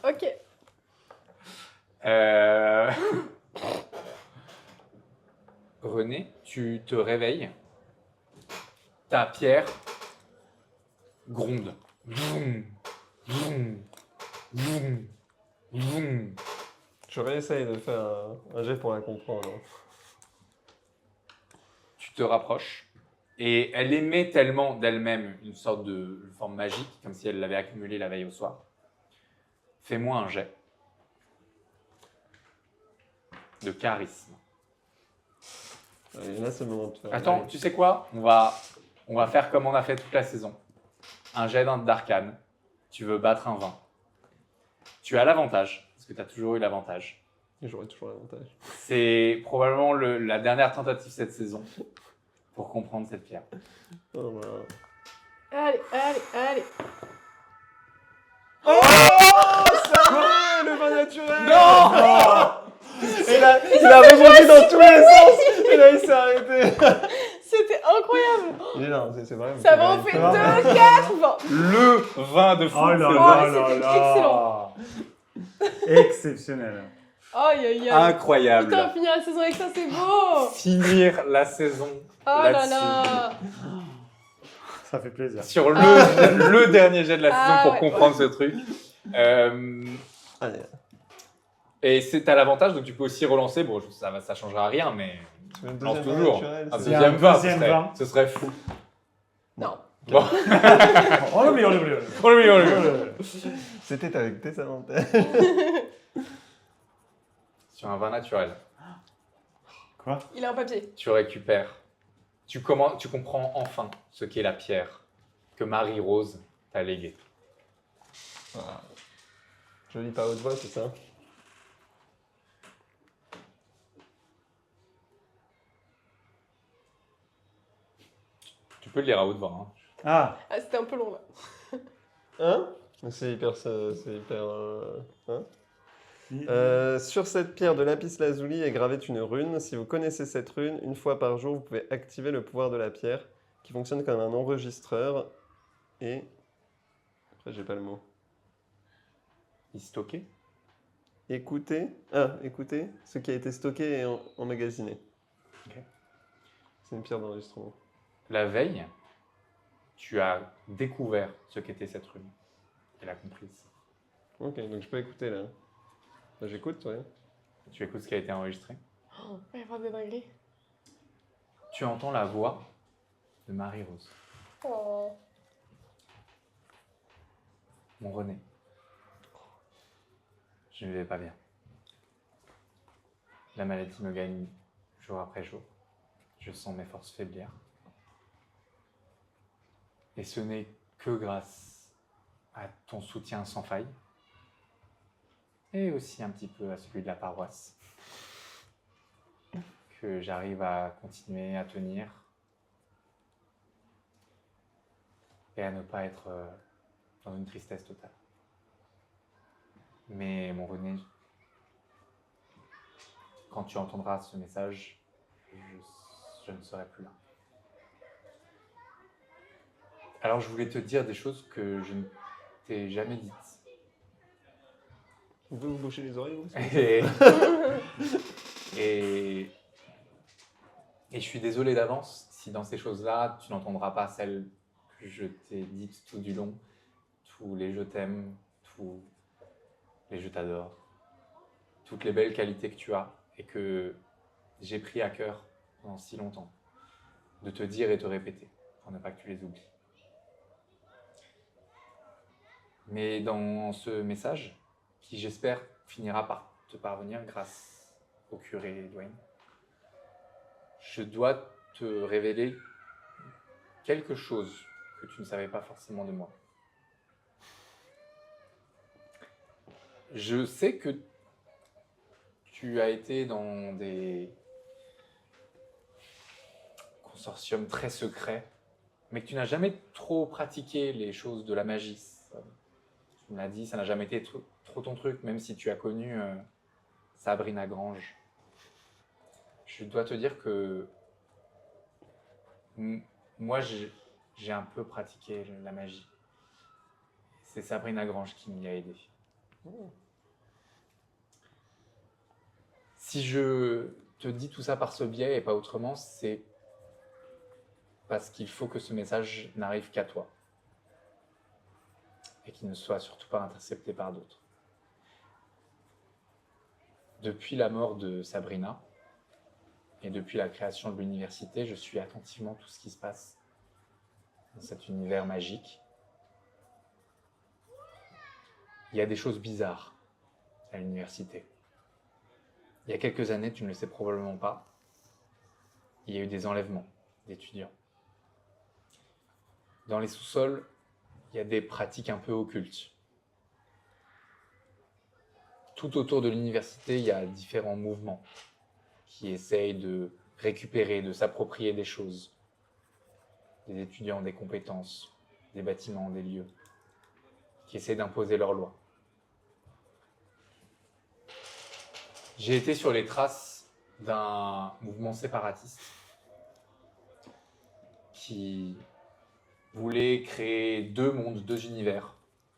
Ok. Euh, René, tu te réveilles. Ta pierre gronde. Vroom, vroom, vroom, vroom. Je réessaye de faire un jet pour la comprendre. Hein. Tu te rapproches et elle émet tellement d'elle-même une sorte de forme magique, comme si elle l'avait accumulée la veille au soir. Fais-moi un jet de charisme. Allez, là, c'est le moment de faire. Attends, Allez. tu sais quoi? On va faire comme on a fait toute la saison. Un jet d'arcane. Tu veux battre un 20. Tu as l'avantage, parce que tu as toujours eu l'avantage. Et j'aurai toujours l'avantage. C'est probablement la dernière tentative cette saison pour comprendre cette pierre. Oh, voilà. Allez, allez, allez. Ouais, le vin naturel. Non! Il a rebondi dans tous les sens. Et là, il s'est arrêté. C'était incroyable. Il est là, c'est vrai. Ça va en fait 2, 4, 20. Le vin de fou. Oh là c'est là le- là c'était là. Exceptionnel. Aïe, aïe, aïe. Incroyable. Putain, finir la saison avec ça, c'est beau. Finir la saison Oh là là-dessus. là. Ça fait plaisir. Sur le dernier jet de la saison Ah pour ouais, comprendre ce truc. Allez, Et t'as l'avantage, donc tu peux aussi relancer. Bon, ça changera rien, mais tu veux le lance deuxième vin toujours. naturel, Un c'est- Il y a deuxième un 20, deuxième 20. ce serait fou. Non. Bon, On l'oublie, on l'oublie. on l'oublie. C'était avec tes avantages. Sur un vin naturel, Quoi? Il a un papier. tu récupères. Tu comprends enfin ce qu'est la pierre que Marie-Rose t'a léguée. Voilà. Je lis pas à haute voix, c'est ça? Tu peux le lire à haute voix. Hein. Ah, Ah, c'était un peu long là. Hein? C'est hyper. Hein? Sur cette pierre de lapis lazuli est gravée une rune. Si vous connaissez cette rune, une fois par jour, vous pouvez activer le pouvoir de la pierre, qui fonctionne comme un enregistreur. Et après, j'ai pas le mot. Il stocké. Écoutez ce qui a été stocké et emmagasiné. Ok. C'est une pierre d'enregistrement. La veille, tu as découvert ce qu'était cette rune. Elle a comprise. Ok, donc je peux écouter là. Bah, j'écoute, ouais. Tu écoutes ce qui a été enregistré. Oh, il va y avoir des dingueries. Tu entends la voix de Marie-Rose. Oh. Mon René, je ne vais pas bien. La maladie me gagne jour après jour. Je sens mes forces faiblir. Et ce n'est que grâce à ton soutien sans faille, et aussi un petit peu à celui de la paroisse, que j'arrive à continuer à tenir et à ne pas être dans une tristesse totale. Mais mon René, quand tu entendras ce message, je ne serai plus là. Alors je voulais te dire des choses que je ne t'ai jamais dites. Vous pouvez vous boucher les oreilles, vous? Et, et je suis désolé d'avance si dans ces choses-là, tu n'entendras pas celles que je t'ai dites tout du long, tous les je t'aime, tous les je t'adore, toutes les belles qualités que tu as et que j'ai pris à cœur pendant si longtemps de te dire et te répéter pour ne pas que tu les oublies. Mais dans ce message, qui j'espère finira par te parvenir grâce au curé Dwayne, je dois te révéler quelque chose que tu ne savais pas forcément de moi. Je sais que tu as été dans des consortium très secret, mais que tu n'as jamais trop pratiqué les choses de la magie. Tu me l'as dit, ça n'a jamais été trop ton truc, même si tu as connu Sabrina Grange. Je dois te dire que moi, j'ai un peu pratiqué la magie. C'est Sabrina Grange qui m'y a aidé. Si je te dis tout ça par ce biais et pas autrement, c'est parce qu'il faut que ce message n'arrive qu'à toi et qu'il ne soit surtout pas intercepté par d'autres. Depuis la mort de Sabrina et depuis la création de l'université, je suis attentivement tout ce qui se passe dans cet univers magique. Il y a des choses bizarres à l'université. Il y a quelques années, tu ne le sais probablement pas, il y a eu des enlèvements d'étudiants. Dans les sous-sols, il y a des pratiques un peu occultes. Tout autour de l'université, il y a différents mouvements qui essayent de récupérer, de s'approprier des choses, des étudiants, des compétences, des bâtiments, des lieux, qui essaient d'imposer leurs lois. J'ai été sur les traces d'un mouvement séparatiste qui voulait créer deux mondes, deux univers.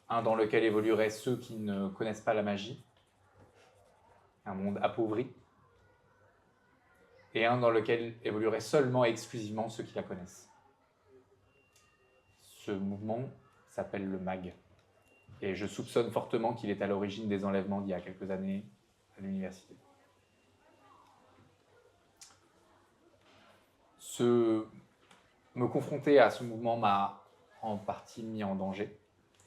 Un dans lequel évolueraient ceux qui ne connaissent pas la magie, un monde appauvri, et un dans lequel évolueraient seulement et exclusivement ceux qui la connaissent. Ce mouvement s'appelle le MAG, et je soupçonne fortement qu'il est à l'origine des enlèvements d'il y a quelques années à l'université. Me confronter à ce mouvement m'a en partie mis en danger,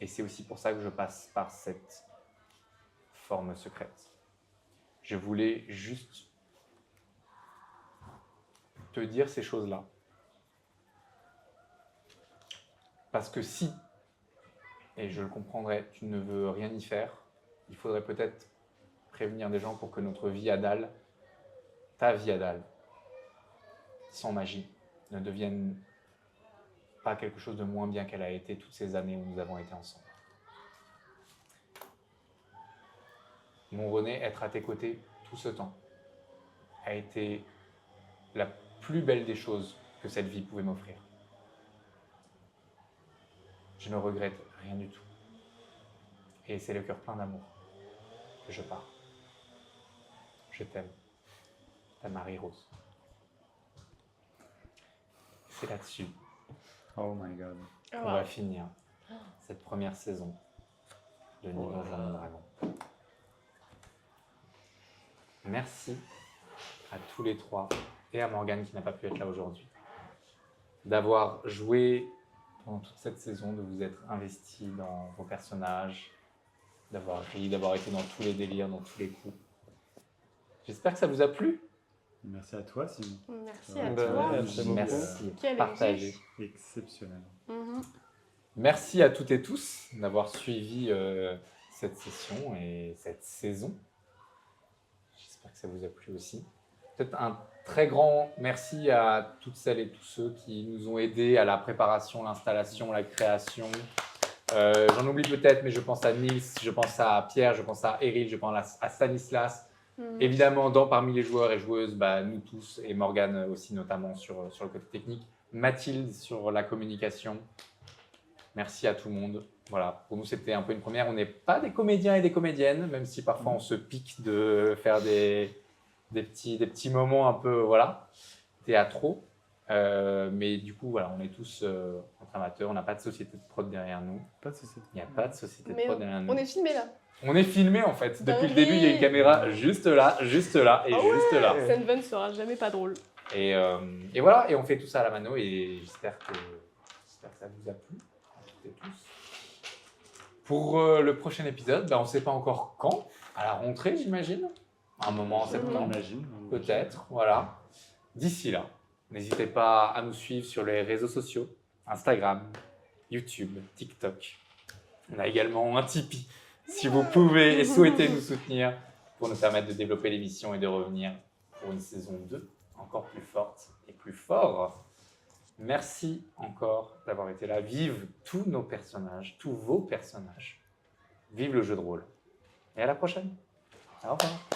et c'est aussi pour ça que je passe par cette forme secrète. Je voulais juste te dire ces choses-là. Parce que si, et je le comprendrais, tu ne veux rien y faire, il faudrait peut-être prévenir des gens pour que notre vie à dalle, ta vie à dalle, sans magie, ne devienne pas quelque chose de moins bien qu'elle a été toutes ces années où nous avons été ensemble. Mon René, être à tes côtés tout ce temps a été la plus belle des choses que cette vie pouvait m'offrir. Je ne regrette rien du tout. Et c'est le cœur plein d'amour que je pars. Je t'aime, ta Marie-Rose. C'est là-dessus Oh my god. Ah, qu'on va finir cette première saison de Ni Donjon ni Dragon. Merci à tous les trois et à Morgane qui n'a pas pu être là aujourd'hui d'avoir joué pendant toute cette saison, de vous être investis dans vos personnages, d'avoir ri, d'avoir été dans tous les délires, dans tous les coups. J'espère que ça vous a plu. Merci à toi, Simon. Merci à Ben, toi. merci beaucoup. Merci. Quel Partagez. Exceptionnel. Mhm. Merci à toutes et tous d'avoir suivi cette session et cette saison. J'espère que ça vous a plu aussi. Peut-être un très grand merci à toutes celles et tous ceux qui nous ont aidés à la préparation, l'installation, la création. J'en oublie peut-être, mais je pense à Nils, je pense à Pierre, je pense à Eril, je pense à Stanislas. Mhm. Évidemment, parmi les joueurs et joueuses, nous tous, et Morgane aussi notamment sur le côté technique. Mathilde sur la communication. Merci à tout le monde. Voilà, pour nous c'était un peu une première. On n'est pas des comédiens et des comédiennes, même si parfois on se pique de faire des petits moments un peu théâtraux. Mais du coup, voilà, on est tous entre amateurs. On n'a pas de société de prod derrière nous. Pas de société. Il n'y a pas de société de Mais prod derrière nous. on est filmé là. On est filmé en fait. Bah Depuis le oui. début, il y a une caméra juste là et Ah juste ouais. là. Cette vanne sera jamais pas drôle. Et voilà, et on fait tout ça à la mano et j'espère que ça vous a plu. Toutes et tous. Pour le prochain épisode, on ne sait pas encore quand. À la rentrée, j'imagine. Un moment en septembre. J'imagine. Peut-être, voilà. D'ici là, n'hésitez pas à nous suivre sur les réseaux sociaux, Instagram, YouTube, TikTok. On a également un Tipeee, si vous pouvez et souhaitez nous soutenir pour nous permettre de développer l'émission et de revenir pour une saison 2 encore plus forte et plus fort. Merci encore d'avoir été là. Vive tous nos personnages, tous vos personnages. Vive le jeu de rôle. Et à la prochaine. Au revoir.